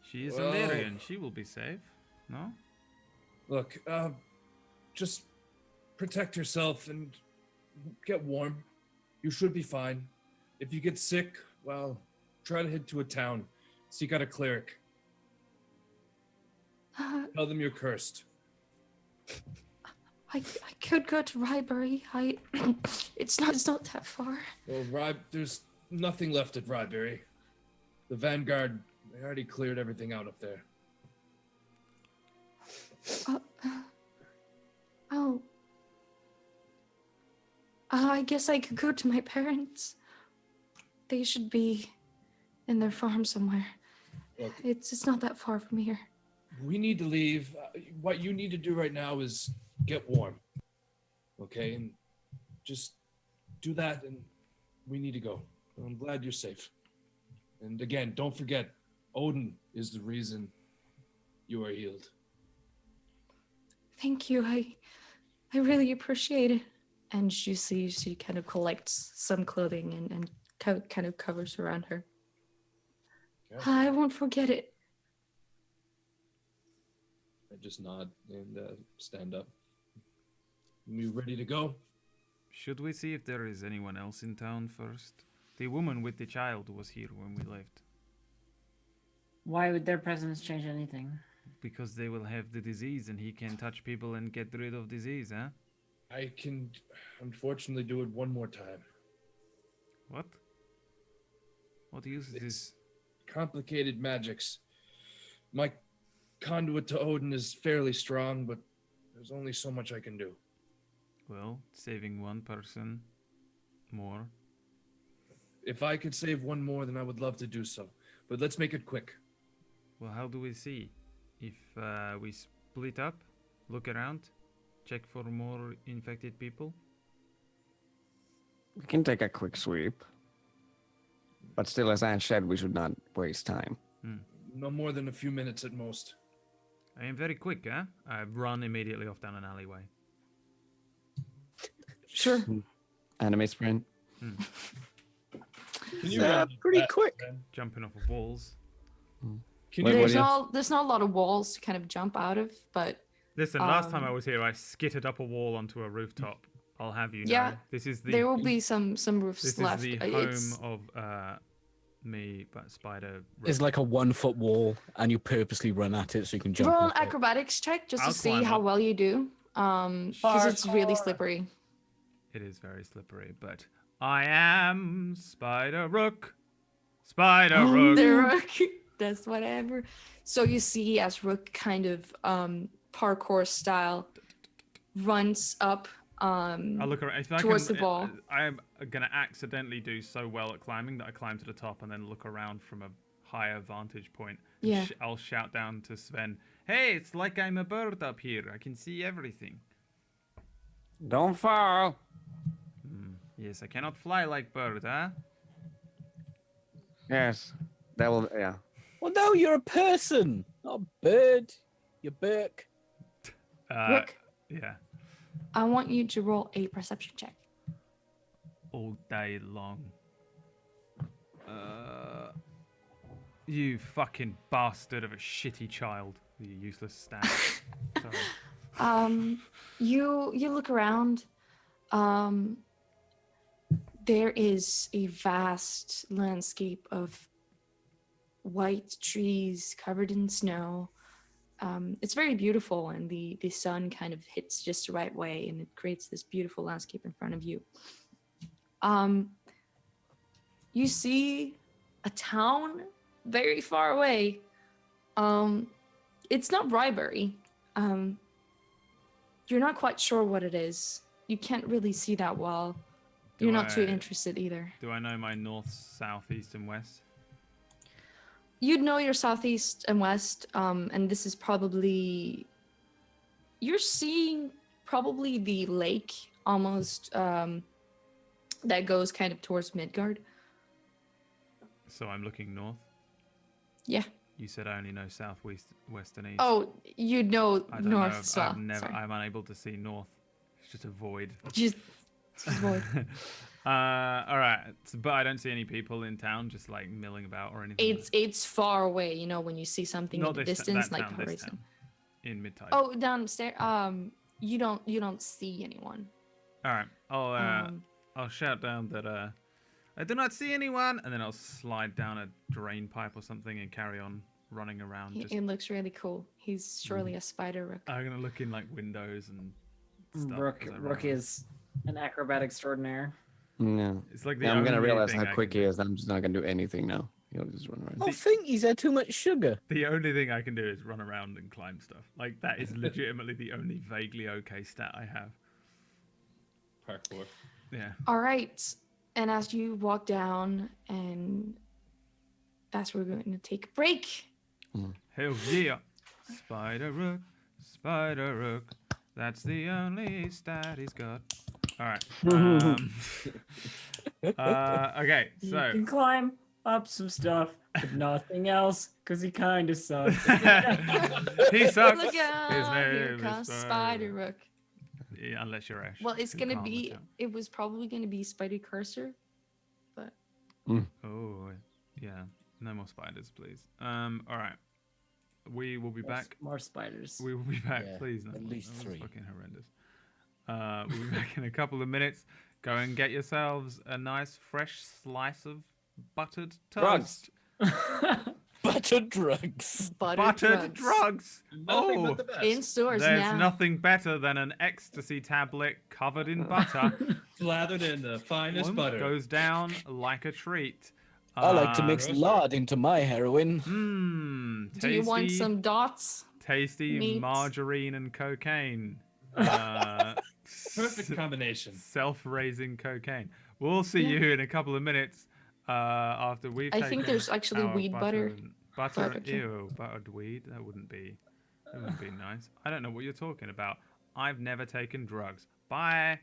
A: She is
F: Well-
A: Illyrian. She will be safe. No?
F: Look, just protect yourself and get warm. You should be fine. If you get sick, well, try to head to a town. Seek out a cleric. Tell them you're cursed.
D: I could go to Rybury. It's not that far.
F: Well, there's nothing left at Rybury. The Vanguard, they already cleared everything out up there.
D: I guess I could go to my parents. They should be in their farm somewhere.
F: Look,
D: It's not that far from here.
F: we need to leave. What you need to do right now is get warm. Okay? And just do that, and we need to go. I'm glad you're safe. And again, don't forget, Odin is the reason you are healed.
D: Thank you. I really appreciate it. And you see she kind of collects some clothing and kind of covers around her.
F: Okay.
D: I won't forget it.
F: I just nod and stand up. You ready to go?
A: Should we see if there is anyone else in town first? The woman with the child was here when we left.
E: Why would their presence change anything?
A: Because they will have the disease and he can touch people and get rid of disease, huh?
F: I can unfortunately do it one more time.
A: What? What use is this?
F: Complicated magics. My conduit to Odin is fairly strong, but there's only so much I can do.
A: Well, saving one person more.
F: If I could save one more, then I would love to do so. But let's make it quick.
A: Well, how do we see? If we split up, look around, check for more infected people?
B: We can take a quick sweep. But still, as Anne said, we should not waste time.
F: No more than a few minutes at most.
A: I am very quick, huh? I run immediately off down an alleyway.
D: Sure.
B: Anime sprint.
F: Can you run
C: Pretty
F: that,
C: quick.
F: Ben?
A: Jumping off of walls.
F: Can
B: Wait,
F: you
B: what
D: There's not a lot of walls to kind of jump out of, but
A: Listen, last time I
D: Um,
A: was here, I skittered up a wall onto a rooftop. I'll have you know.
D: Yeah,
A: This is the
D: there will be some roofs
A: this
D: left.
A: is the
D: It's-
A: home of me, but Spider.
C: It's like a 1 foot wall, and you purposely run at it so you can jump.
D: roll an
C: off it.
D: acrobatics check just
A: I'll
D: to see
A: climb
D: how
A: up.
D: well you do. Because it's really
E: Parkour.
D: slippery.
A: It is very slippery, but I am Spider Rook. Spider Rook.
D: The Rook does whatever. So you see as Rook kind of parkour style runs up.
A: I look around. If I
D: towards
A: can,
D: the ball.
A: I'm gonna accidentally do so well at climbing that I climb to the top and then look around from a higher vantage point. And
D: Yeah.
A: I'll shout down to Sven, "Hey, it's like I'm a bird up here. I can see everything."
B: Don't fall.
A: Yes, I cannot fly like bird, huh?
B: Yes. That will, yeah.
C: Well, no, you're a person, not a bird. You're Burke.
D: Rook,
A: Yeah,
D: I want you to roll a perception check.
A: all day long. You fucking bastard of a shitty child. You useless stab. Sorry.
D: You look around. There is a vast landscape of white trees covered in snow. It's very beautiful, and the sun kind of hits just the right way, and it creates this beautiful landscape in front of you. You see a town very far away. It's not Rybury. You're not quite sure what it is. You can't really see that well. You're not too interested either.
A: Do I know my north, south, east, and west?
D: you'd know your southeast and west, and this is probably you're seeing probably the lake almost that goes kind of towards Midgard.
A: So I'm looking north.
D: Yeah.
A: You said I only know south, west, and east.
D: Oh, you'd know
A: I don't
D: north
A: know.
D: as well.
A: I've
D: Sorry.
A: I'm unable to see north. It's just a void.
D: Just void.
A: All right. But I don't see any people in town just like milling about or anything.
D: It's far away. You know when you see something
A: Not
D: in the
A: this
D: distance,
A: that
D: like
A: town,
D: the
A: this
D: horizon.
A: town. In mid-tide.
D: Oh, downstairs. You don't see anyone.
A: All right. I'll shout down that I do not see anyone, and then I'll slide down a drain pipe or something and carry on running around.
D: It looks really cool. He's surely a spider rook.
A: I'm gonna look in like windows and stuff.
E: Rook,
A: as I run
E: Rook
A: around.
E: is an acrobat extraordinaire.
B: No.
A: It's like the
B: Yeah, I'm gonna
A: only
B: realize
A: thing
B: how
A: I
B: quick
A: can
B: he
A: do.
B: is. I'm just not gonna do anything now. He'll just run around.
C: I think he's had too much sugar.
A: The only thing I can do is run around and climb stuff. Like that is legitimately the only vaguely okay stat I have.
F: Parkour.
A: Yeah.
D: All right. And as you walk down, and that's where we're going to take a break.
A: Hell yeah. Spider Rook. That's the only stat he's got. All right. Okay,
E: You
A: so
E: can climb up some stuff, but nothing else, because he kind of sucks.
A: he sucks.
D: Look
A: His
D: out! Here
A: name is
D: comes Spider Rook.
A: Yeah, unless you're Ash.
D: Well, it's
A: who
D: gonna
A: can't
D: be.
A: look out.
D: It was probably gonna be Spider Cursor, but
A: Oh, yeah. No more spiders, please. All right. We will be back.
E: More spiders.
A: We will be back,
C: Yeah,
A: please.
C: at
A: No,
C: least
A: that was
C: 3.
A: fucking horrendous. We'll be back in a couple of minutes. Go and get yourselves a nice fresh slice of buttered toast.
B: Drugs.
C: Buttered drugs.
A: Buttered drugs.
F: Nothing
A: Oh,
F: but the best.
D: in stores
A: there's
D: now.
A: nothing better than an ecstasy tablet covered in butter.
F: Slathered in the finest
A: One
F: butter.
A: goes down like a treat.
C: I like to mix
F: Grocer.
C: lard into my heroin.
A: Mmm.
D: Do you want some dots?
A: tasty
D: meat?
A: margarine and cocaine?
F: Perfect combination.
A: Self-raising cocaine. We'll see you in a couple of minutes after we've
D: I think
A: taken
D: there's actually
A: our
D: weed butter.
A: and- Butter,
D: Butter too.
A: ew, buttered weed. That wouldn't be nice. I don't know what you're talking about. I've never taken drugs. Bye.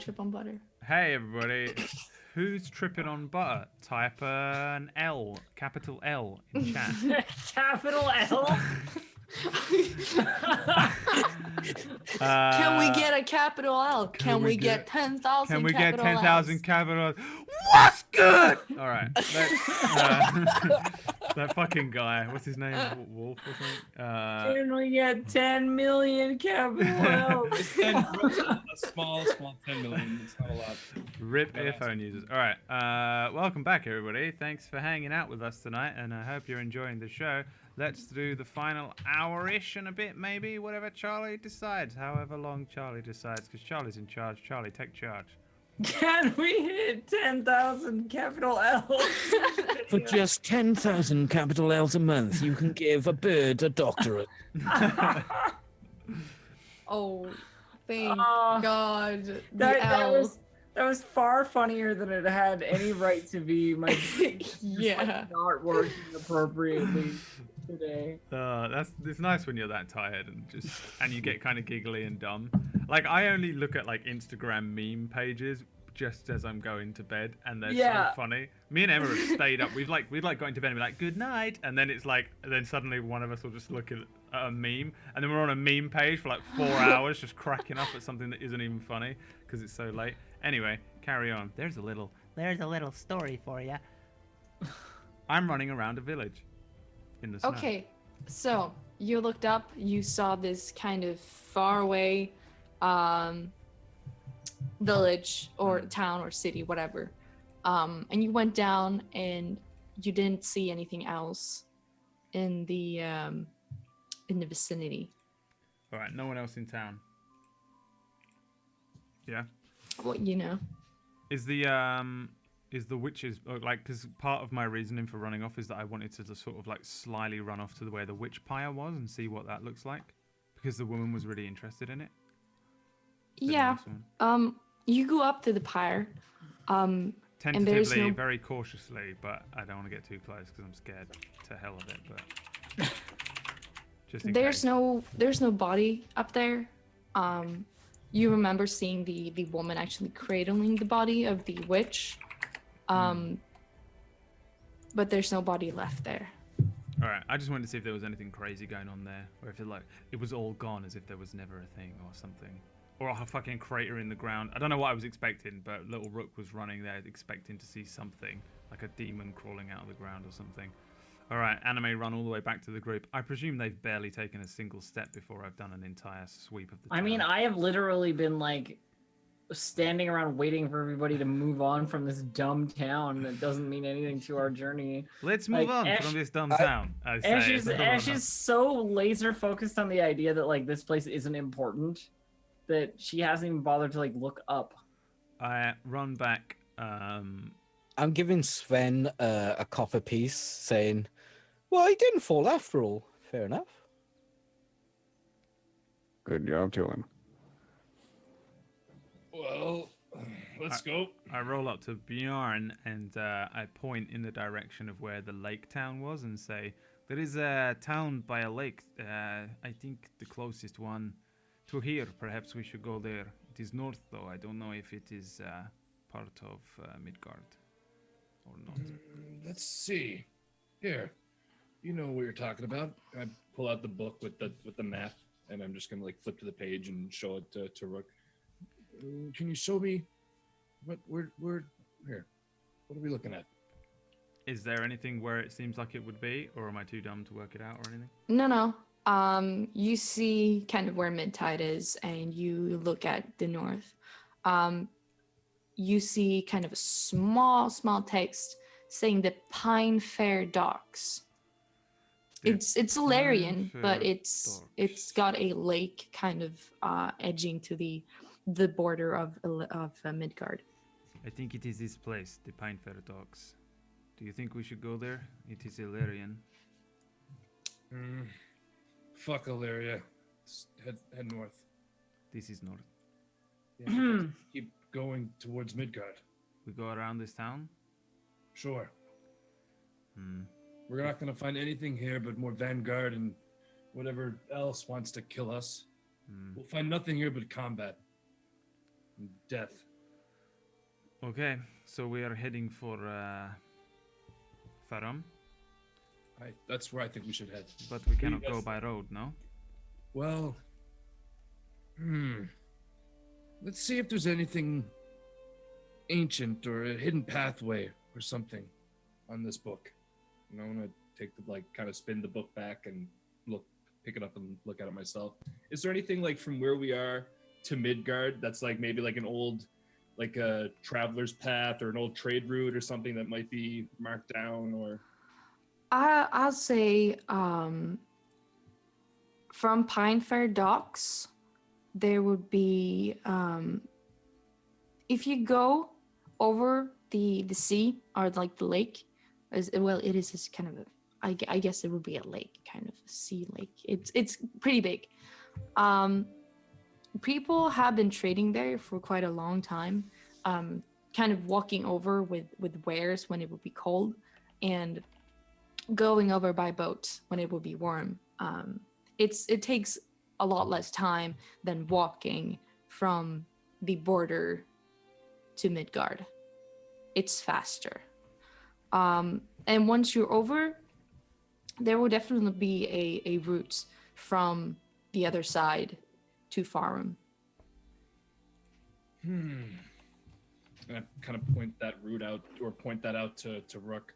D: trip on butter.
A: Hey everybody, who's tripping on butter? Type an L, capital L in chat.
E: Capital L.
D: Can we get a capital L? Can we get 10,000?
A: Can we get
D: capital
A: 10,000
D: Ls?
A: capital? What's good? All right, that fucking guy. What's his name? Wolf or something?
E: Can we get 10 million capital L?
F: It's 10, a small 10 million. It's not a lot.
A: Rip earphone users. All right, welcome back everybody. Thanks for hanging out with us tonight, and I hope you're enjoying the show. Let's do the final hour-ish and a bit, maybe, whatever Charlie decides. However long Charlie decides, because Charlie's in charge. Charlie, take charge.
E: Can we hit 10,000 capital L's?
C: For just 10,000 capital L's a month, you can give a bird a doctorate.
D: Oh, thank
E: Oh,
D: God. The
E: that
D: L.
E: was far funnier than it had any right to be. My
D: Yeah.
E: not working appropriately today.
A: It's nice when you're that tired and you get kind of giggly and dumb. Like I only look at like Instagram meme pages just as I'm going to bed, and they're so funny. Me and Emma have stayed up. We've got into bed and be like good night, and then it's like then suddenly one of us will just look at a meme, and then we're on a meme page for like 4 hours just cracking up at something that isn't even funny because it's so late. Anyway, carry on. There's a little story for you. I'm running around a village in the snow.
D: Okay, so you looked up, you saw this kind of far away village or town or city, whatever. And you went down and you didn't see anything else in the vicinity.
A: All right, no one else in town. Yeah.
D: Well, you know.
A: Is the witches like? Because part of my reasoning for running off is that I wanted to just sort of like slyly run off to where the witch pyre was and see what that looks like, because the woman was really interested in it.
D: Yeah. You go up to the pyre.
A: Tentatively, very cautiously, but I don't want to get too close because I'm scared to hell of it. But just in case.
D: There's no body up there. You remember seeing the woman actually cradling the body of the witch. But there's no body left there.
A: All right, I just wanted to see if there was anything crazy going on there, or if it was all gone, as if there was never a thing or something, or a fucking crater in the ground. I don't know what I was expecting, but little Rook was running there expecting to see something, like a demon crawling out of the ground or something. All right, Anime run all the way back to the group. I presume they've barely taken a single step before I've done an entire sweep of the town.
E: I mean, I have literally been like standing around waiting for everybody to move on from this dumb town that doesn't mean anything to our journey.
A: Let's move on from this dumb town.
E: Ash is so laser focused on the idea that like this place isn't important that she hasn't even bothered to like look up.
A: I run back.
C: I'm giving Sven a copper piece, saying, "Well, he didn't fall after all. Fair enough."
B: Good job to him.
F: Well, let's go.
A: I roll up to Bjorn and I point in the direction of where the lake town was and say, there is a town by a lake. I think the closest one to here. Perhaps we should go there. It is north, though. I don't know if it is part of Midgard or not.
F: Let's see. Here, you know what you're talking about. I pull out the book with the map, and I'm just gonna like flip to the page and show it to Rook. Can you show me what we're here? What are we looking at?
A: Is there anything where it seems like it would be, or am I too dumb to work it out or anything?
D: No. You see kind of where Midtide is, and you look at the north. You see kind of a small text saying the Pine Fair Docks. It's Solarian, but it's got a lake kind of edging to the border of Midgard.
A: I think it is this place, the Pine Fair Docks. Do you think we should go there? It is Illyrian.
F: Fuck Illyria. Head north.
A: This is north.
F: Yeah, keep going towards Midgard.
A: We go around this town?
F: Sure. We're not gonna find anything here but more Vanguard and whatever else wants to kill us. We'll find nothing here but combat and death.
A: Okay, so we are heading for Farum,
F: That's where I think we should head.
A: but we
F: do you
A: cannot go
F: guys
A: by road, no?
F: Well, let's see if there's anything ancient or a hidden pathway or something on this book. And I want to take the kind of spin the book back and pick it up and look at it myself. Is there anything like from where we are to Midgard that's like maybe like an old, like a traveler's path or an old trade route or something that might be marked down or?
D: I'll say from Pinefair Docks, there would be if you go over the sea or like the lake, well, it is just kind of a, I guess it would be a lake, kind of a sea lake. It's pretty big. People have been trading there for quite a long time, kind of walking over with wares when it would be cold, and going over by boat when it would be warm. It takes a lot less time than walking from the border to Midgard. It's faster. And once you're over, there will definitely be a route from the other side to Farum.
F: And I kind of point that out to Rook.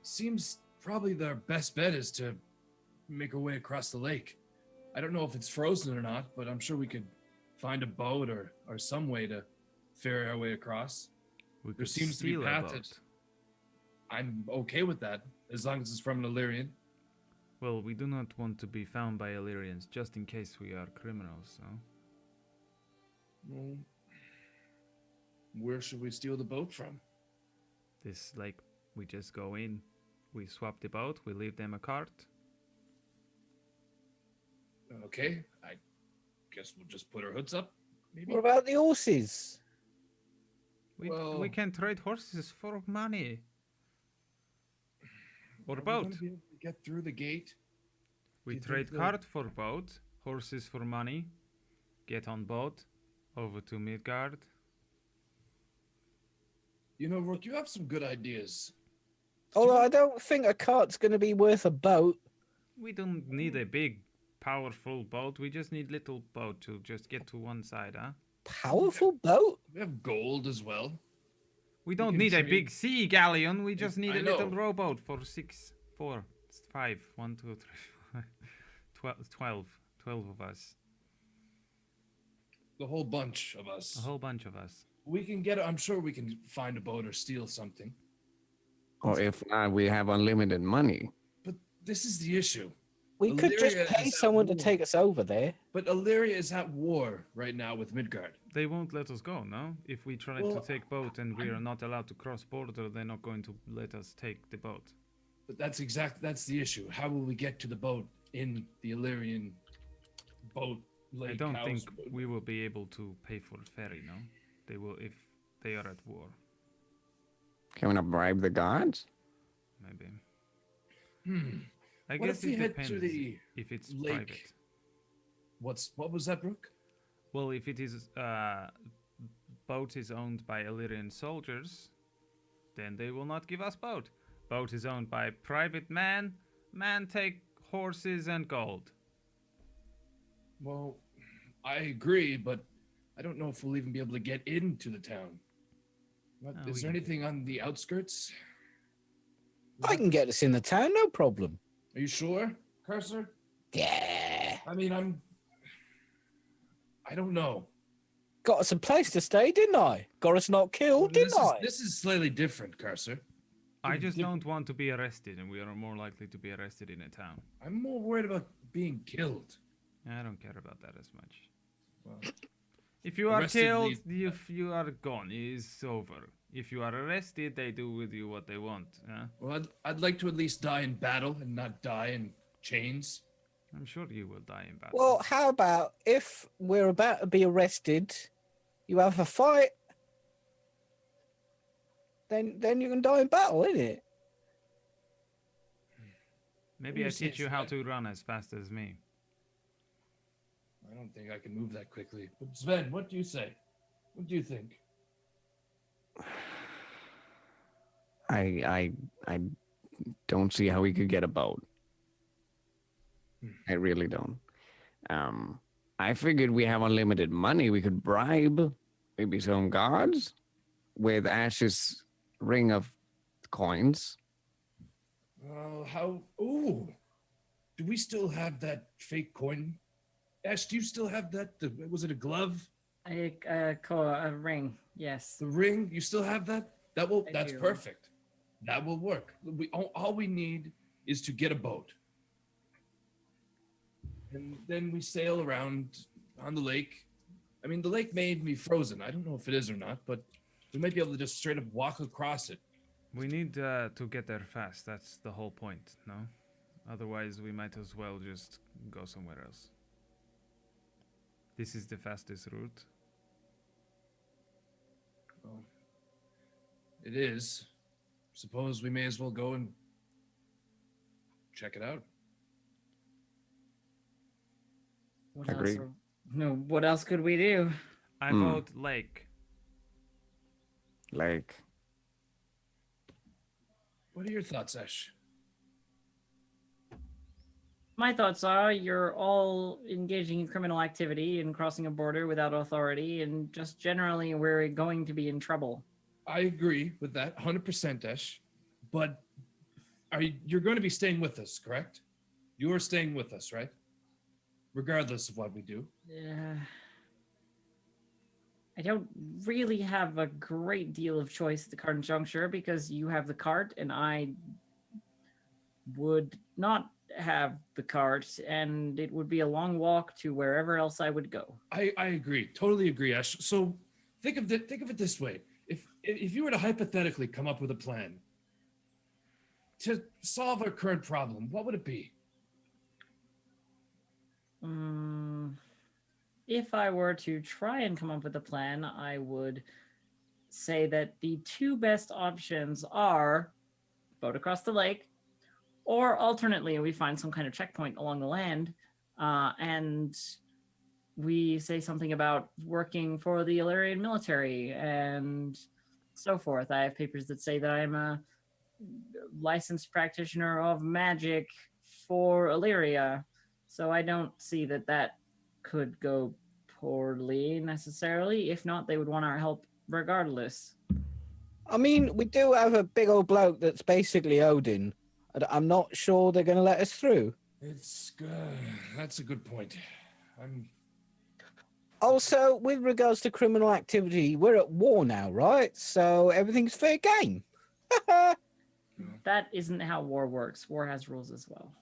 F: Seems probably the best bet is to make our way across the lake. I don't know if it's frozen or not, but I'm sure we could find a boat or some way to ferry our way across. There seems to be
A: steal a
F: paths.
A: boat.
F: I'm okay with that, as long as it's from an Illyrian.
A: Well, we do not want to be found by Illyrians, just in case we are criminals, so...
F: Well, where should we steal the boat from?
A: This, like, we just go in, we swap the boat, we leave them a cart.
F: Okay, I guess we'll just put our hoods up, maybe?
C: What about the horses?
A: We can trade horses for money. Or
F: Are we
A: boat.
F: gonna be able to get through the gate?
A: We
F: you think
A: trade
F: the-
A: cart for boat, horses for money, get on boat, over to Midgard.
F: You know, Rook, you have some good ideas.
C: Although I don't think a cart's going to be worth a boat.
A: We don't need a big, powerful boat, we just need little boat to just get to one side, huh?
C: Powerful boat?
F: We have gold as well.
A: We don't
F: can
A: need a
F: trade-
A: big sea galleon, we just need
F: I
A: a little
F: know.
A: rowboat for 5, 1, 2, 3, 12 of us.
F: The whole bunch of us.
A: A whole bunch of us.
F: We can I'm sure we can find a boat or steal something.
B: Or if not, we have unlimited money.
F: But this is the issue.
C: We could just
F: Illyria
C: pay
F: is at
C: someone to
F: war.
C: take us over there.
F: But Illyria is at war right now with Midgard.
A: They won't let us go, no? If we try
F: Well,
A: to take boat and we are not allowed to cross border, they're not going to let us take the boat.
F: But that's the issue. How will we get to the boat in the Illyrian boat lake
A: I don't
F: house?
A: think we will be able to pay for ferry, no? They will if they are at war,
B: Can we not bribe the gods?
A: maybe. I
F: What
A: guess
F: if we
A: it
F: head
A: depends
F: to the
A: if it's
F: lake?
A: private.
F: What was that, Brooke?
A: Well, if it is boat is owned by Illyrian soldiers, then they will not give us boat. Boat is owned by private man. Man take horses and gold.
F: Well, I agree, but I don't know if we'll even be able to get into the town. What,
A: Oh,
F: is
A: we
F: there
A: can-
F: anything on the outskirts?
C: I can get us in the town, no problem.
F: Are you sure, Cursor?
C: Yeah.
F: I mean, I don't know.
C: Got us a place to stay, didn't I? Got us not killed, didn't I?
F: This is slightly different, Cursor.
A: I just
F: Different-
A: don't want to be arrested, and we are more likely to be arrested in a town.
F: I'm more worried about being killed.
A: I don't care about that as much.
F: Well,
A: If you are
F: Arrested
A: killed,
F: leave-
A: if you are gone, it's over. If you are arrested, they do with you what they want.
F: well, I'd like to at least die in battle and not die in chains.
A: I'm sure you will die in battle.
C: Well, how about if we're about to be arrested, you have a fight, then you can die in battle, innit?
A: Maybe
F: you
A: I
F: say
A: teach you how
F: Sven?
A: to run as fast as me.
F: I don't think I can move that quickly. But Sven, what do you say? What do you think?
B: I don't see how we could get a boat. I really don't. I figured we have unlimited money. We could bribe maybe some guards with Ash's ring of coins.
F: How? Ooh, do we still have that fake coin? Ash, do you still have that? Was it a glove?
E: A ring. Yes.
F: The ring? You still have that? That will.
E: I
F: That's
E: do.
F: perfect. That will work. All we need is to get a boat, and then we sail around on the lake. I mean, the lake may be frozen. I don't know if it is or not, but we might be able to just straight up walk across it.
A: We need to get there fast. That's the whole point, no? Otherwise, we might as well just go somewhere else. This is the fastest route.
F: Well, it is. Suppose we may as well go and check it out.
E: What
B: Agreed.
E: else? No. What else could we do?
A: I vote lake.
B: Like,
F: What are your thoughts, Ash?
E: My thoughts are you're all engaging in criminal activity and crossing a border without authority, and just generally we're going to be in trouble.
F: I agree with that 100%, Ash. But you're going to be staying with us, correct? You are staying with us, right? Regardless of what we do.
E: I don't really have a great deal of choice at the current juncture because you have the cart and I would not have the cart, and it would be a long walk to wherever else I would go.
F: I agree. Totally agree, Ash. So think of it this way. If you were to hypothetically come up with a plan to solve our current problem, what would it be?
E: If I were to try and come up with a plan, I would say that the two best options are boat across the lake, or alternately, we find some kind of checkpoint along the land, and we say something about working for the Illyrian military and so forth. I have papers that say that I'm a licensed practitioner of magic for Illyria, so I don't see that that could go poorly necessarily. If not, they would want our help regardless.
C: I mean, we do have a big old bloke that's basically Odin. I'm not sure they're going to let us through.
F: It's good. That's a good point.
C: Also, with regards to criminal activity, we're at war now, right? So everything's fair game.
E: That isn't how war works. War has rules as well.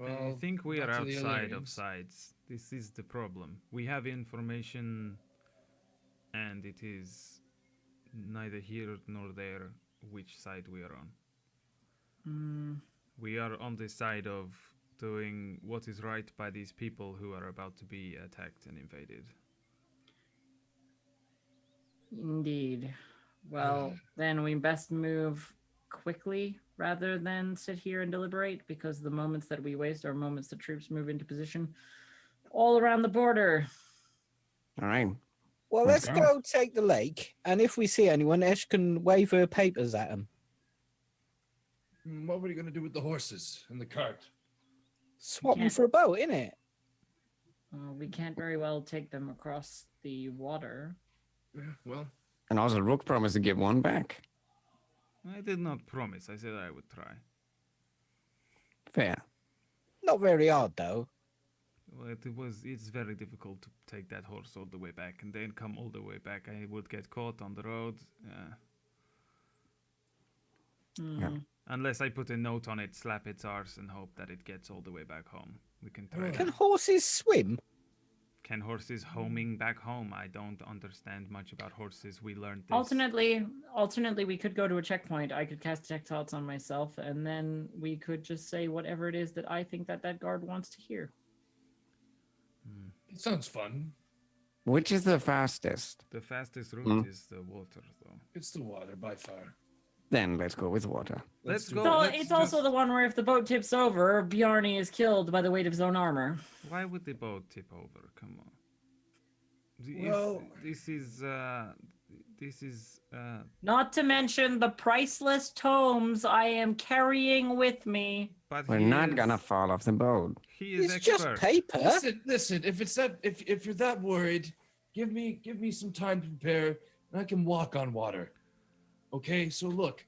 A: I think we are
F: not to the
A: outside of
F: Illyrians.
A: sides. This is the problem. We have information, and it is neither here nor there which side we are on. We are on the side of doing what is right by these people who are about to be attacked and invaded.
E: Indeed. Well, then we best move quickly rather than sit here and deliberate, because the moments that we waste are moments the troops move into position all around the border.
B: all right.
C: Well,
B: Let's
C: let's
B: go.
C: go take the lake, and if we see anyone, Ash can wave her papers at them.
F: What were you going to do with the horses and the cart?
C: Swap them
E: can't-
C: for a boat, innit?
E: We can't very well take them across the water.
F: Yeah, well,
B: And also, Rook promised to give one back.
A: I did not promise. I said I would try.
B: Fair.
C: Not very hard, though.
A: Well, it's very difficult to take that horse all the way back and then come all the way back. I would get caught on the road.
B: Yeah.
A: Unless I put a note on it, slap its arse, and hope that it gets all the way back home. We can try
C: Can
A: that.
C: horses swim?
A: Can horses homing back home? I don't understand much about horses. We learned this.
E: Alternately, we could go to a checkpoint. I could cast detect thoughts on myself, and then we could just say whatever it is that I think that guard wants to hear.
F: it sounds fun.
B: Which is the fastest?
A: The fastest route is the water, though.
F: It's the water by far.
B: Then let's go with water.
A: Let's
F: do
A: go.
F: that.
E: So
A: let's
E: it's also
A: just-
E: the one where if the boat tips over, Bjarni is killed by the weight of his own armor.
A: Why would the boat tip over? Come on.
F: Well-
A: This is This is
E: Not to mention the priceless tomes I am carrying with me.
A: but
B: We're
A: he
B: not
A: is,
B: gonna fall off the boat.
A: He is
C: It's just
A: expert.
C: paper.
F: Listen. If it's that, if you're that worried, give me some time to prepare, and I can walk on water. Okay. So look,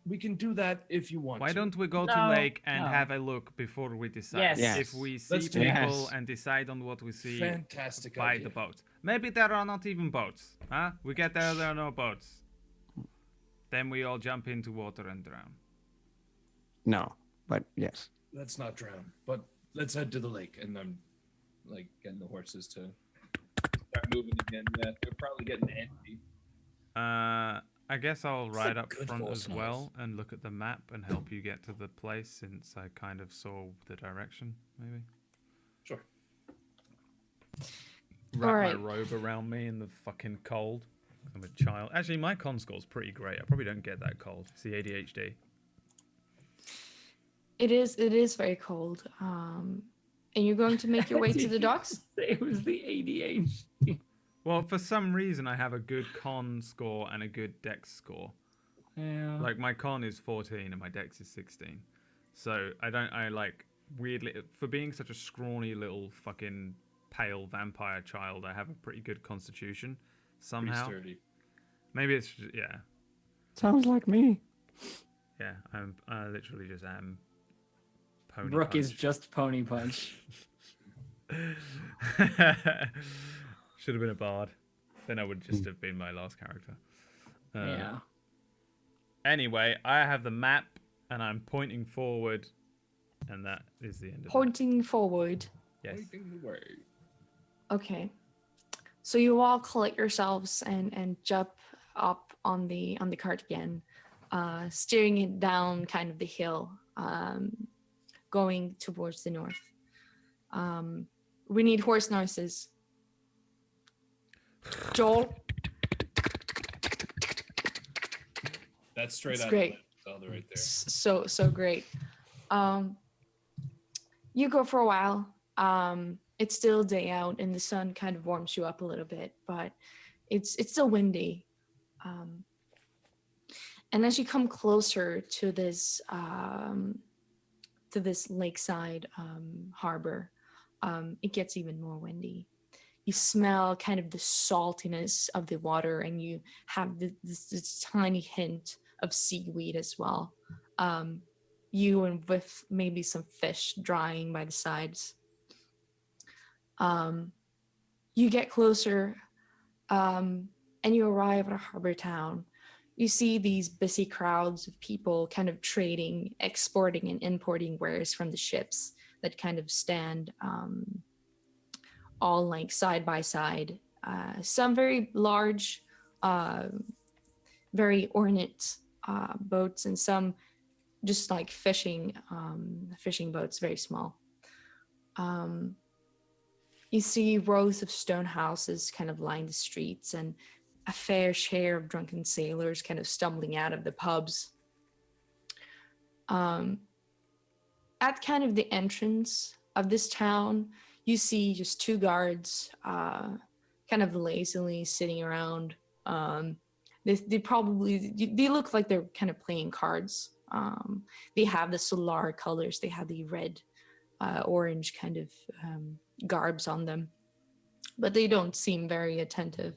F: we can do that if you want.
A: Why
F: to.
A: don't we go to
E: No,
A: lake and
E: no.
A: have a look before we decide?
E: Yes.
B: Yes.
A: If we see
F: Let's do
A: people
B: it. Yes.
A: and decide on what we see,
F: Fantastic
A: by
F: idea.
A: the boat. Maybe there are not even boats. Huh? We get there are no boats. Then we all jump into water and drown.
B: No, but yes.
F: Let's not drown, but let's head to the lake. And I'm like getting the horses to start moving again. Yeah, they're probably getting antsy.
A: I guess I'll
C: That's a
A: ride up
C: good
A: front
C: horse
A: as
C: noise.
A: well and look at the map and help you get to the place since I kind of saw the direction, maybe.
F: Sure.
A: Wrap
D: Alright.
A: my robe around me in the fucking cold. I'm a child. Actually, my con score's pretty great. I probably don't get that cold. It's the ADHD.
D: It is very cold. And you're going to make your way to the docks?
E: It was the ADHD.
A: Well, for some reason, I have a good con score and a good dex score.
E: Yeah.
A: Like, my con is 14 and my dex is 16. So, I like, weirdly, for being such a scrawny little fucking pale vampire child, I have a pretty good constitution somehow.
F: Pretty sturdy.
A: Maybe it's, yeah.
B: Sounds like me.
A: Yeah, I literally just am pony
E: Brooke
A: punch.
E: is just pony punch.
A: Should have been a bard. Then I would just have been my last character.
E: Yeah.
A: Anyway, I have the map and I'm pointing forward, and that is the end of it.
D: Pointing forward.
A: Yes.
F: Pointing the way.
D: Okay. So you all collect yourselves and jump up on the cart again, steering it down kind of the hill, going towards the north. We need horse noises. Joel,
F: That's straight
D: It's
F: out
D: great.
F: of Zelda right there.
D: so great. You go for a while. It's still day out and the sun kind of warms you up a little bit, but it's still windy. And as you come closer to this lakeside harbor, it gets even more windy. You smell kind of the saltiness of the water, and you have this tiny hint of seaweed as well. You and with maybe some fish drying by the sides. You get closer, and you arrive at a harbor town. You see these busy crowds of people kind of trading, exporting and importing wares from the ships that kind of stand all like side by side. Some very large, very ornate boats, and some just like fishing boats, very small. You see rows of stone houses kind of line the streets, and a fair share of drunken sailors kind of stumbling out of the pubs. At kind of the entrance of this town, you see just two guards kind of lazily sitting around. They look like they're kind of playing cards. They have the solar colors. They have the red, orange kind of garbs on them, but they don't seem very attentive.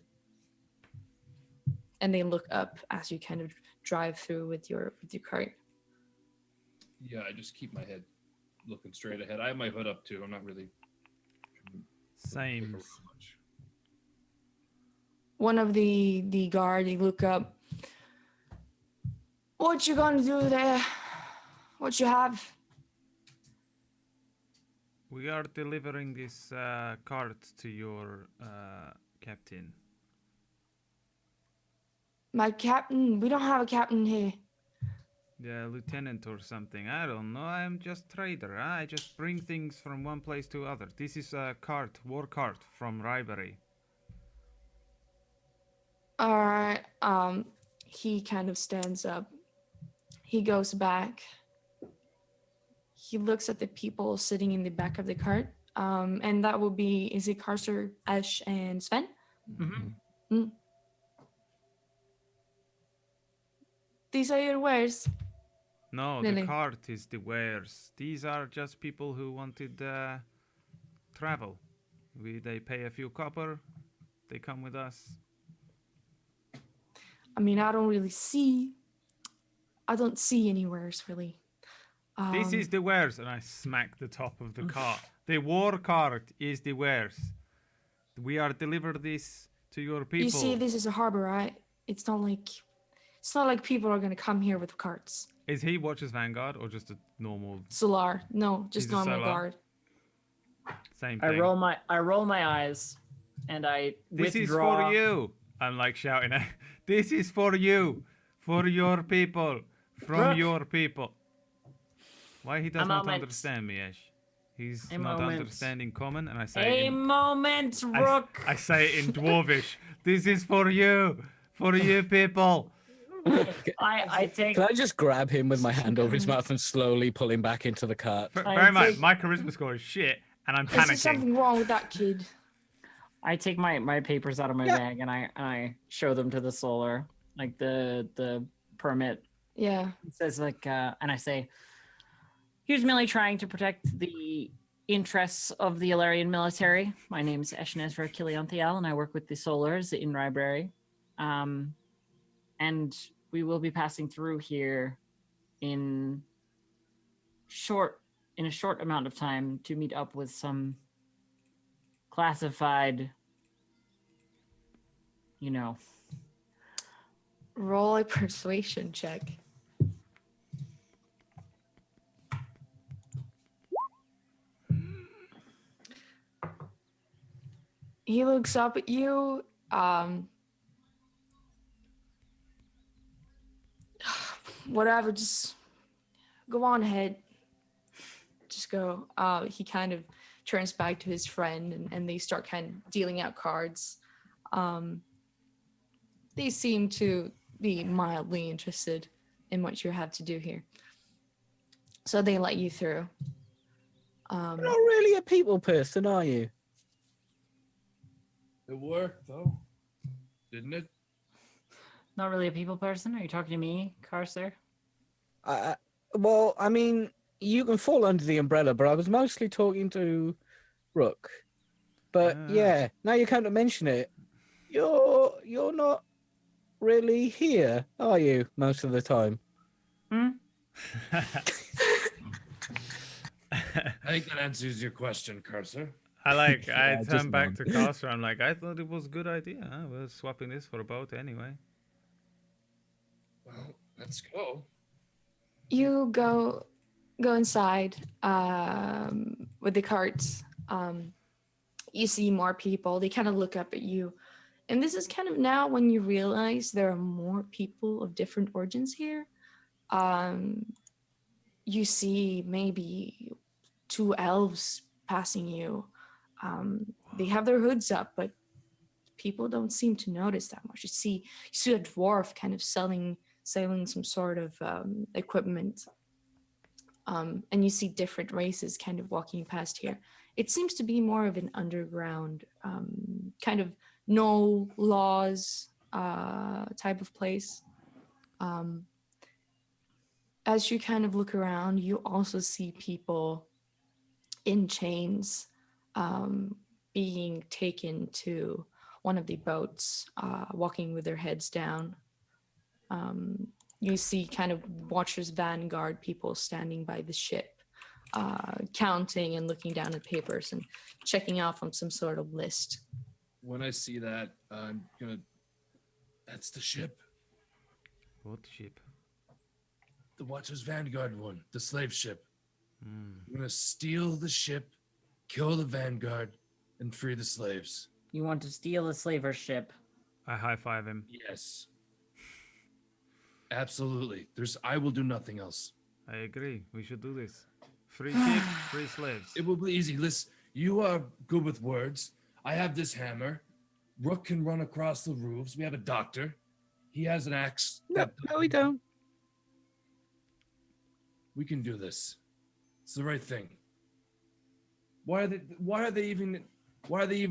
D: And they look up as you kind of drive through with your cart.
F: Yeah, I just keep my head looking straight ahead. I have my hood up too. I'm not really
A: Same.
F: looking around much.
D: One of the guard, they look up. What you gonna do there? What you have?
A: We are delivering this cart to your captain.
D: My captain? We don't have a captain here.
A: The lieutenant or something. I don't know. I'm just trader. I just bring things from one place to other. This is a cart, war cart from Ribery.
D: All right. He kind of stands up. He goes back. He looks at the people sitting in the back of the cart. And that will be, is it Carcer, Ash, and Sven?
E: Mm-hmm.
D: These are your wares.
A: No,
D: Really?
A: the cart is the wares. These are just people who wanted travel. They pay a few copper. They come with us.
D: I mean, I don't see any wares really.
A: This is the wares, and I smack the top of the cart. The war cart is the wares. We are deliver this to your people.
D: You see, this is a harbor, right? It's not like people are gonna come here with carts.
A: Is he watches Vanguard or just a normal
D: Solar, no, just
A: He's a
D: normal
A: Solar?
D: guard.
A: same
E: I
A: thing?
E: roll my eyes, and I
A: This is
E: withdraw.
A: for you. I'm like shouting at. This is for you, for your people, from
E: Rook.
A: your people. Why he does
E: A
A: not
E: moment.
A: understand me, Ash? He's
E: A
A: not
E: moment.
A: understanding common, and I say
E: A
A: in,
E: moment, Rook.
A: I say it in Dwarvish. This is for you people.
E: I take.
C: Can I just grab him with my hand over his mouth and slowly pull him back into the cart?
A: Bear
E: I
A: in mind,
E: take-
A: my charisma score is shit, and I'm
D: Is there
A: panicking.
D: something wrong with that kid?
E: I take my papers out of my
C: Yeah.
E: bag and I show them to the Solar, like the permit.
D: Yeah.
E: It says like, and I say, here's merely trying to protect the interests of the Ilarian military. My name is Eshnezra Kilianthiel, and I work with the Solars in Library. And we will be passing through here in a short amount of time to meet up with some classified,
D: Roll a persuasion check. He looks up at you. Whatever, just go on ahead. Just go. He kind of turns back to his friend, and they start kind of dealing out cards. They seem to be mildly interested in what you have to do here, so they let you through.
C: You're not really a people person, are you?
F: It worked though, didn't it?
E: not really a people person. Are you talking to me, Carcer?
C: Well, I mean, you can fall under the umbrella, but I was mostly talking to Rook. But yeah, now you come to mention it, you're not really here, are you? Most of the time.
F: I think that answers your question, Cursor.
A: I
C: Yeah,
A: turn
C: just
A: back
C: nod.
A: to Caster. I'm like, I thought it was a good idea. Huh? We're swapping this for a boat anyway.
F: Well, let's go.
D: You go inside with the carts. You see more people. They kind of look up at you, and this is kind of now when you realize there are more people of different origins here. You see maybe 2 elves passing you. They have their hoods up, but people don't seem to notice that much. You see a dwarf kind of selling some sort of equipment. And you see different races kind of walking past here. It seems to be more of an underground, kind of no laws type of place. As you kind of look around, you also see people in chains being taken to one of the boats, walking with their heads down. You see kind of Watchers Vanguard people standing by the ship, counting and looking down at papers and checking off on some sort of list.
F: When I see that, I'm gonna. That's the ship.
A: What ship?
F: The Watchers Vanguard one. The slave ship. I'm gonna steal the ship, kill the Vanguard, and free the slaves.
E: You want to steal a slaver ship?
A: I high five him.
F: Yes. Absolutely. I will do nothing else.
A: I agree. We should do this. Free ship, free slaves.
F: It will be easy. Listen, you are good with words. I have this hammer. Rook can run across the roofs. We have a doctor. He has an axe.
C: No, we don't.
F: We can do this. It's the right thing. Why are they even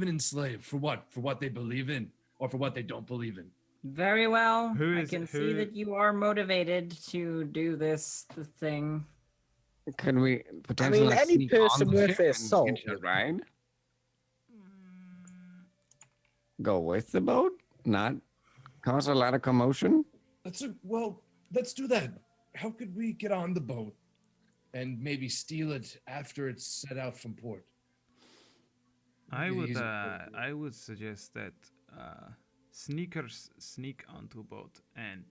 F: enslaved? For what? For what they believe in, or for what they don't believe in?
E: Very well.
A: Who
E: I
A: is-
E: can see
A: who-
E: that you are motivated to do this thing.
B: Can we potentially like,
C: any
B: sneak on
C: person
B: the
C: worth
B: ship
C: their
B: and
C: salt
B: hitch a
C: would-
B: ride? Go with the boat? Not cause a lot of commotion?
F: Well, let's do that. How could we get on the boat and maybe steal it after it's set out from port?
A: I
F: Be the
A: would
F: easiest way to do it.
A: I would suggest that sneakers sneak onto boat and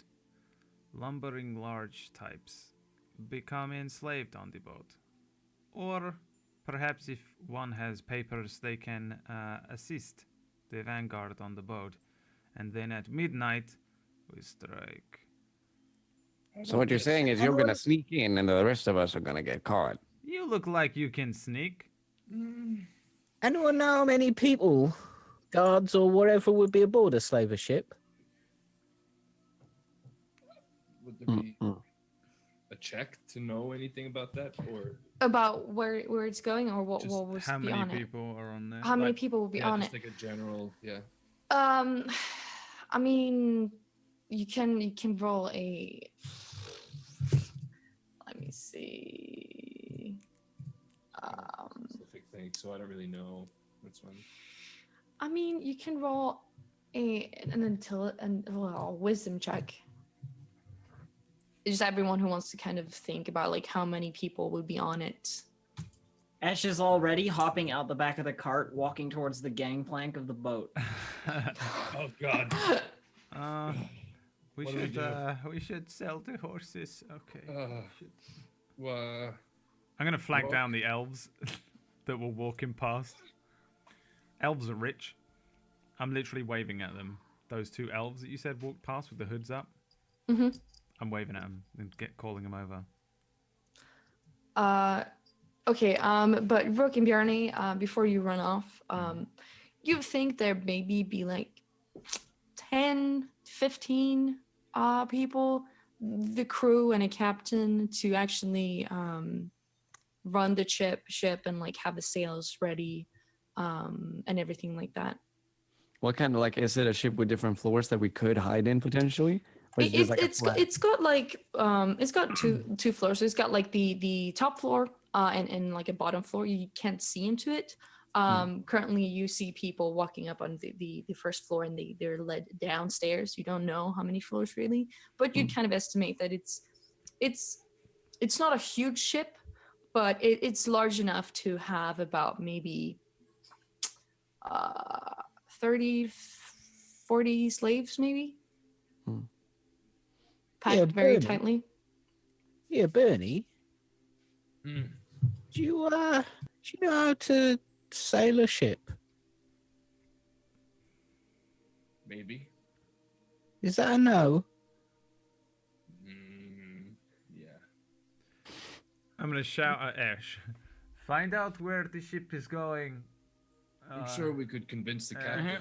A: lumbering large types become enslaved on the boat. Or perhaps if one has papers, they can assist the vanguard on the boat, and then at midnight we strike.
B: So what you're saying is you're gonna sneak in and the rest of us are gonna get caught.
A: You look like you can sneak.
C: Anyone know how many people, guards or whatever, would be aboard a slaver ship?
F: Would there be
B: Mm-mm.
F: a check to know anything about that, or
D: About where it's going or what
F: Just
D: would
A: How
D: be
A: many
D: on it?
A: people are on there?
D: How many
F: Like,
D: people will be
F: yeah,
D: on
F: just
D: it?
F: like a general, yeah.
D: I mean, you can roll a. Let me see.
F: Specific thing, so I don't really know which one.
D: I mean, you can roll a wisdom check. It's just everyone who wants to kind of think about like how many people would be on it.
E: Ash is already hopping out the back of the cart, walking towards the gangplank of the boat.
F: Oh God.
A: We
F: What do we
A: should
F: do?
A: we should sell the horses. Okay.
F: Well,
A: I'm gonna flag
F: Walk.
A: down the elves that were walking past. Elves are rich. I'm literally waving at them. Those two elves that you said walked past with the hoods up.
D: Mm-hmm.
A: I'm waving at them and calling them over.
D: Okay. But Rook and Bjarne, before you run off, you think there maybe be like 10, 15 people, the crew and a captain to actually run the ship and like have the sails ready, and everything like that.
B: What kind of like is it a ship with different floors that we could hide in potentially? Or is it just like a flat?
D: It's got like it's got two floors. So it's got like the top floor and like a bottom floor. You can't see into it. Currently you see people walking up on the first floor and they're led downstairs. You don't know how many floors really, but you'd kind of estimate that it's not a huge ship, but it's large enough to have about maybe 30, 40 slaves maybe. Packed
C: Yeah,
D: very
C: Bernie.
D: tightly.
C: Yeah, Bernie.
F: mm,
C: Do you know how to sail a ship?
F: maybe.
C: Is that a no?
F: Yeah.
A: I'm gonna shout at Ash. Find out where the ship is going.
F: I'm sure we could convince the captain.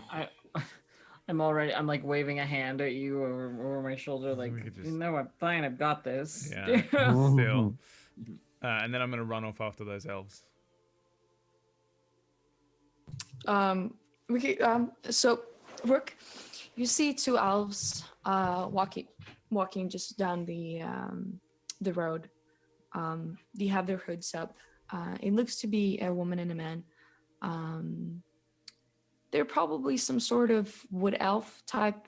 E: I'm like waving a hand at you over my shoulder, like,
A: We could just-
E: no, I'm fine, I've got this.
A: Yeah. Still. And then I'm gonna run off after those elves.
D: So Rook, you see two elves walking just down the road. They have their hoods up. It looks to be a woman and a man. They're probably some sort of wood elf type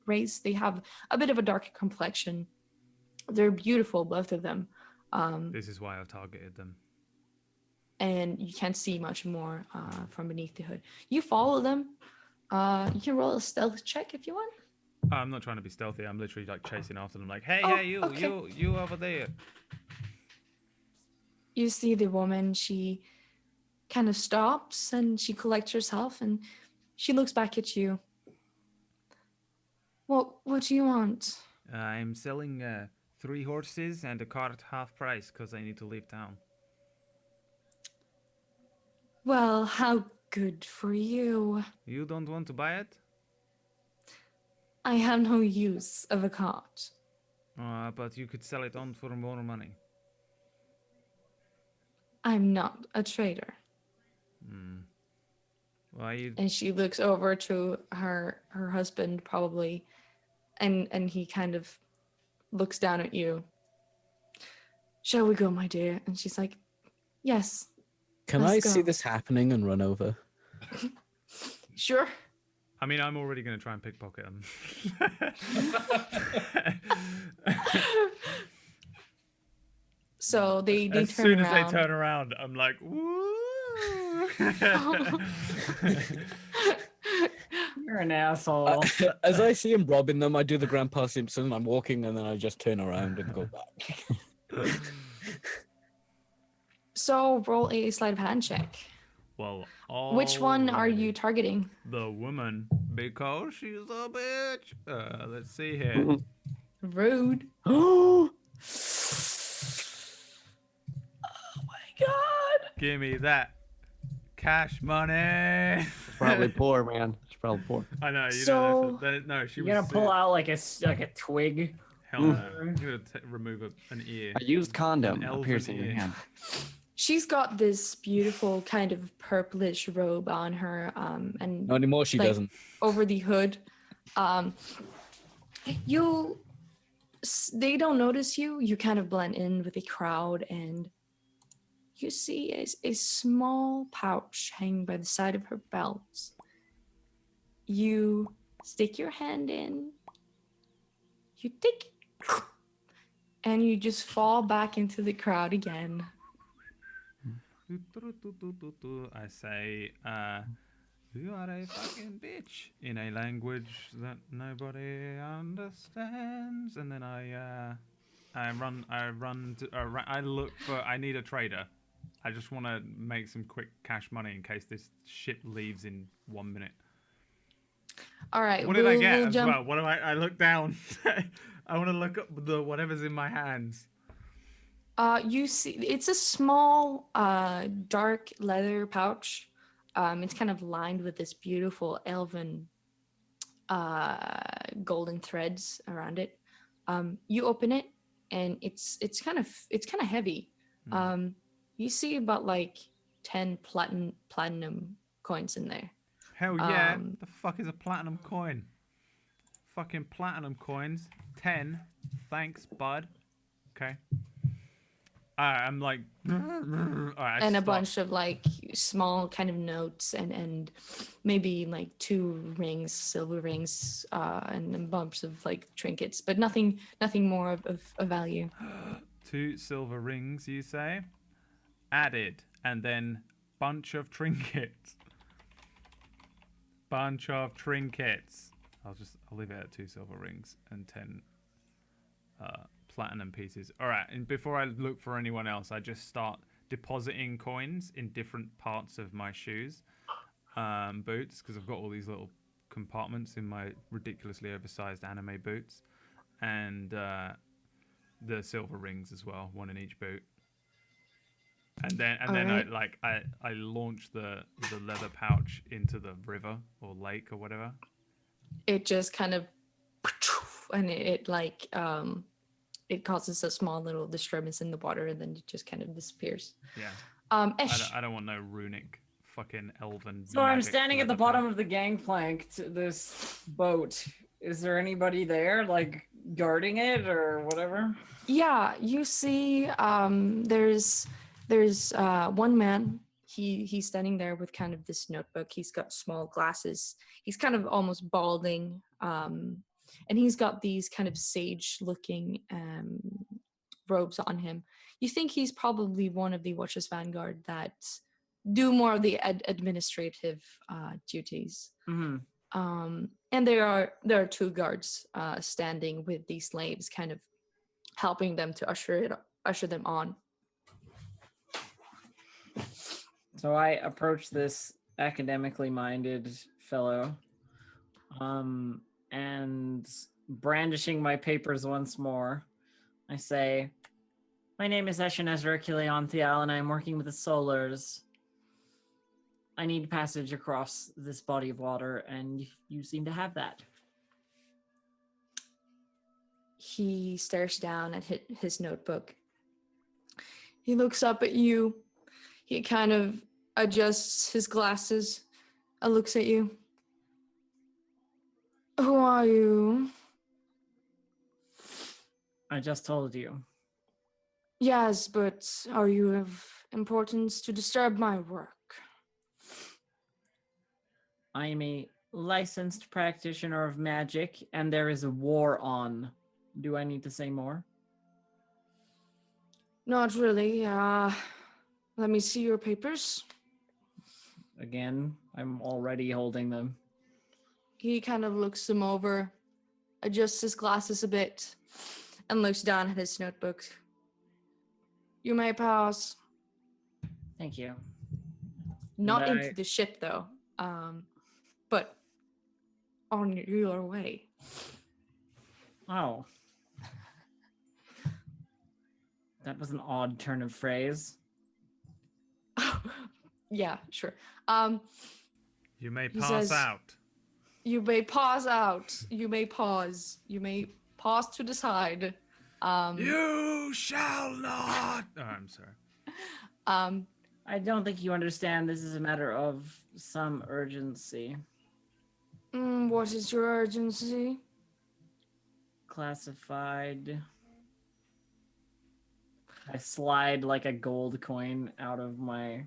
D: race. They have a bit of a dark complexion. They're beautiful, both of them.
A: This is why I've targeted them.
D: And you can't see much more from beneath the hood. You follow them. You can roll a stealth check if you want.
A: I'm not trying to be stealthy. I'm literally like chasing after them, like, hey,
D: Oh,
A: hey, you,
D: okay.
A: you over there.
D: You see the woman. She kind of stops and she collects herself and she looks back at you. What do you want?
A: I'm selling 3 horses and a cart half price because I need to leave town.
D: Well, how good for you.
A: You don't want to buy it?
D: I have no use of a cart.
A: But you could sell it on for more money.
D: I'm not a trader.
A: Why you?
D: And she looks over to her husband probably, and he kind of looks down at you. Shall we go, my dear? And she's like, yes.
C: Can
D: Let's
C: I see
D: go.
C: this happening and run over?
D: Sure.
A: I mean, I'm already going to try and pickpocket them.
D: So they
A: As
D: turn
A: soon
D: around.
A: as they turn around, I'm like, woo!
E: You're an asshole.
C: As I see him robbing them, I do the Grandpa Simpson. I'm walking and then I just turn around and go back.
D: So roll a sleight of hand check.
A: Well,
D: Which one are you
A: already.
D: targeting?
A: The woman, because she's a bitch. Let's see here.
D: Rude.
C: Oh my god!
A: Give me that cash money.
B: Probably poor, man. She's probably poor.
A: I know. You
D: So-
A: don't have to, no, she
E: You're
A: was.
E: gonna pull out like a twig.
A: Hell no. I'm gonna remove an ear.
B: I used condom.
A: An
B: A
A: elven
B: piercing your
A: ear.
B: hand.
D: She's got this beautiful kind of purplish robe on her, and
C: Not anymore, she
D: Like-
C: doesn't.
D: over the hood. They don't notice you. You kind of blend in with the crowd, and you see a small pouch hanging by the side of her belt. You stick your hand in, you take it, and you just fall back into the crowd again.
A: I say, you are a fucking bitch in a language that nobody understands. And then I look for, I need a trader. I just want to make some quick cash money in case this shit leaves in 1 minute.
D: All right.
A: What did I get
D: we'll
A: as
D: jump.
A: well? What do I look down? I want to look up the whatever's in my hands.
D: You see, it's a small, dark leather pouch. It's kind of lined with this beautiful elven, golden threads around it. You open it, and it's kind of heavy. You see about like 10 platinum coins in there.
A: Hell yeah!
D: Um,
A: The fuck is a platinum coin? Fucking platinum coins. 10. Thanks, bud. Okay. I'm like. Alright,
D: and a
A: stop.
D: bunch of like small kind of notes and maybe like 2 rings, silver rings, and then bumps of like trinkets, but nothing more of value.
A: 2 silver rings, you say? Added, and then bunch of trinkets. Bunch of trinkets. I'll leave it at 2 silver rings and 10 platinum pieces. All right, and before I look for anyone else, I just start depositing coins in different parts of my shoes, boots, because I've got all these little compartments in my ridiculously oversized anime boots, and the silver rings as well, 1 in each boot. And then
D: Alright.
A: I launch the leather pouch into the river or lake or whatever.
D: It just kind of, and it like it causes a small little disturbance in the water, and then it just kind of disappears.
A: Yeah.
D: Esh,
A: I don't want no runic fucking elven.
E: So I'm
A: magic
E: standing at the
A: leather
E: bottom
A: pouch.
E: of the gangplank to this boat. Is there anybody there, like guarding it or whatever?
D: yeah, you see, there's one man. He's standing there with kind of this notebook. He's got small glasses. He's kind of almost balding, and he's got these kind of sage-looking robes on him. You think he's probably one of the Watchers Vanguard that do more of the administrative duties.
E: Mm-hmm.
D: And there are 2 guards standing with these slaves, kind of helping them to usher them on.
E: So I approach this academically minded fellow, and brandishing my papers once more, I say, "My name is Eshin Ezra Kileonthial, and I'm working with the Solars. I need passage across this body of water, and you seem to have that."
D: He stares down at his notebook. He looks up at you. He kind of adjusts his glasses. looks at you. Who are you?
E: I just told you.
D: Yes, but are you of importance to disturb my work?
E: I am a licensed practitioner of magic, and there is a war on. Do I need to say more?
D: Not really. Let me see your papers.
E: Again, I'm already holding them.
D: He kind of looks them over, adjusts his glasses a bit, and looks down at his notebook. You may pass.
E: Thank you.
D: Not
E: And
D: into the ship, though. But on your way.
E: Oh. That was an odd turn of phrase.
D: Yeah, sure.
A: You may
D: He
A: pass
D: says-
A: out.
D: You may pause out. You may pause. You may pause to decide.
A: You shall not. Oh, I'm sorry.
E: I don't think you understand. This is a matter of some urgency.
D: What is your urgency?
E: Classified. I slide like a gold coin out of my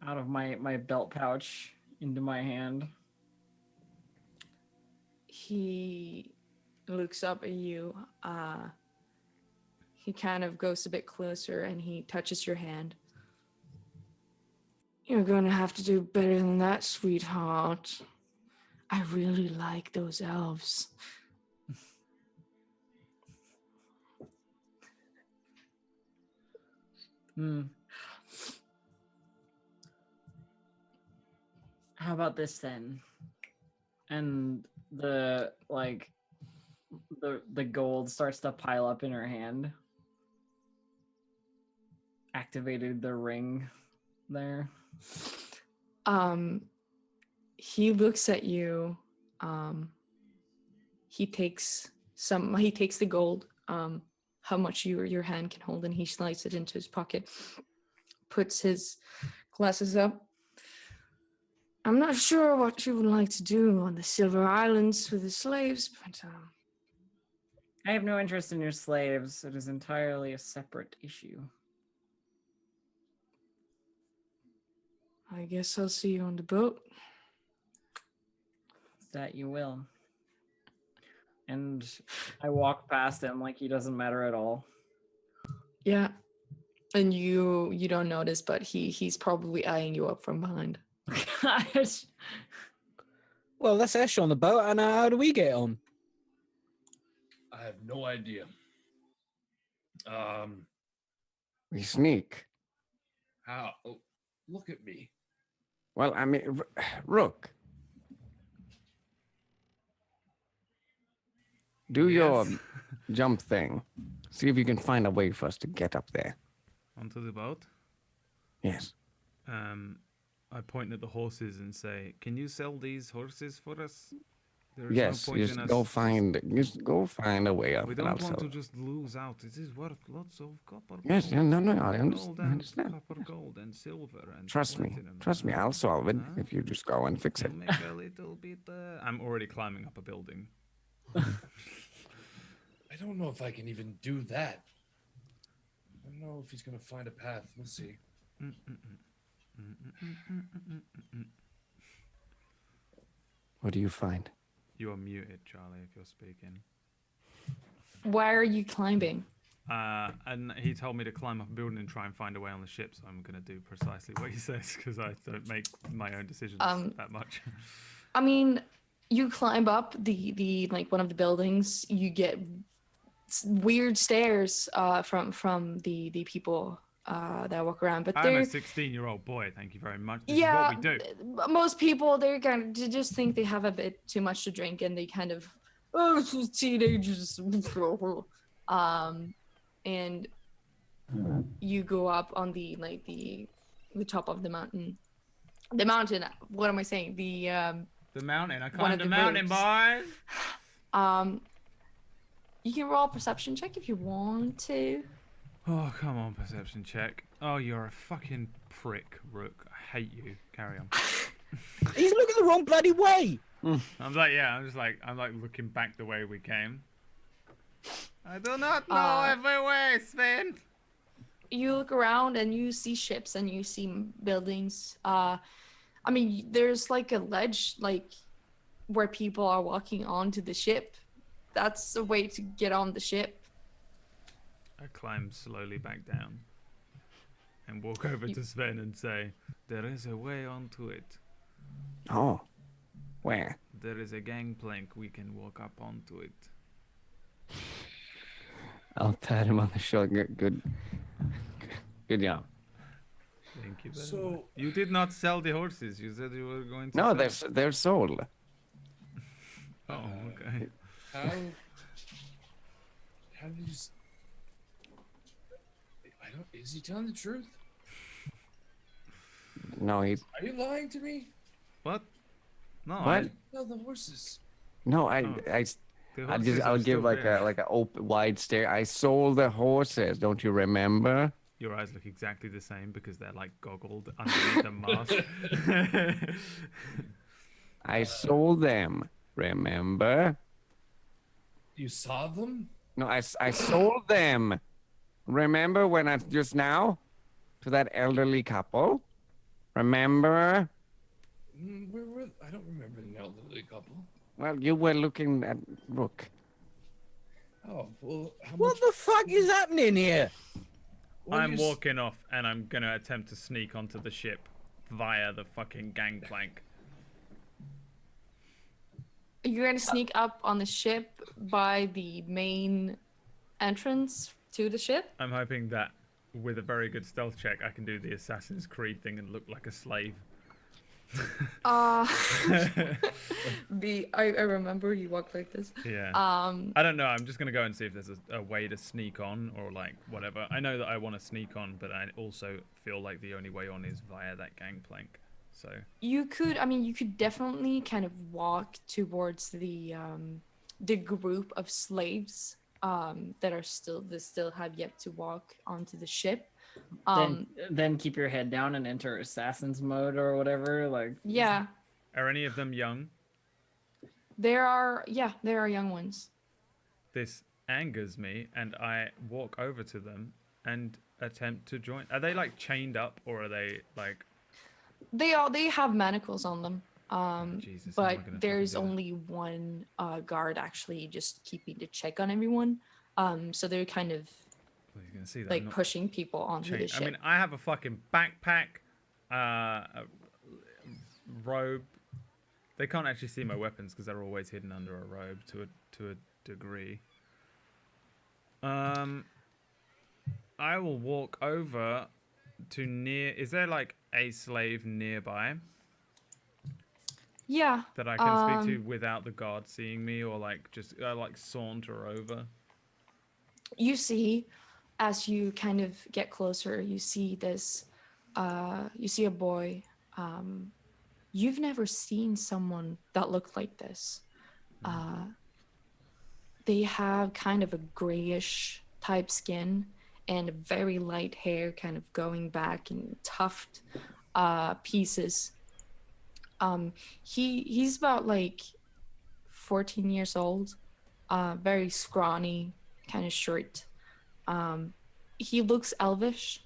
E: my belt pouch into my hand.
D: He looks up at you. He kind of goes a bit closer and he touches your hand. You're gonna have to do better than that, sweetheart. I really like those elves.
E: How about this then? And the gold starts to pile up in her hand. Activated the ring there.
D: He looks at you. He takes the gold, how much your hand can hold, and he slides it into his pocket, puts his glasses up. I'm not sure what you would like to do on the Silver Islands with the slaves, but
E: I have no interest in your slaves. It is entirely a separate issue.
D: I guess I'll see you on the boat.
E: That you will. And I walk past him like he doesn't matter at all.
D: Yeah. And you don't notice, but he's probably eyeing you up from behind.
C: Well, let's Ash on the boat, and how do we get on?
F: I have no idea.
B: We sneak.
F: How? Oh, look at me.
B: Well, I mean, Rook. Do your
A: Yes.
B: jump thing. See if you can find a way for us to get up there.
A: Onto the boat.
B: Yes.
A: I point at the horses and say, "Can you sell these horses for us?" There is
B: Yes.
A: no point in
B: Just
A: us.
B: go find a way up.
A: We
B: and I'll
A: don't want
B: sell
A: to
B: it.
A: just lose out. It is worth lots of copper.
B: Yes.
A: gold,
B: Yeah, no. I
A: gold and
B: understand.
A: Copper, gold, and silver, and
B: Trust me.
A: platinum.
B: Trust me. I'll solve it
A: Huh?
B: if you just go and fix it.
A: We'll make a little bit. I'm already climbing up a building.
F: I don't know if I can even do that. I don't know if he's gonna find a path. We'll see.
B: What do you find?
A: You are muted, Charlie, if you're speaking.
D: Why are you climbing?
A: And he told me to climb up a building and try and find a way on the ship, so I'm going to do precisely what he says, because I don't make my own decisions that much.
D: I mean, you climb up the like one of the buildings. You get weird stares from the people that walk around. But
A: I'm
D: they're
A: a 16-year-old boy. Thank you very much. This
D: yeah.
A: is what we do.
D: Most people they kind of just think they have a bit too much to drink, and they kind of it's just teenagers. And you go up on the top of the mountain. The mountain. What am I saying? The
A: mountain. I
D: one of
A: climbed the
D: the
A: mountain,
D: roofs.
A: boys.
D: You can roll a perception check if you want to.
A: Oh, come on, perception check. Oh, you're a fucking prick, Rook. I hate you. Carry on.
C: He's looking the wrong bloody way.
A: I'm like, I'm like looking back the way we came. I do not know every way, Sven.
D: You look around and you see ships and you see buildings. I mean, there's like a ledge, like where people are walking onto the ship. That's a way to get on the ship.
A: I climb slowly back down and walk over to Sven and say, "There is a way onto it.
B: Oh, where?
A: There is a gangplank. We can walk up onto it."
B: I'll pat him on the shoulder. Good job.
A: Thank you very much.
F: So
A: You did not sell the horses. You said you were going to.
B: No,
A: sell.
B: they're sold.
A: Oh, okay.
F: how do you? I don't. Is he telling the truth?
B: No, he's
F: Are you lying to me?
A: What? No.
B: what?
F: No, the horses.
B: No,
A: Oh.
B: I'll give like a open wide stare. I sold the horses. Don't you remember?
A: Your eyes look exactly the same because they're like goggled underneath the mask.
B: I sold them. Remember?
F: You saw them?
B: No, I sold them. Remember when I just now to that elderly couple? Remember?
F: Where were? I don't remember the elderly couple.
B: Well, you were looking at Rook.
F: Oh well. How
C: What
F: much?
C: the fuck is happening here?
F: what
A: I'm
F: you s-
A: walking off and I'm gonna attempt to sneak onto the ship via the fucking gangplank.
D: You're gonna sneak up on the ship by the main entrance to the ship.
A: I'm hoping that with a very good stealth check, I can do the Assassin's Creed thing and look like a slave.
D: I remember you walk like this.
A: Yeah. I don't know. I'm just gonna go and see if there's a way to sneak on or like whatever. I know that I want to sneak on, but I also feel like the only way on is via that gangplank. So
D: You could definitely kind of walk towards the group of slaves that still have yet to walk onto the ship.
E: Then keep your head down and enter assassin's mode or whatever. Like
D: Yeah,
A: are any of them young?
D: there are young ones.
A: This angers me, and I walk over to them and attempt to join. Are they like chained up, or are they like?
D: They have manacles on them.
A: Jesus, how am I
D: But
A: gonna
D: there's
A: fucking do that?
D: only one guard actually just keeping the check on everyone. So they're kind of
A: Well, you can see that. I'm
D: like
A: not
D: pushing people onto the
A: chained.
D: ship.
A: I mean, I have a fucking backpack, a robe. They can't actually see my weapons because they're always hidden under a robe to a degree. I will walk over to near. Is there like a slave nearby
D: Yeah.
A: that I can speak to without the guard seeing me, or like just like saunter over?
D: You see, as you kind of get closer, you see this. You see a boy. You've never seen someone that looked like this. They have kind of a grayish type skin and very light hair, kind of going back in tuft pieces. He's about like 14 years old, very scrawny, kind of short. He looks elvish,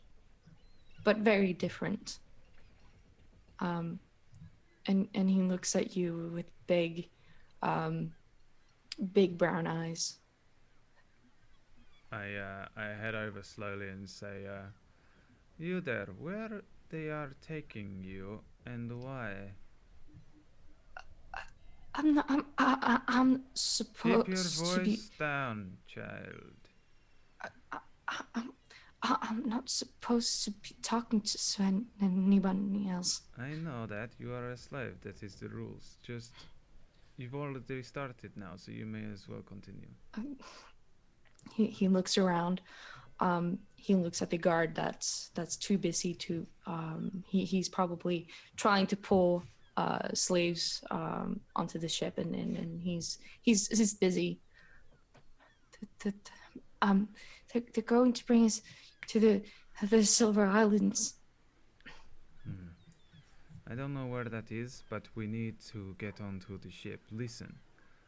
D: but very different. And he looks at you with big brown eyes.
A: I head over slowly and say, "You there? Where they are taking you and why?"
D: I'm
A: Keep your
D: supposed to be.
A: voice down, child.
D: I'm not supposed to be talking to Sven and anybody else.
A: I know that you are a slave. That is the rules. Just you've already started now, so you may as well continue.
D: He looks around. He looks at the guard that's too busy to. He's probably trying to pull slaves onto the ship, and he's busy. They're going to bring us to the Silver Islands.
A: I don't know where that is, but we need to get onto the ship. Listen,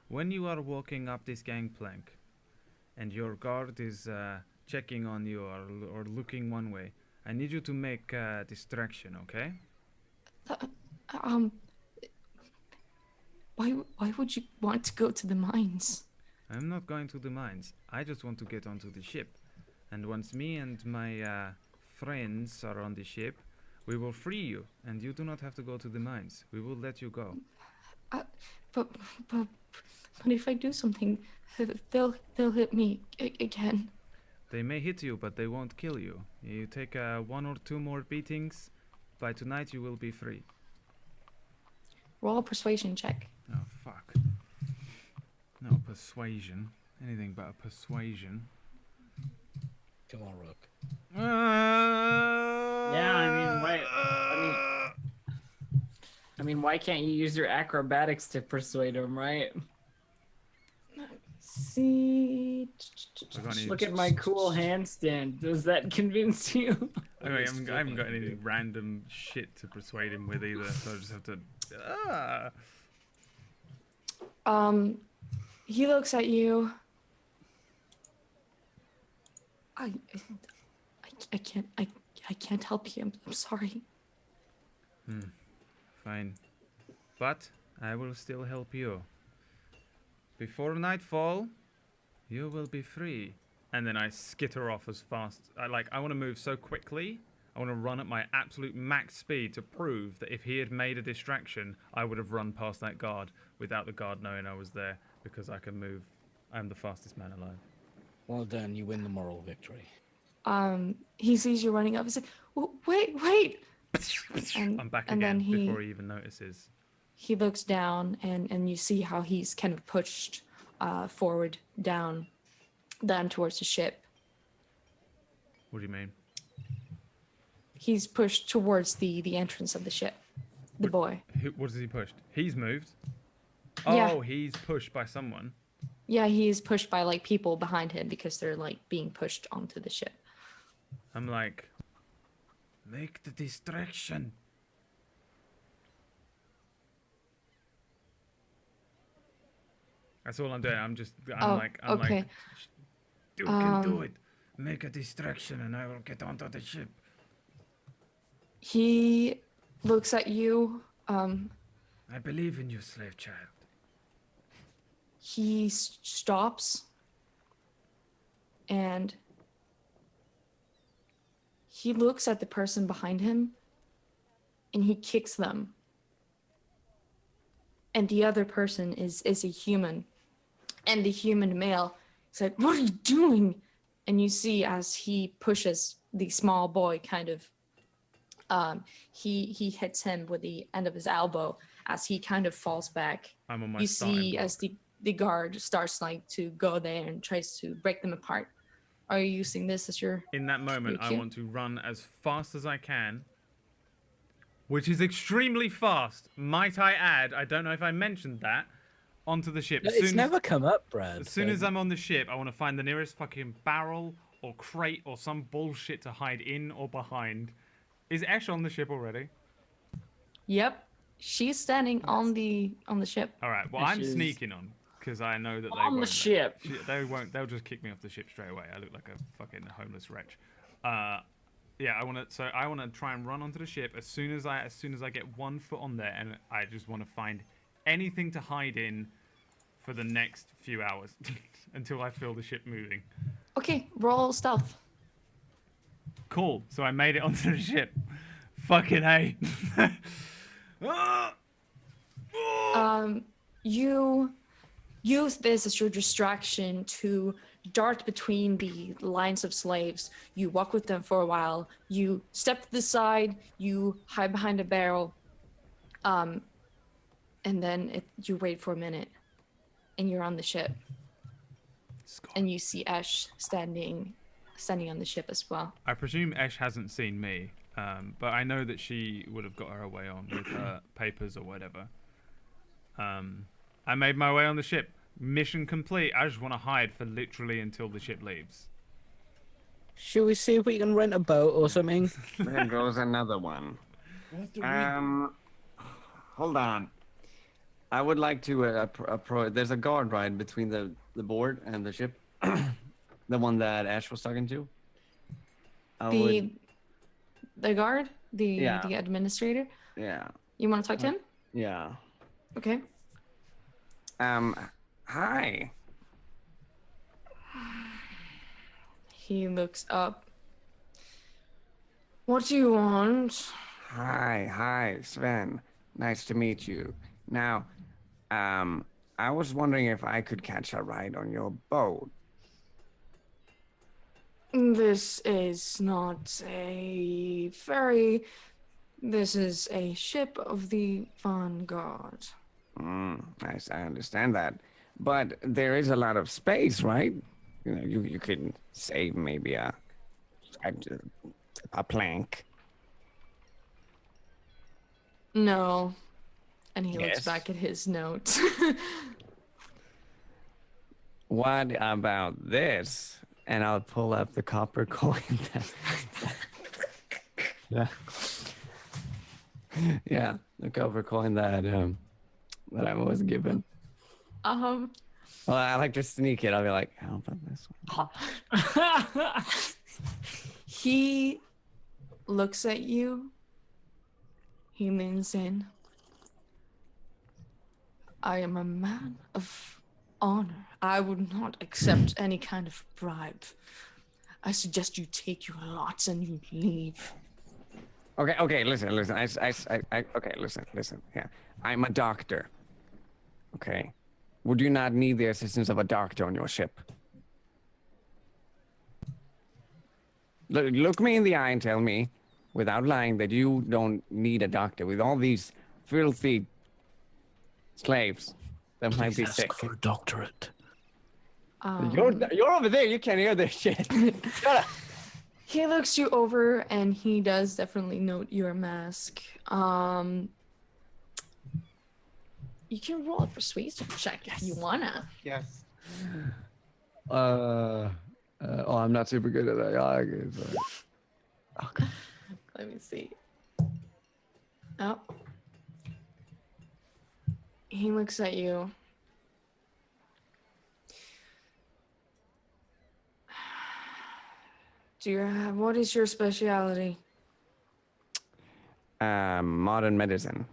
A: when you are walking up this gangplank, and your guard is checking on you or looking one way, I need you to make a distraction, okay?
D: Why would you want to go to the mines?
A: I'm not going to the mines. I just want to get onto the ship. And once me and my friends are on the ship, we will free you, and you do not have to go to the mines. We will let you go.
D: But if I do something, they'll hit me again.
A: They may hit you, but they won't kill you. You take 1 or 2 more beatings. By tonight, you will be free.
D: Roll a persuasion check.
A: Oh, fuck. No, persuasion. Anything but a persuasion.
C: Come on, Rook.
E: Yeah, I mean, why can't you use your acrobatics to persuade him, right?
D: See.
A: Any...
E: Look at my cool handstand. Does that convince you?
A: Anyway, I haven't got any random shit to persuade him with either, so I just have to.
D: He looks at you. I can't help you. I'm sorry.
A: Fine. But I will still help you. Before nightfall, you will be free. And then I skitter off as fast. I want to move so quickly. I want to run at my absolute max speed to prove that if he had made a distraction, I would have run past that guard without the guard knowing I was there, because I can move. I'm the fastest man alive.
C: Well done. You win the moral victory.
D: He sees you running up. He's like, wait. And,
A: I'm back
D: and
A: again
D: then
A: before he even notices.
D: He looks down and you see how he's kind of pushed forward down towards the ship.
A: What do you mean?
D: He's pushed towards the entrance of the ship. The boy.
A: What has he pushed? He's moved.
D: Yeah.
A: Oh, he's pushed by someone.
D: Yeah, he's pushed by like people behind him because they're like being pushed onto the ship.
A: I'm like, make the distraction. That's all I'm doing. I'm
D: okay.
A: like, you can do it. Make a distraction and I will get onto the ship.
D: He looks at you.
A: I believe in you, slave child.
D: He stops and he looks at the person behind him and he kicks them. And the other person is a human. And the human male is like, what are you doing? And you see as he pushes the small boy kind of, he hits him with the end of his elbow as he kind of falls back.
A: I'm on my
D: You
A: starting
D: see
A: block.
D: as the guard starts like to go there and tries to break them apart. Are you using this as your...
A: In that moment,
D: your
A: I
D: cue?
A: want to run as fast as I can, which is extremely fast. Might I add, I don't know if I mentioned that, onto the ship.
C: It's never come up, Brad.
A: As soon as I'm on the ship, I want to find the nearest fucking barrel or crate or some bullshit to hide in or behind. Is Esh on the ship already?
D: Yep. She's standing on the ship.
A: All right. Well, I'm sneaking on because I know that they
E: On the
A: won't.
E: ship.
A: They won't. They'll just kick me off the ship straight away. I look like a fucking homeless wretch. Yeah. I want to try and run onto the ship as soon as I get 1 foot on there, and I just want to find anything to hide in for the next few hours until I feel the ship moving.
D: Okay, roll stealth.
A: Cool. So I made it onto the ship. Fucking A.
D: You use this as your distraction to dart between the lines of slaves. You walk with them for a while. You step to the side. You hide behind a barrel. And then you wait for a minute. And you're on the ship. And you see Ash standing on the ship as well.
A: I presume Esh hasn't seen me, but I know that she would have got her way on with her papers or whatever. I made my way on the ship. Mission complete. I just want to hide for literally until the ship leaves.
C: Should we see if we can rent a boat or something?
B: There goes another one.
F: We'll have to
B: hold on. I would like to there's a guard right between the board and the ship. The one that Ash was talking to.
D: The guard,
B: Yeah.
D: the administrator.
B: Yeah.
D: You want to talk to him?
B: Yeah.
D: Okay.
B: Hi.
D: He looks up. What do you want?
B: Hi, Sven. Nice to meet you. Now, I was wondering if I could catch a ride on your boat.
D: This is not a ferry. This is a ship of the Vanguard.
B: I understand that. But there is a lot of space, right? You know, you could save maybe a plank.
D: No. And he
B: Yes.
D: looks back at his notes.
B: What about this? And I'll pull up the copper coin. Yeah, the copper coin that I was given. Well, I like to sneak it. I'll be like, how about this one?
D: He looks at you. He leans in. I am a man of honor. I would not accept any kind of bribe. I suggest you take your lots and you leave.
B: Okay, listen. Okay, listen. Yeah, I'm a doctor. Okay, would you not need the assistance of a doctor on your ship? Look me in the eye and tell me, without lying, that you don't need a doctor with all these filthy slaves that might be sick.
G: Ask for a doctorate.
B: You're over there. You can't hear this shit. Shut up.
D: He looks you over and he does definitely note your mask. You can roll a persuasion check if you wanna.
B: Yes. I'm not super good at that. I guess. Okay.
D: Let me see. Oh. He looks at you. What is your specialty?
B: Modern medicine.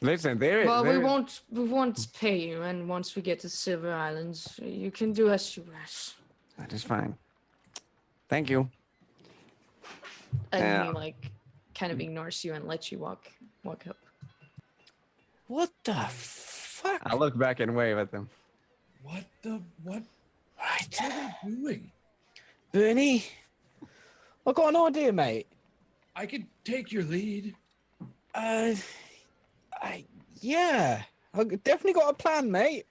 B: Listen,
D: Well, we won't pay you, and once we get to Silver Islands, you can do as you wish.
B: That is fine. Thank you.
D: And he kind of ignores you and lets you walk up.
G: What the fuck?
B: I look back and wave at them.
F: What?
G: Right.
F: What are they doing?
G: Bernie, I got an idea, mate.
F: I could take your lead.
G: Yeah, I definitely got a plan, mate.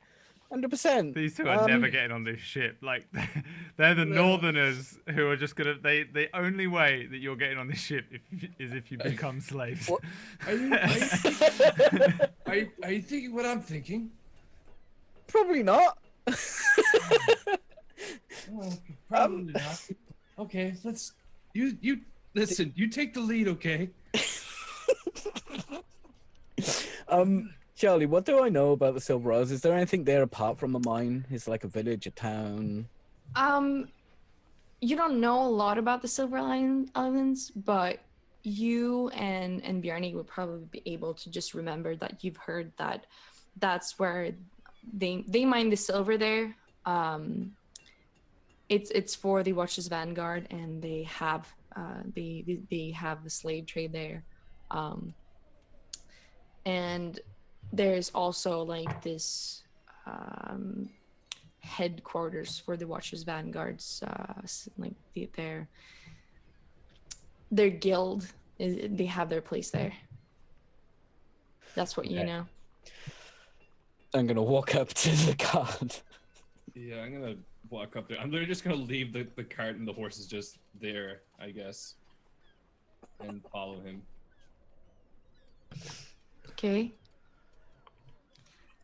G: 100%.
A: These two are never getting on this ship. Like, they're the Northerners who are just gonna. The only way that you're getting on this ship is if you become slaves.
F: Are you thinking what I'm thinking?
G: Probably not.
F: Well, probably not. Okay, let's. You listen. You take the lead, okay?
G: Charlie, what do I know about the Silver Isles? Is there anything there apart from a mine? Is it like a village, a town?
D: You don't know a lot about the Silver Islands, but you and Bjarni would probably be able to just remember that you've heard that that's where they mine the silver there. It's for the Watch's Vanguard, and they have they have the slave trade there. And there's also like this headquarters for the Watchers Vanguards, like their guild. They have their place there. That's what you know.
G: I'm gonna walk up to the guard.
F: Yeah, I'm gonna walk up there. I'm literally just gonna leave the cart and the horse is just there, I guess, and follow him.
D: Okay.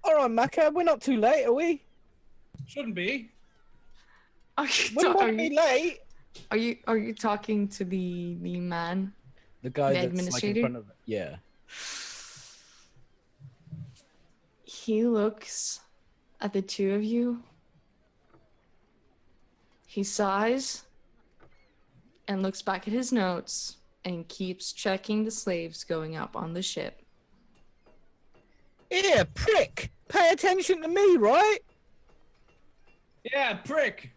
G: All right, Maka, we're not too late, are we?
F: Shouldn't be.
G: We won't be late.
D: Are you talking to the man?
G: The guy
D: The
G: that's like in
D: administrator?
G: front of it. Yeah.
D: He looks at the two of you. He sighs and looks back at his notes and keeps checking the slaves going up on the ship.
C: Here, prick! Pay attention to me, right?
F: Yeah, prick.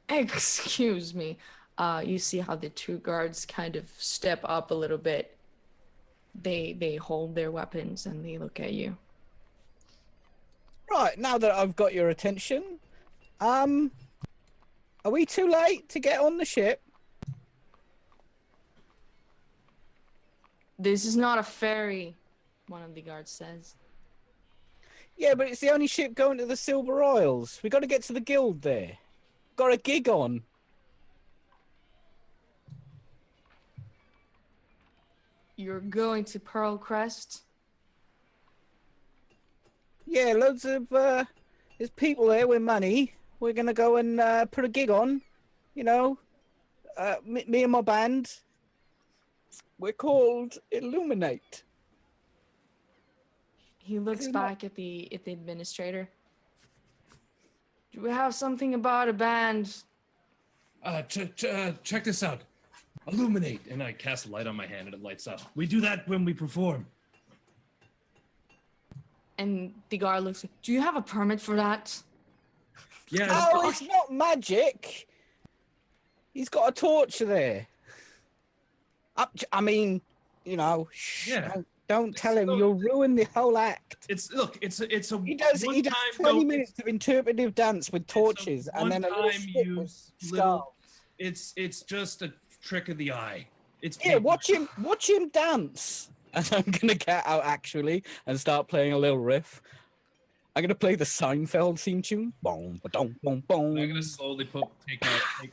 D: Excuse me. You see how the two guards kind of step up a little bit. They hold their weapons and they look at you.
C: Right, now that I've got your attention, are we too late to get on the ship?
D: This is not a ferry, one of the guards says.
C: Yeah, but it's the only ship going to the Silver Isles. We got to get to the guild there. Got a gig on.
D: You're going to Pearl Crest?
C: Yeah, loads of there's people there with money. We're gonna go and put a gig on. You know, me and my band. We're called Illuminate.
D: He looks
C: Isn't
D: back at the administrator. Do we have something about a band?
F: Check this out. Illuminate, and I cast a light on my hand, and it lights up. We do that when we perform.
D: And the guard looks like, do you have a permit for that?
F: Yeah.
C: Oh, it's not magic. He's got a torch there. I mean, you know, shh,
F: Yeah.
C: don't tell him.
F: Look.
C: You'll ruin the whole act.
F: It's a
C: He does
F: one
C: 20
F: time
C: minutes of interpretive dance with torches, and then a little
F: one-time
C: stick with
F: use,
C: skulls.
F: It's just a trick of the eye. It's
C: Here, watch him dance. And I'm gonna get out actually and start playing a little riff. I'm gonna play the Seinfeld theme tune. Boom, ba-dum, boom, boom.
F: I'm gonna slowly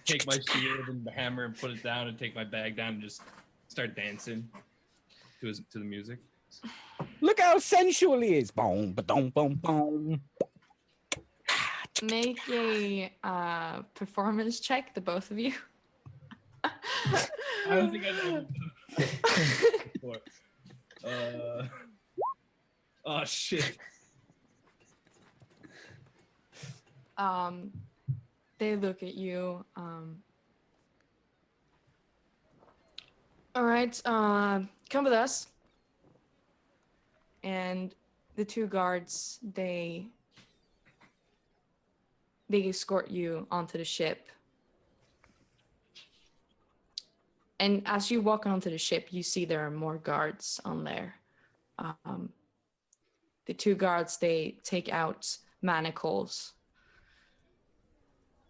F: take my shield and the hammer and put it down and take my bag down and just start dancing to the music.
C: Look how sensual he is. Boom, ba-dum, boom, boom.
D: Make a performance check, the both of you.
F: I don't think I've ever done that before. Oh shit.
D: They look at you. All right, come with us. And the two guards, they escort you onto the ship. And as you walk onto the ship, you see there are more guards on there. The two guards, they take out manacles.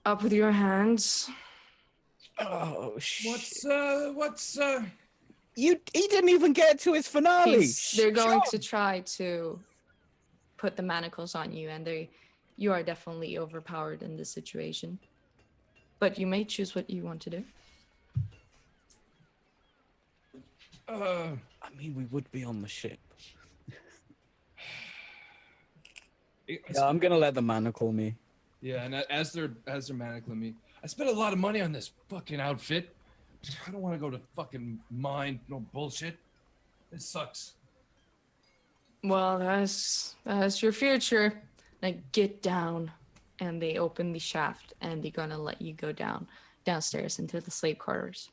D: Up with your hands.
C: Oh shit!
F: What's
C: He didn't even get to his finale.
D: They're going
C: Sean.
D: to try to put the manacles on you, and you are definitely overpowered in this situation. But you may choose what you want to do.
C: I mean, we would be on the ship. Yeah, I'm gonna let the manacle me.
F: Yeah, and as they're manacling me, I spent a lot of money on this fucking outfit. I don't want to go to fucking mine, no bullshit. It sucks.
D: Well, that's your future. Like, get down. And they open the shaft, and they're gonna let you go downstairs into the slave quarters.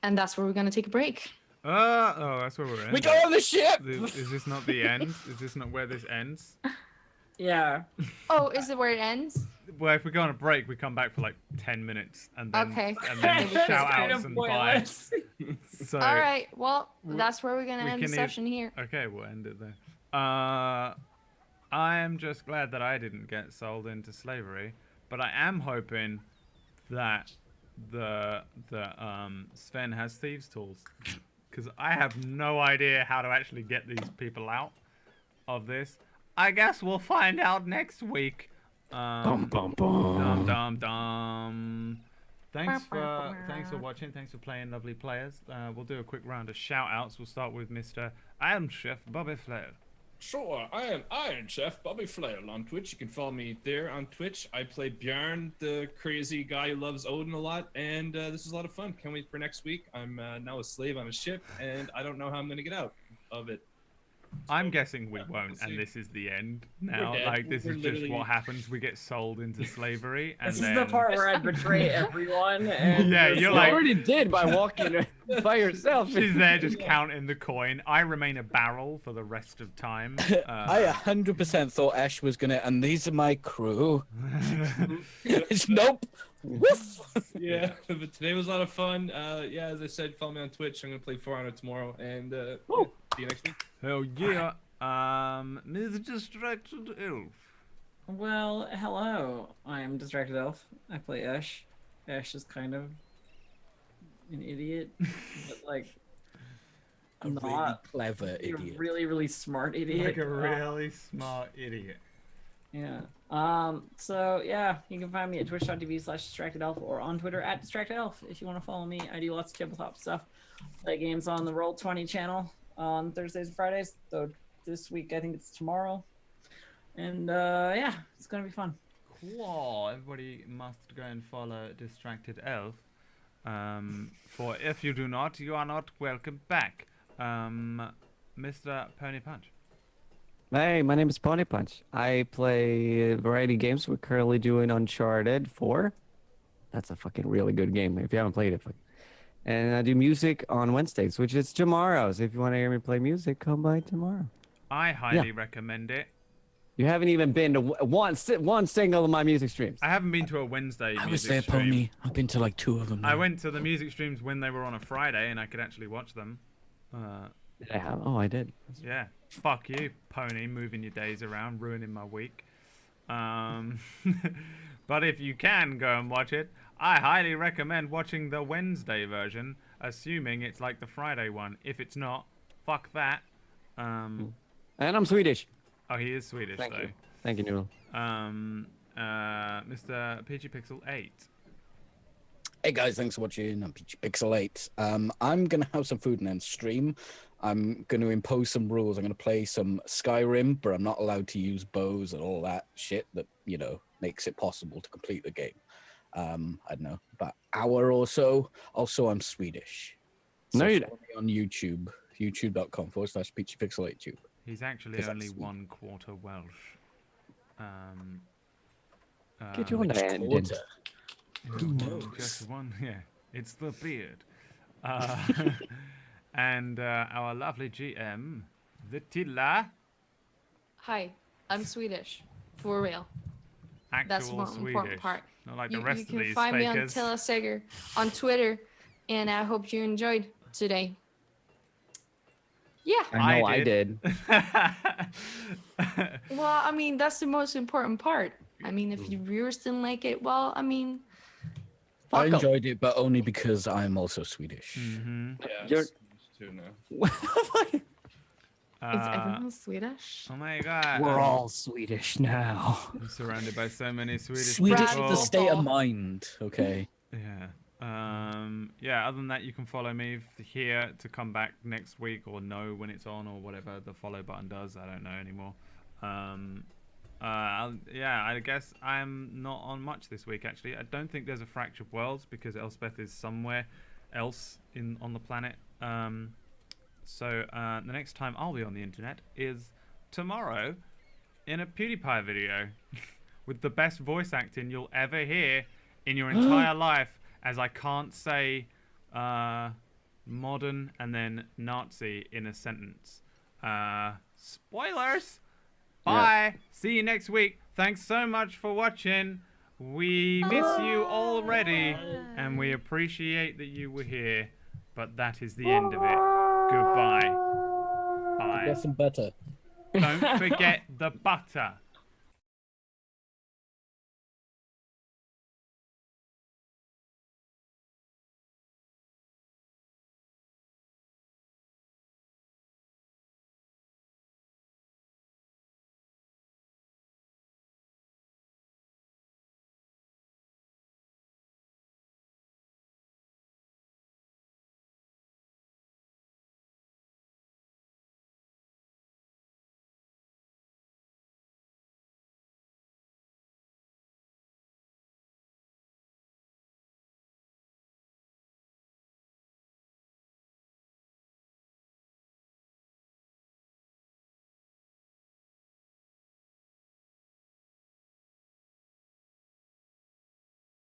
D: And that's where we're gonna take a break.
A: Oh, that's where we're ending.
C: We go on the ship.
A: Is this not the end? Is this not where this ends?
E: Yeah.
D: Oh, is it where it ends?
A: Well, if we go on a break, we come back for like 10 minutes and then,
D: Okay.
A: and then
D: It's
A: shout
E: kind
A: outs
E: of
A: and
E: pointless.
A: buy. So,
D: All right. Well, that's where we're gonna
A: we
D: end the
A: can
D: session here.
A: Okay, we'll end it there. I am just glad that I didn't get sold into slavery, but I am hoping that the Sven has thieves' tools, because I have no idea how to actually get these people out of this. I guess we'll find out next week.
B: Bum, bum, bum.
A: Dum dum dum. Thanks for watching. Thanks for playing, lovely players. We'll do a quick round of shout outs. We'll start with Mr. Iron Chef Bobby Flair.
F: Sure, I am Iron Chef Bobby Flail on Twitch. You can follow me there on Twitch. I play Bjorn, the crazy guy who loves Odin a lot, and this is a lot of fun. Can't wait for next week. I'm now a slave on a ship, and I don't know how I'm gonna get out of it.
A: I'm guessing we
F: yeah,
A: won't,
F: we'll see.
A: and this is the end now.
F: dead.
A: Like, this
F: We're
A: is just
F: literally-
A: what happens. We get sold into slavery, and
E: This
A: then...
E: is the part where I betray everyone. And
A: Yeah,
E: just
A: you're
B: You
A: like-
B: already did by walking by yourself.
A: She's there just counting the coin. I remain a barrel for the rest of time.
G: I 100% thought Ash was gonna, and these are my crew. Nope. Woof.
F: Yeah, but today was a lot of fun. Yeah, as I said, follow me on Twitch. I'm gonna play For Honor tomorrow, and yeah, see you next week.
A: Hell yeah. Ms. Distracted Elf.
E: Well, hello. I am Distracted Elf. I play Ash. Ash is kind of an idiot, but like
G: A really
E: not
G: clever
E: a
G: idiot.
E: really, really smart idiot.
A: Like a really smart idiot.
E: Yeah. So yeah, you can find me at twitch.tv/distractedelf or on Twitter at distractedelf if you want to follow me. I do lots of tabletop stuff. Play games on the Roll20 channel on Thursdays and Fridays. Though this week I think it's tomorrow. And yeah, it's gonna be fun.
A: Cool. Everybody must go and follow Distracted Elf. For if you do not, you are not welcome back. Mr. Pony Punch.
B: Hey, my name is Pony Punch. I play variety games. We're currently doing Uncharted 4. That's a fucking really good game. If you haven't played it, and I do music on Wednesdays, which is tomorrow. So if you want to hear me play music, come by tomorrow.
A: I highly recommend it.
B: You haven't even been to one single of my music streams.
A: I haven't been to a Wednesday
G: I
A: music
G: was there,
A: stream.
G: Pony. I've been to like 2 of them.
A: I
G: now.
A: went to the music streams when they were on a Friday, and I could actually watch them.
B: Did I have? Oh, I did.
A: Yeah. Fuck you, Pony, moving your days around, ruining my week. But if you can go and watch it, I highly recommend watching the Wednesday version, assuming it's like the Friday one. If it's not, fuck that.
B: And I'm Swedish.
A: Oh, he is Swedish,
B: Thank
A: though.
B: you. Thank you, Noodle.
A: Mr. PG Pixel 8.
G: Hey guys, thanks for watching. I'm Peachy Pixel 8. I'm gonna have some food and then stream. I'm gonna impose some rules. I'm gonna play some Skyrim, but I'm not allowed to use bows and all that shit that, you know, makes it possible to complete the game. I don't know, about an hour or so. Also, I'm Swedish.
B: No, you
G: follow me on YouTube, youtube.com/Peachy Pixel 8 tube.
A: He's actually
G: 'Cause
A: only
G: that's-
A: 1/4 Welsh.
B: Get you on
G: Which
B: the end.
G: quarter?
A: Just one, yeah. It's the beard. And our lovely GM, Vittila,
D: Hi, I'm Swedish. For real.
A: actual
D: That's the most
A: Swedish.
D: important part.
A: Not like
D: You,
A: the rest
D: you
A: of
D: can
A: these
D: find me on
A: fakers.
D: Tilla Seger on Twitter, and I hope you enjoyed today. Yeah.
B: I know I did.
D: Well, I mean, that's the most important part. I mean, if your viewers didn't like it, well, I mean,
G: I
B: Fuck 'em.
G: enjoyed it, but only because I'm also Swedish.
A: Mm-hmm.
F: Yeah,
B: You're-
F: it's too now.
D: is everyone Swedish?
A: Oh my god.
B: We're all Swedish now.
A: I'm surrounded by so many Swedish
G: Swedish
A: people.
G: is the state of mind, okay?
A: Yeah. Yeah, other than that, you can follow me here to come back next week or know when it's on or whatever the follow button does. I don't know anymore. Yeah, I guess I'm not on much this week, actually. I don't think there's a Fractured Worlds because Elspeth is somewhere else on the planet. So the next time I'll be on the internet is tomorrow in a PewDiePie video with the best voice acting you'll ever hear in your entire life, as I can't say modern and then Nazi in a sentence. Spoilers! Bye! See you next week. Thanks so much for watching. We miss you already, and we appreciate that you were here, but that is the end of it. Goodbye. Bye.
G: Get some butter.
A: Don't forget the butter.